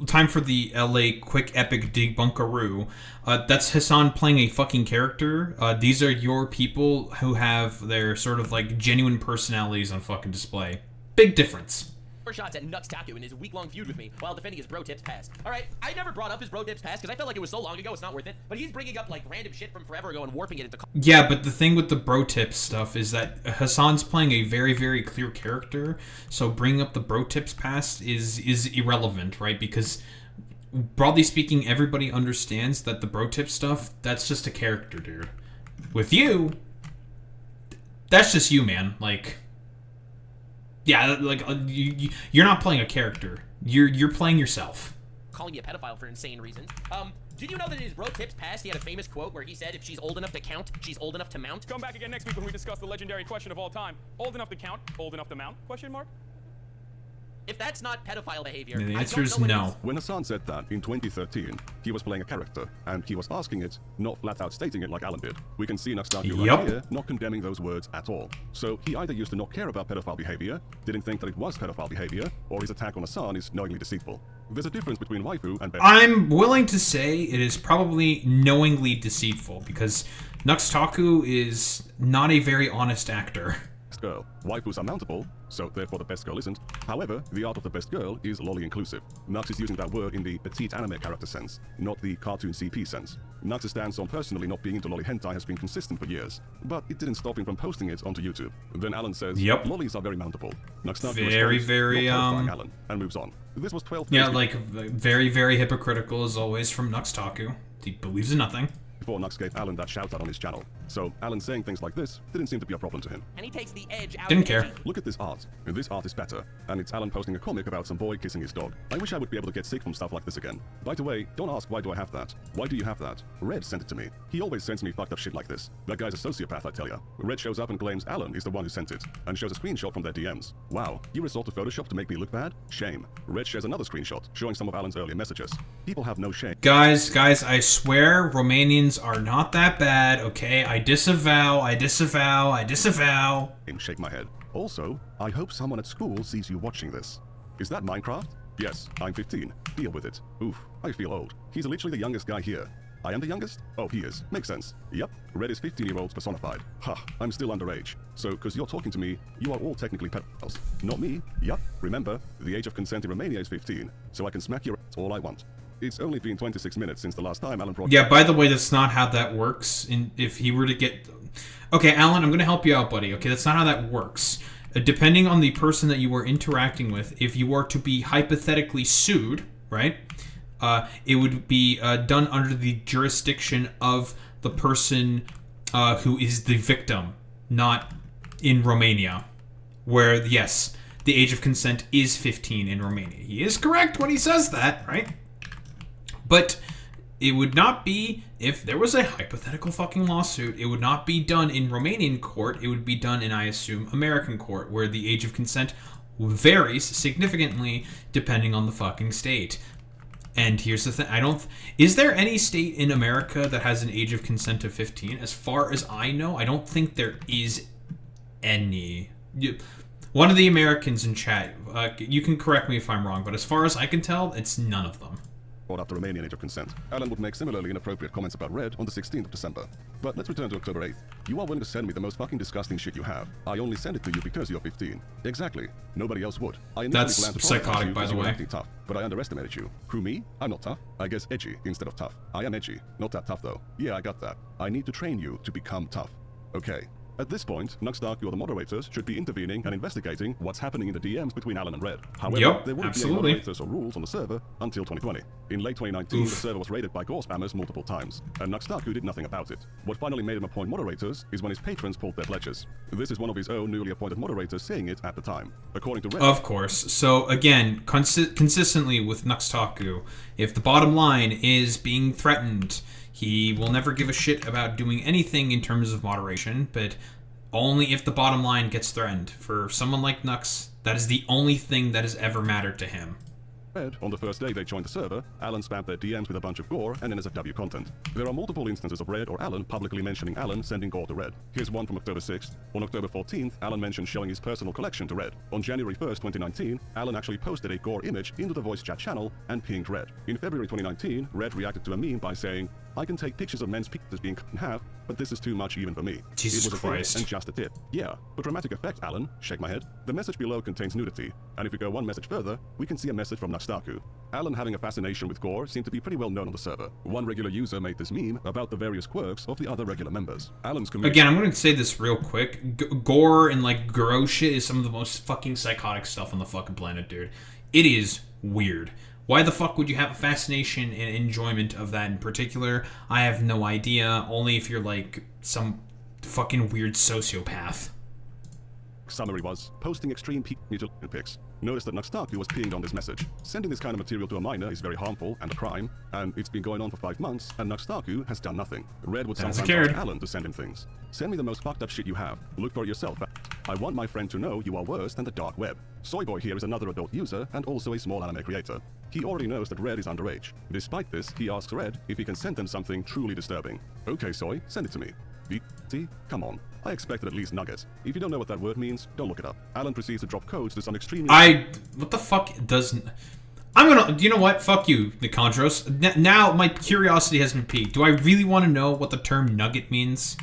time for the LA quick epic debunkaroo. That's Hassan playing a fucking character. These are your people who have their sort of like genuine personalities on fucking display. Big difference. Shots at NuxTaku in his week-long feud with me while defending his bro tips past. All right, I never brought up his bro tips past because I felt like it was so long ago, it's not worth it. But he's bringing up like random shit from forever ago and warping it into. Yeah, but the thing with the bro tips stuff is that Hassan's playing a very, very clear character. So bringing up the bro tips past is irrelevant, right? Because broadly speaking, everybody understands that the bro tip stuff, that's just a character, dude. With you, that's just you, man. Like. Yeah, like you're not playing a character. You're playing yourself. Calling me a pedophile for insane reasons. Did you know that in his bro tips past, he had a famous quote where he said, "If she's old enough to count, she's old enough to mount." Come back again next week when we discuss the legendary question of all time: old enough to count, old enough to mount? Question mark. If that's not pedophile behavior, The I answer don't is know what no. is. When Hassan said that in 2013, he was playing a character, and he was asking it, not flat out stating it like Alan did. We can see NuxTaku Yup. right here, not condemning those words at all. So he either used to not care about pedophile behavior, didn't think that it was pedophile behavior, or his attack on Hassan is knowingly deceitful. There's a difference between waifu and I'm willing to say it is probably knowingly deceitful because NuxTaku is not a very honest actor. girl. Waifus are mountable, so therefore the best girl isn't. However, the art of the best girl is lolly inclusive. Nux is using that word in the petite anime character sense, not the cartoon CP sense. Nux's stance on personally not being into lolly hentai has been consistent for years, but it didn't stop him from posting it onto YouTube. Then Alan says, Yep. lollies are very mountable. NuxTaku Very, responds, very, "Not terrifying, Alan," and moves on. This was 12 Yeah, days like, very, very hypocritical as always from NuxTaku. He believes in nothing. before Nux gave Alan that shout out on his channel. So Alan saying things like this didn't seem to be a problem to him. And he takes the edge out. Didn't of care. edgy. Look at this art. This art is better. And it's Alan posting a comic about some boy kissing his dog. I wish I would be able to get sick from stuff like this again. By the way, don't ask why do I have that. Why do you have that? Red sent it to me. He always sends me fucked up shit like this. That guy's a sociopath, I tell ya. Red shows up and claims Alan is the one who sent it, and shows a screenshot from their DMs. Wow, you resort to Photoshop to make me look bad? Shame. Red shares another screenshot, showing some of Alan's earlier messages. People have no shame. Guys, I swear Romanians are not that bad, okay? I disavow. Shake my head. Also, I hope someone at school sees you watching this. Is that Minecraft? Yes, I'm 15. Deal with it. Oof, I feel old. He's literally the youngest guy here. I am the youngest? Oh, he is. Makes sense. Yep, Red is 15-year-olds personified. Ha, I'm still underage. So, because you're talking to me, you are all technically pedophiles. Not me. Yep, remember, the age of consent in Romania is 15, so I can smack your ass all I want. It's only been 26 minutes since the last time Alan brought... Yeah, by the way, that's not how that works. If he were to get... Okay, Alan, I'm going to help you out, buddy. Okay, that's not how that works. Depending on the person that you are interacting with, if you are to be hypothetically sued, right, it would be done under the jurisdiction of the person who is the victim, not in Romania, where, yes, the age of consent is 15 in Romania. He is correct when he says that, right? But it would not be, if there was a hypothetical fucking lawsuit, it would not be done in Romanian court, it would be done in, I assume, American court, where the age of consent varies significantly depending on the fucking state. And here's the thing, is there any state in America that has an age of consent of 15? As far as I know, I don't think there is any. One of the Americans in chat, you can correct me if I'm wrong, but as far as I can tell, it's none of them. brought up the Romanian age of consent. Alan would make similarly inappropriate comments about Red on the 16th of December. But let's return to October 8th. You are willing to send me the most fucking disgusting shit you have. I only send it to you because you're 15. Exactly. Nobody else would. I That's psychotic, by the way. Acting tough, but I underestimated you. Who, me? I'm not tough. I guess edgy instead of tough. I am edgy. Not that tough, though. Yeah, I got that. I need to train you to become tough. Okay. At this point, NuxTaku or the moderators should be intervening and investigating what's happening in the DMs between Alan and Red. However, there wouldn't be any moderators or rules on the server until 2020. In late 2019, the server was raided by gore spammers multiple times, and NuxTaku did nothing about it. What finally made him appoint moderators is when his patrons pulled their pledges. This is one of his own newly appointed moderators saying it at the time. According to Red... Of course. So, again, consistently with NuxTaku, if the bottom line is being threatened... He will never give a shit about doing anything in terms of moderation, but only if the bottom line gets threatened. For someone like Nux, that is the only thing that has ever mattered to him. On the first day they joined the server, Alan spammed their DMs with a bunch of gore and NSFW content. There are multiple instances of Red or Alan publicly mentioning Alan sending gore to Red. Here's one from October 6th. On October 14th, Alan mentioned showing his personal collection to Red. On January 1st, 2019, Alan actually posted a gore image into the voice chat channel and pinged Red. In February 2019, Red reacted to a meme by saying, I can take pictures of men's penises being cut in half, but this is too much even for me. Jesus it was Christ. A and just a tip. Yeah, for dramatic effect, Alan, shake my head. The message below contains nudity, and if we go one message further, we can see a message from NuxTaku. Alan having a fascination with gore seemed to be pretty well known on the server. One regular user made this meme about the various quirks of the other regular members. Alan's community... Again, I'm going to say this real quick. Gore and, like, gross shit is some of the most fucking psychotic stuff on the fucking planet, dude. It is weird. Why the fuck would you have a fascination and enjoyment of that in particular? I have no idea. Only if you're, like, some fucking weird sociopath. Summary was, posting extreme mutilation pics. Notice that NuxTaku was pinged on this message. Sending this kind of material to a minor is very harmful and a crime, and it's been going on for 5 months, and NuxTaku has done nothing. Red would sometimes ask Alan to send him things. Send me the most fucked up shit you have. Look for it yourself. I want my friend to know you are worse than the dark web. Soyboy here is another adult user and also a small anime creator. He already knows that Red is underage. Despite this, he asks Red if he can send him something truly disturbing. Okay, Soy, send it to me. See? Come on. I expected at least nuggets. If you don't know what that word means, don't look it up. Alan proceeds to drop codes to some extremely... What the fuck doesn't... I'm gonna... You know what? Fuck you, Nikandros. Now my curiosity has been piqued. Do I really want to know what the term nugget means?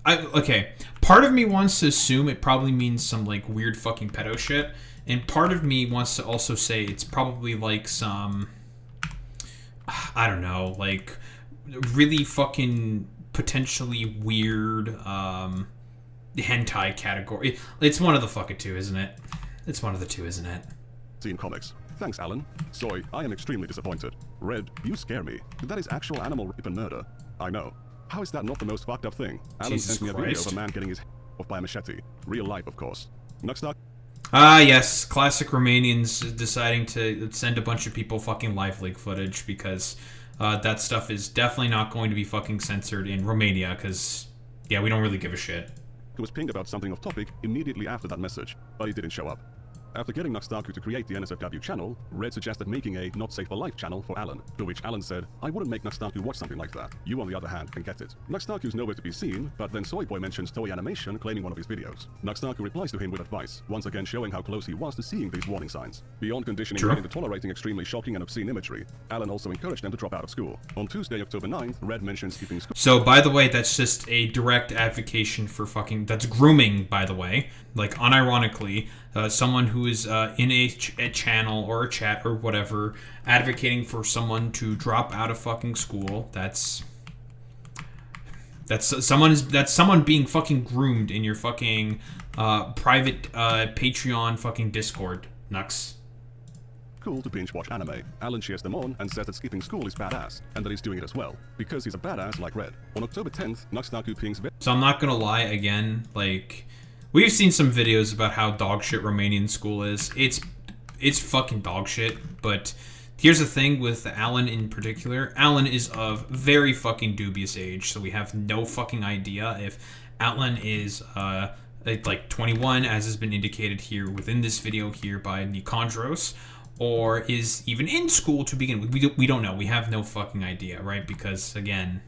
Okay. Part of me wants to assume it probably means some, like, weird fucking pedo shit. And part of me wants to also say it's probably, like, some... I don't know, like... really fucking potentially weird hentai category. It's one of the fucking two, isn't it? It's one of the two, isn't it? Seen comics. Thanks, Alan. Soy, I am extremely disappointed. Red, you scare me. That is actual animal rape and murder. I know. How is that not the most fucked up thing? Alan sent me a video of a man getting his head off by a machete. Real life, of course. NuxTaku? Ah, yes. Classic Romanians deciding to send a bunch of people fucking live leak footage because... that stuff is definitely not going to be fucking censored in Romania, because, yeah, we don't really give a shit. He was pinged about something off topic immediately after that message, but he didn't show up. After getting NuxTaku to create the NSFW channel, Red suggested making a Not Safe for Life channel for Alan, to which Alan said, I wouldn't make NuxTaku watch something like that. You, on the other hand, can get it. NuxTaku's nowhere to be seen, but then Soyboy mentions Toy Animation claiming one of his videos. NuxTaku replies to him with advice, once again showing how close he was to seeing these warning signs. Beyond conditioning Red into tolerating extremely shocking and obscene imagery, Alan also encouraged them to drop out of school. On Tuesday, October 9th, Red mentions skipping school. So, by the way, that's just a direct advocation for fucking... That's grooming, by the way. Like, unironically, someone who is in a channel or a chat or whatever advocating for someone to drop out of fucking school. That's someone being fucking groomed in your fucking private Patreon fucking Discord. Nux. Cool to binge watch anime. Alan cheers them on and says that skipping school is badass, and that he's doing it as well, because he's a badass like Red. On October 10th, NuxTaku pings... So I'm not gonna lie, again, like... We've seen some videos about how dog shit Romanian school is. It's fucking dog shit, but here's the thing with Alan in particular. Alan is of very fucking dubious age, so we have no fucking idea if Alan is like 21, as has been indicated here within this video here by Nikandros, or is even in school to begin with. We don't know. We have no fucking idea, right? Because, again,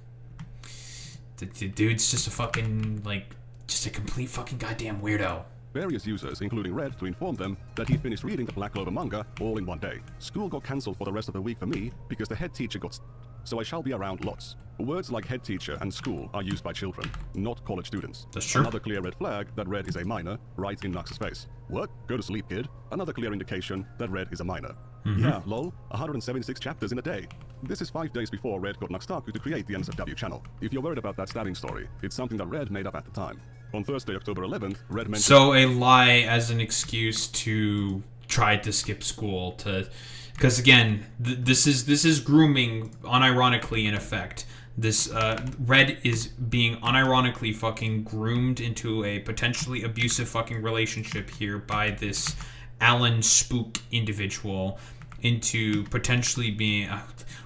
the dude's just a fucking, like... Just a complete fucking goddamn weirdo. various users, including Red, to inform them that he finished reading the Black Clover manga all in one day. School got cancelled for the rest of the week for me because the head teacher got so I shall be around lots. Words like head teacher and school are used by children, not college students. That's true. Another clear red flag that Red is a minor, right in Nux's face. What? Go to sleep, kid. Another clear indication that Red is a minor. Yeah, lol, 176 chapters in a day. This is 5 days before Red got NuxTaku to create the NSFW channel. If you're worried about that stabbing story, it's something that Red made up at the time. On Thursday, October 11th, Red mentioned— So a lie as an excuse to try to skip school to... Because again, this is grooming unironically in effect. This Red is being unironically fucking groomed into a potentially abusive fucking relationship here by this Alan Spook individual into potentially being...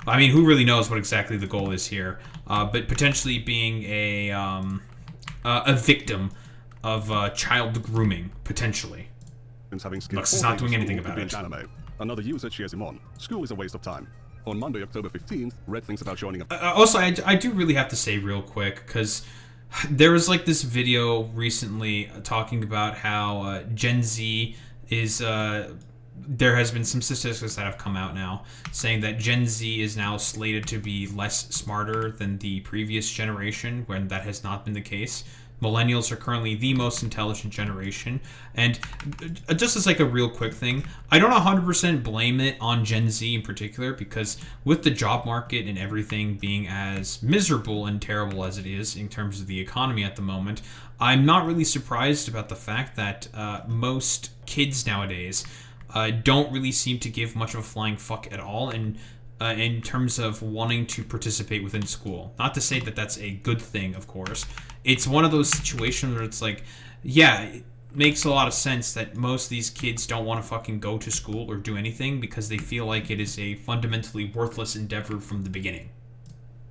I mean, who really knows what exactly the goal is here? But potentially being a victim of child grooming, potentially. Lux is not doing anything about it. Anime. Another user cheers him on. School is a waste of time. On Monday, October 15th, Red thinks about joining a... Also, I do really have to say real quick, because there was like this video recently talking about how Gen Z is... there has been some statistics that have come out now saying that Gen Z is now slated to be less smarter than the previous generation, when that has not been the case. Millennials are currently the most intelligent generation. And just as like a real quick thing, I don't 100% blame it on Gen Z in particular, because with the job market and everything being as miserable and terrible as it is in terms of the economy at the moment, I'm not really surprised about the fact that most kids nowadays don't really seem to give much of a flying fuck at all in terms of wanting to participate within school. Not to say that that's a good thing, of course. It's one of those situations where it's like, yeah, it makes a lot of sense that most of these kids don't want to fucking go to school or do anything because they feel like it is a fundamentally worthless endeavor from the beginning.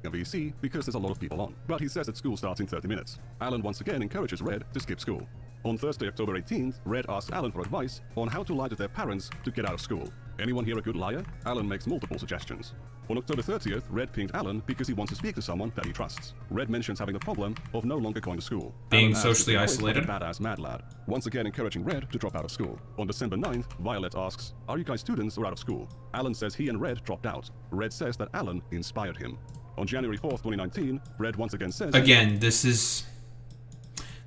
A VC because there's a lot of people on, but he says that school starts in 30 minutes. Alan once again encourages Red to skip school. On Thursday, October 18th, Red asks Alan for advice on how to lie to their parents to get out of school. Anyone here a good liar? Alan makes multiple suggestions. On October 30th, Red pinged Alan because he wants to speak to someone that he trusts. Red mentions having the problem of no longer going to school. Being Alan socially asks if isolated. he's a badass mad lad. Once again encouraging Red to drop out of school. On December 9th, Violet asks, are you guys students or out of school? Alan says he and Red dropped out. Red says that Alan inspired him. On January 4th, 2019, Red once again says... Again, this is...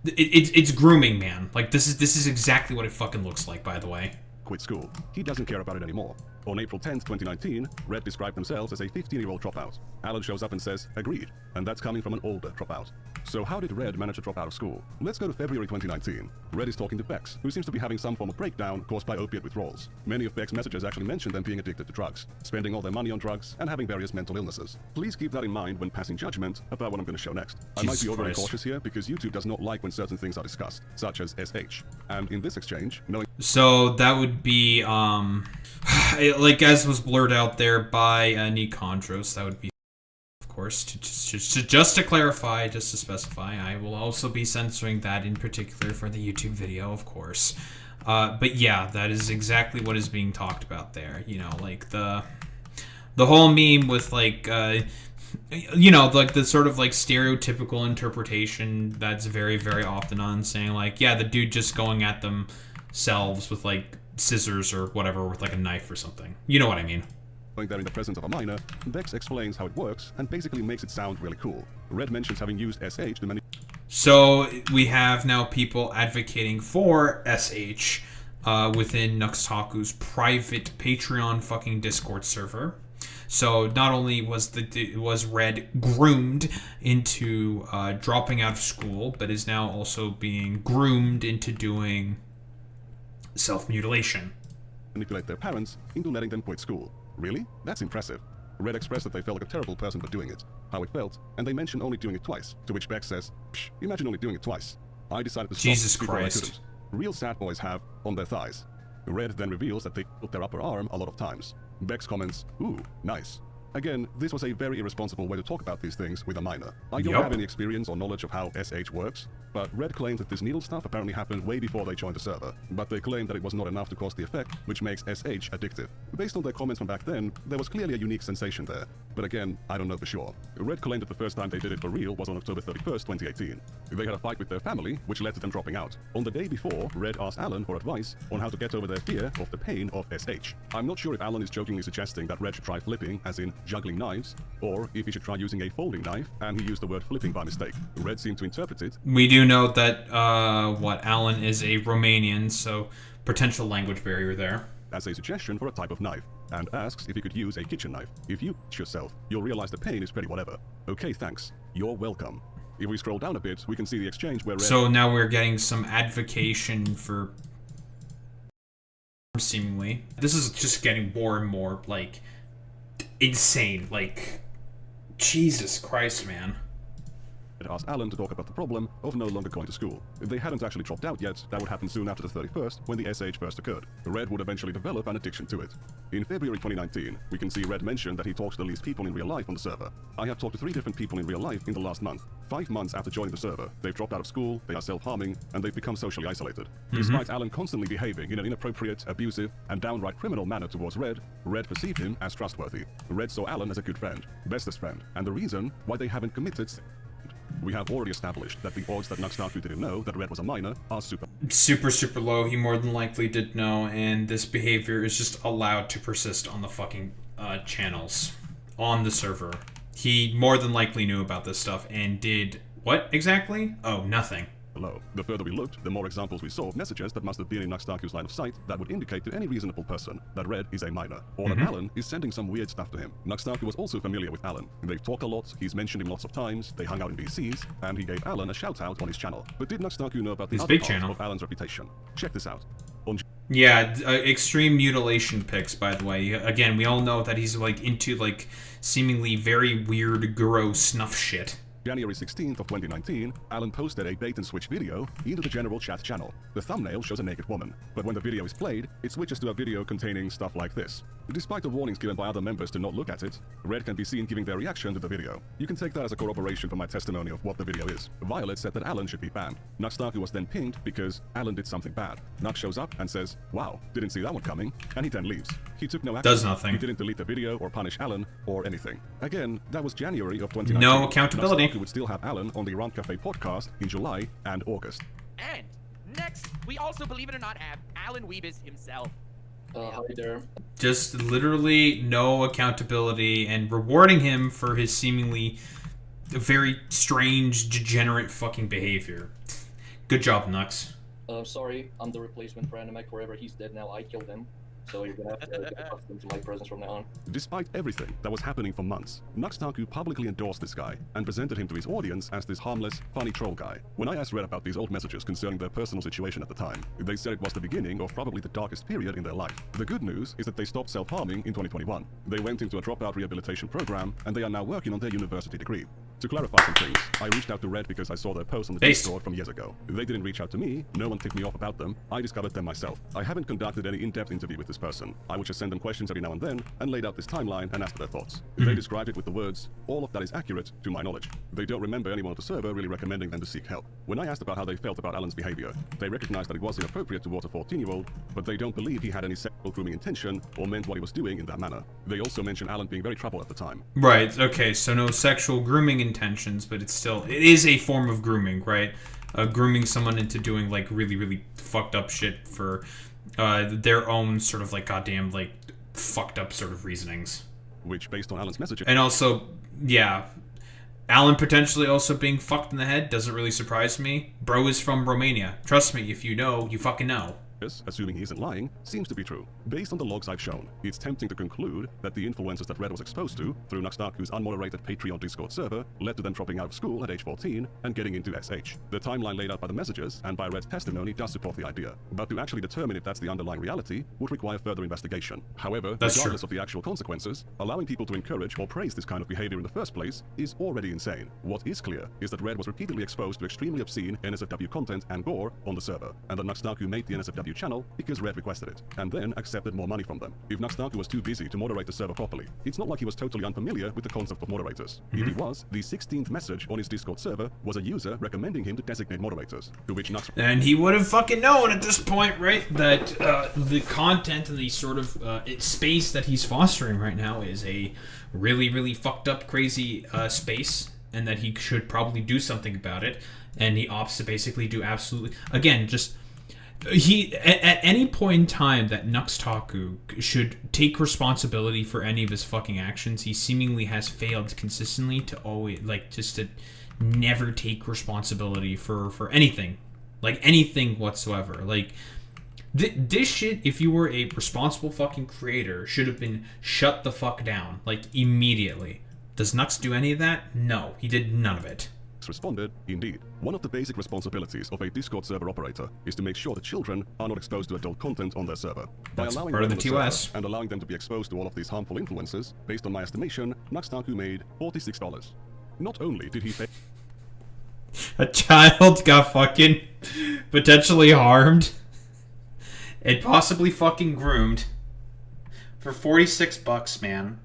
It's grooming, man. Like, this is exactly what it fucking looks like, by the way. Quit school. He doesn't care about it anymore. On April 10th, 2019, Red described themselves as a 15-year-old dropout. Alan shows up and says, agreed, and that's coming from an older dropout. So how did Red manage to drop out of school? Let's go to February 2019. Red is talking to Bex, who seems to be having some form of breakdown caused by opiate withdrawals. Many of Bex's messages actually mention them being addicted to drugs, spending all their money on drugs, and having various mental illnesses. Please keep that in mind when passing judgment about what I'm going to show next. I might be overly cautious here because YouTube does not like when certain things are discussed, such as SH. And in this exchange, knowing... So that would be, like as was blurred out there by Nikandros, that would be, of course, just to clarify, just to specify, I will also be censoring that in particular for the YouTube video, of course. But yeah, that is exactly what is being talked about there. You know, like the whole meme with like, you know, like the sort of like stereotypical interpretation that's very, very often on saying like, yeah, the dude just going at themselves with like scissors or whatever, with like a knife or something. You know what I mean. There in the presence of a minor, Bex explains how it works and basically makes it sound really cool. Red mentions having used SH to many... So we have now people advocating for SH within NuxTaku's private Patreon fucking Discord server. So not only was Red groomed into dropping out of school, but is now also being groomed into doing self-mutilation. Manipulate their parents into letting them quit school. Really? That's impressive. Red expressed that they felt like a terrible person for doing it, how it felt, and they mentioned only doing it twice, to which Bex says, psh, imagine only doing it twice. I decided to stop Jesus before Christ. I couldn't. Real sad boys have on their thighs. Red then reveals that they put their upper arm a lot of times. Bex comments, ooh, nice. Again, this was a very irresponsible way to talk about these things with a minor. I don't have any experience or knowledge of how SH works, but Red claimed that this needle stuff apparently happened way before they joined the server, but they claimed that it was not enough to cause the effect, which makes SH addictive. Based on their comments from back then, there was clearly a unique sensation there, but again, I don't know for sure. Red claimed that the first time they did it for real was on October 31st, 2018. They had a fight with their family, which led to them dropping out. On the day before, Red asked Alan for advice on how to get over their fear of the pain of SH. I'm not sure if Alan is jokingly suggesting that Red should try flipping, as in juggling knives, or if he should try using a folding knife, and he used the word flipping by mistake. Red seemed to interpret it. We do note that, Alan is a Romanian, so potential language barrier there. As a suggestion for a type of knife, and asks if he could use a kitchen knife. If you yourself, you'll realize the pain is pretty whatever. Okay, thanks. You're welcome. If we scroll down a bit, we can see the exchange where Red... So now we're getting some advocation for... seemingly. This is just getting more and more, like, insane. Like, Jesus Christ, man. Asked Alan to talk about the problem of no longer going to school. They hadn't actually dropped out yet. That would happen soon after the 31st, when the SH first occurred. Red would eventually develop an addiction to it. In February 2019, we can see Red mention that he talks to the least people in real life on the server. I have talked to 3 different people in real life in the last month. 5 months after joining the server, they've dropped out of school, they are self-harming, and they've become socially isolated. Despite Alan constantly behaving in an inappropriate, abusive, and downright criminal manner towards Red perceived him as trustworthy. Red saw Alan as a good friend, bestest friend, and the reason why they haven't committed... We have already established that the odds that NuxTaku didn't know that Red was a minor are super low. He more than likely did know, and this behavior is just allowed to persist on the fucking channels on the server. He more than likely knew about this stuff and did what exactly? Oh, nothing. Low. The further we looked, the more examples we saw of messages that must have been in NuxTaku's line of sight that would indicate to any reasonable person that Red is a minor, or that Alan is sending some weird stuff to him. NuxTaku was also familiar with Alan. They've talked a lot, he's mentioned him lots of times, they hung out in VCs, and he gave Alan a shout-out on his channel. But did NuxTaku know about the other part of Alan's reputation? Check this out. Yeah, extreme mutilation pics, by the way. Again, we all know that he's, like, into, like, seemingly very weird, gross snuff shit. January 16th of 2019, Alan posted a bait-and-switch video into the general chat channel. The thumbnail shows a naked woman, but when the video is played, it switches to a video containing stuff like this. Despite the warnings given by other members to not look at it, Red can be seen giving their reaction to the video. You can take that as a corroboration for my testimony of what the video is. Violet said that Alan should be banned. NuxTaku was then pinged because Alan did something bad. Nux shows up and says, "Wow, didn't see that one coming," and he then leaves. He took no action. Does nothing. He didn't delete the video or punish Alan or anything. Again, that was January of 2019. No accountability. NuxTaku would still have Alan on the Rant Cafe podcast in July and August. And next, we also, believe it or not, have Alan Weebus himself. Hi there. Just literally no accountability and rewarding him for his seemingly very strange, degenerate fucking behavior. Good job, Nux. Sorry, I'm the replacement for Animac. Wherever he's dead now, I killed him. So you're gonna have to get accustomed to my presence from now on. Despite everything that was happening for months, NuxTaku publicly endorsed this guy and presented him to his audience as this harmless, funny troll guy. When I asked Red about these old messages concerning their personal situation at the time, they said it was the beginning of probably the darkest period in their life. The good news is that they stopped self-harming in 2021. They went into a dropout rehabilitation program, and they are now working on their university degree. To clarify some things, I reached out to Red because I saw their post on the Discord from years ago. They didn't reach out to me, no one tipped me off about them, I discovered them myself. I haven't conducted any in-depth interview with this person. I would just send them questions every now and then, and laid out this timeline and asked for their thoughts. They described it with the words, "All of that is accurate, to my knowledge." They don't remember anyone at the server really recommending them to seek help. When I asked about how they felt about Alan's behavior, they recognized that it was inappropriate towards a 14-year-old, but they don't believe he had any sexual grooming intention or meant what he was doing in that manner. They also mentioned Alan being very troubled at the time. Right, okay, so no sexual grooming intentions, but it is a form of grooming, right? Grooming someone into doing, like, really, really fucked up shit for their own sort of, like, goddamn, like, fucked up sort of reasonings. Which, based on Alan's message... And also, yeah, Alan potentially also being fucked in the head doesn't really surprise me. Bro is from Romania. Trust me, if you know, you fucking know. Assuming he isn't lying, seems to be true. Based on the logs I've shown, it's tempting to conclude that the influences that Red was exposed to through NuxTaku's unmoderated Patreon Discord server led to them dropping out of school at age 14 and getting into SH. The timeline laid out by the messages and by Red's testimony does support the idea, but to actually determine if that's the underlying reality would require further investigation. However, regardless of the actual consequences, allowing people to encourage or praise this kind of behavior in the first place is already insane. What is clear is that Red was repeatedly exposed to extremely obscene NSFW content and gore on the server, and that NuxTaku made the NSFW NSFW channel because Red requested it, and then accepted more money from them. If NuxTaku was too busy to moderate the server properly, it's not like he was totally unfamiliar with the concept of moderators. If he was, the 16th message on his Discord server was a user recommending him to designate moderators, to which Nux... And he would have fucking known at this point, right, that the content and the sort of space that he's fostering right now is a really, really fucked up, crazy space, and that he should probably do something about it. And he opts to basically do absolutely... Again, just... At any point in time that NuxTaku should take responsibility for any of his fucking actions, he seemingly has failed consistently to always... Like, just to never take responsibility for anything. Like, anything whatsoever. Like... This shit, if you were a responsible fucking creator, should have been shut the fuck down. Like, immediately. Does Nux do any of that? No, he did none of it. Responded, indeed. One of the basic responsibilities of a Discord server operator is to make sure that children are not exposed to adult content on their server. That's by allowing part of them the on the TOS. server and allowing them to be exposed to all of these harmful influences, based on my estimation, NuxTaku made $46. Not only did he pay... A child got fucking potentially harmed and possibly fucking groomed for $46, man.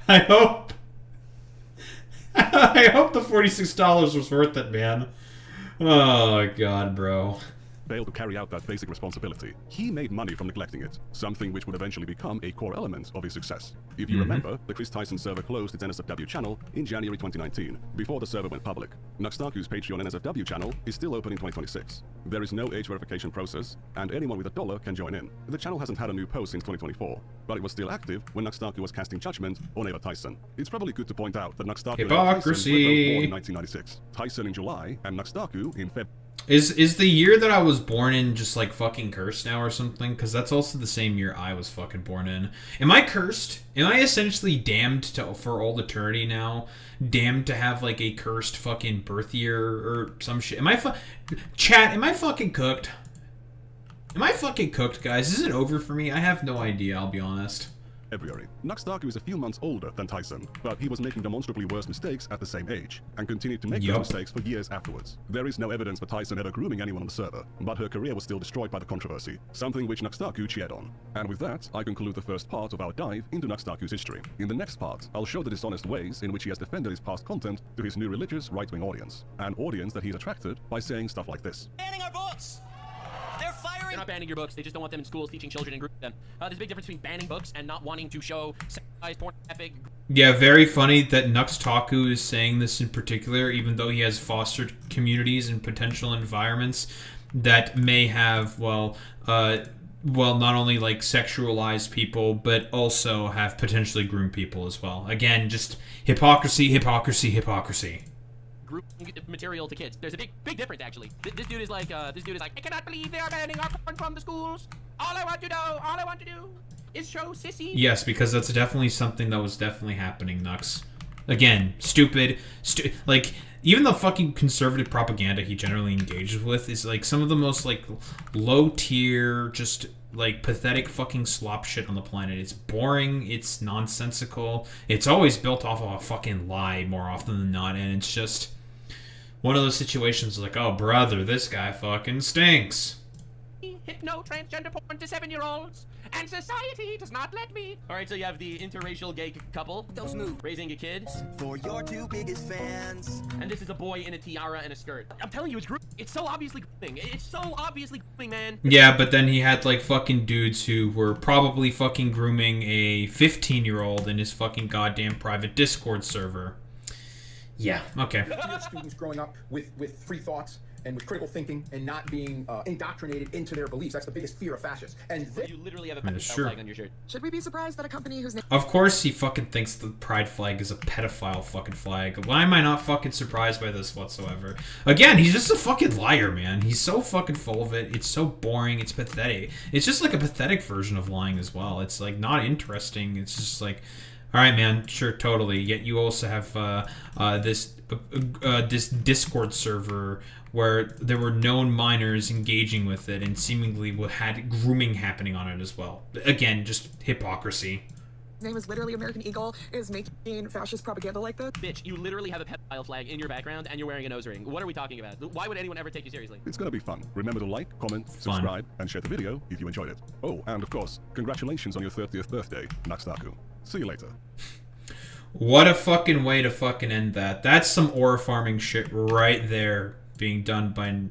I hope the $46 was worth it, man. Oh god, bro. Failed to carry out that basic responsibility. He made money from neglecting it, something which would eventually become a core element of his success. If you remember, the Chris Tyson server closed its NSFW channel in January 2019, before the server went public. NuxTaku's Patreon NSFW channel is still open in 2026. There is no age verification process, and anyone with $1 can join in. The channel hasn't had a new post since 2024, but it was still active when NuxTaku was casting judgment on Ava Tyson. It's probably good to point out that NuxTaku and Ava Tyson were both born in 1996. Tyson in July, and NuxTaku in February. Is the year that I was born in just like fucking cursed now or something? Because that's also the same year I was fucking born in. Am I cursed? Am I essentially damned for all eternity now? Damned to have like a cursed fucking birth year or some shit? Chat, am I fucking cooked? Am I fucking cooked, guys? Is it over for me? I have no idea, I'll be honest. February. NuxTaku is a few months older than Tyson, but he was making demonstrably worse mistakes at the same age, and continued to make those mistakes for years afterwards. There is no evidence for Tyson ever grooming anyone on the server, but her career was still destroyed by the controversy, something which NuxTaku cheered on. And with that, I conclude the first part of our dive into NuxTaku's history. In the next part, I'll show the dishonest ways in which he has defended his past content to his new religious right-wing audience, an audience that he's attracted by saying stuff like this. Banning our books! They're firing. They're not banning your books. They just don't want them in schools teaching children and grooming them. There's a big difference between banning books and not wanting to show sexualized pornographic. Yeah, very funny that NuxTaku is saying this in particular, even though he has fostered communities and potential environments that may have, well, not only like sexualized people, but also have potentially groomed people as well. Again, just hypocrisy, hypocrisy, hypocrisy. Group material to kids. There's a big difference actually. This dude is like, I cannot believe they are banning our porn from the schools. All I want to do is show sissy. Yes, because that's definitely something that was definitely happening, Nux. Again, stupid, like, even the fucking conservative propaganda he generally engages with is like some of the most like low tier, just like pathetic fucking slop shit on the planet. It's boring, it's nonsensical, it's always built off of a fucking lie more often than not, and it's just one of those situations like, oh brother, this guy fucking stinks. Hypno transgender porn to 7-year-olds, and society does not let me. All right, so you have the interracial gay couple raising a kid for your two biggest fans, and this is a boy in a tiara and a skirt. I'm telling you, it's grooming. It's so obviously grooming. It's so obviously grooming, man. Yeah, but then he had like fucking dudes who were probably fucking grooming a 15-year-old in his fucking goddamn private Discord server. Yeah, okay. Students growing up with free thoughts and with critical thinking and not being indoctrinated into their beliefs. That's the biggest fear of fascists. And you literally have a pedophile flag on your shirt. Should we be surprised that a company whose name... Of course he fucking thinks the pride flag is a pedophile fucking flag. Why am I not fucking surprised by this whatsoever? Again, he's just a fucking liar, man. He's so fucking full of it. It's so boring. It's pathetic. It's just like a pathetic version of lying as well. It's like not interesting. It's just like, all right, man, sure, totally. Yet you also have this Discord server where there were known minors engaging with it and seemingly had grooming happening on it as well. Again, just hypocrisy. name is literally American Eagle is making fascist propaganda like this? Bitch, you literally have a pedophile flag in your background and you're wearing a nose ring. What are we talking about? Why would anyone ever take you seriously? It's gonna be fun. Remember to like, comment, subscribe, and share the video if you enjoyed it. Oh, and of course, congratulations on your 30th birthday, NuxTaku. See you later. What a fucking way to fucking end that. That's some ore farming shit right there being done by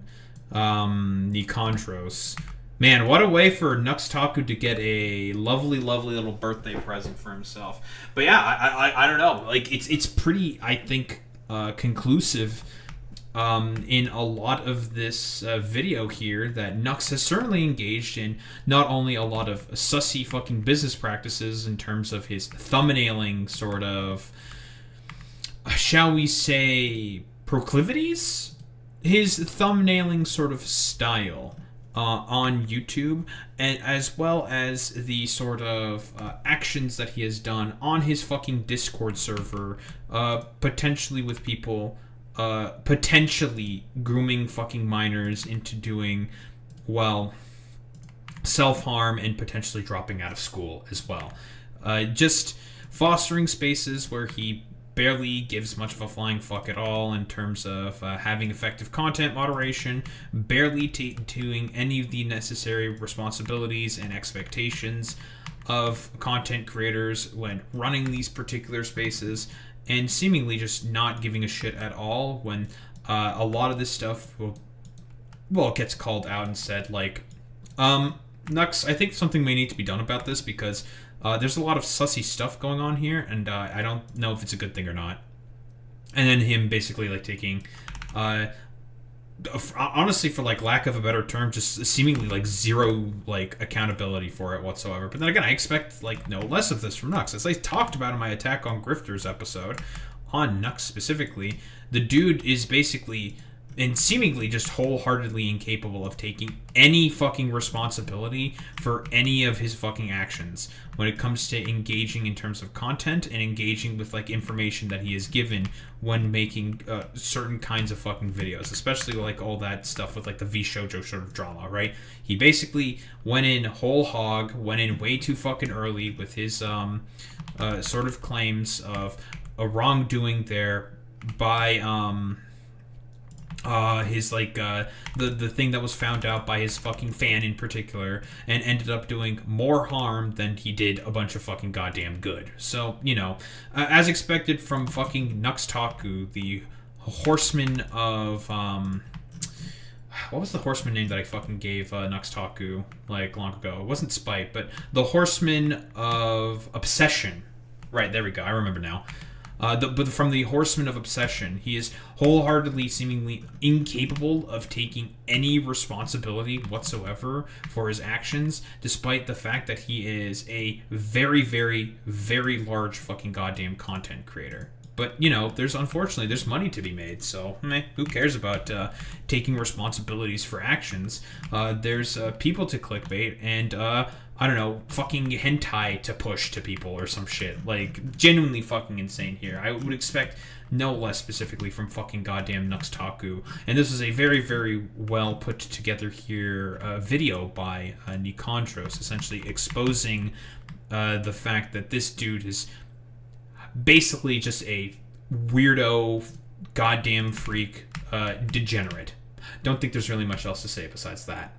Nikandros. Man, what a way for NuxTaku to get a lovely, lovely little birthday present for himself. But yeah, I don't know. Like, it's pretty, I think, conclusive in a lot of this video here that Nux has certainly engaged in not only a lot of sussy fucking business practices in terms of his thumbnailing sort of, shall we say, proclivities? His thumbnailing sort of style. On YouTube, and as well as the sort of actions that he has done on his fucking Discord server, potentially with people, potentially grooming fucking minors into doing, well, self-harm and potentially dropping out of school as well. Just fostering spaces where he barely gives much of a flying fuck at all in terms of having effective content moderation, barely doing any of the necessary responsibilities and expectations of content creators when running these particular spaces, and seemingly just not giving a shit at all when a lot of this stuff gets called out and said, like, Nux, I think something may need to be done about this because there's a lot of sussy stuff going on here, and I don't know if it's a good thing or not. And then him basically, like, taking, honestly, for, like, lack of a better term, just seemingly, like, zero, like, accountability for it whatsoever. But then again, I expect, like, no less of this from Nux. As I talked about in my Attack on Grifters episode, on Nux specifically, the dude is basically and seemingly just wholeheartedly incapable of taking any fucking responsibility for any of his fucking actions when it comes to engaging in terms of content and engaging with, like, information that he is given when making certain kinds of fucking videos, especially, like, all that stuff with, like, the V-shoujo sort of drama, right? He basically went in whole hog, went in way too fucking early with his sort of claims of a wrongdoing there by his, like, the thing that was found out by his fucking fan in particular, and ended up doing more harm than he did a bunch of fucking goddamn good. So, you know, as expected from fucking NuxTaku, the horseman of, what was the horseman name that I fucking gave NuxTaku, like, long ago? It wasn't Spite, but the horseman of Obsession. Right, there we go, I remember now. But from the Horseman of Obsession, he is wholeheartedly, seemingly incapable of taking any responsibility whatsoever for his actions, despite the fact that he is a very, very, very large fucking goddamn content creator. But, you know, unfortunately, there's money to be made, so, who cares about taking responsibilities for actions? There's people to clickbait, and, I don't know, fucking hentai to push to people or some shit. Like, genuinely fucking insane here. I would expect no less specifically from fucking goddamn NuxTaku. And this is a very, very well put together here video by Nikandros, essentially exposing the fact that this dude is basically just a weirdo, goddamn freak, degenerate. Don't think there's really much else to say besides that.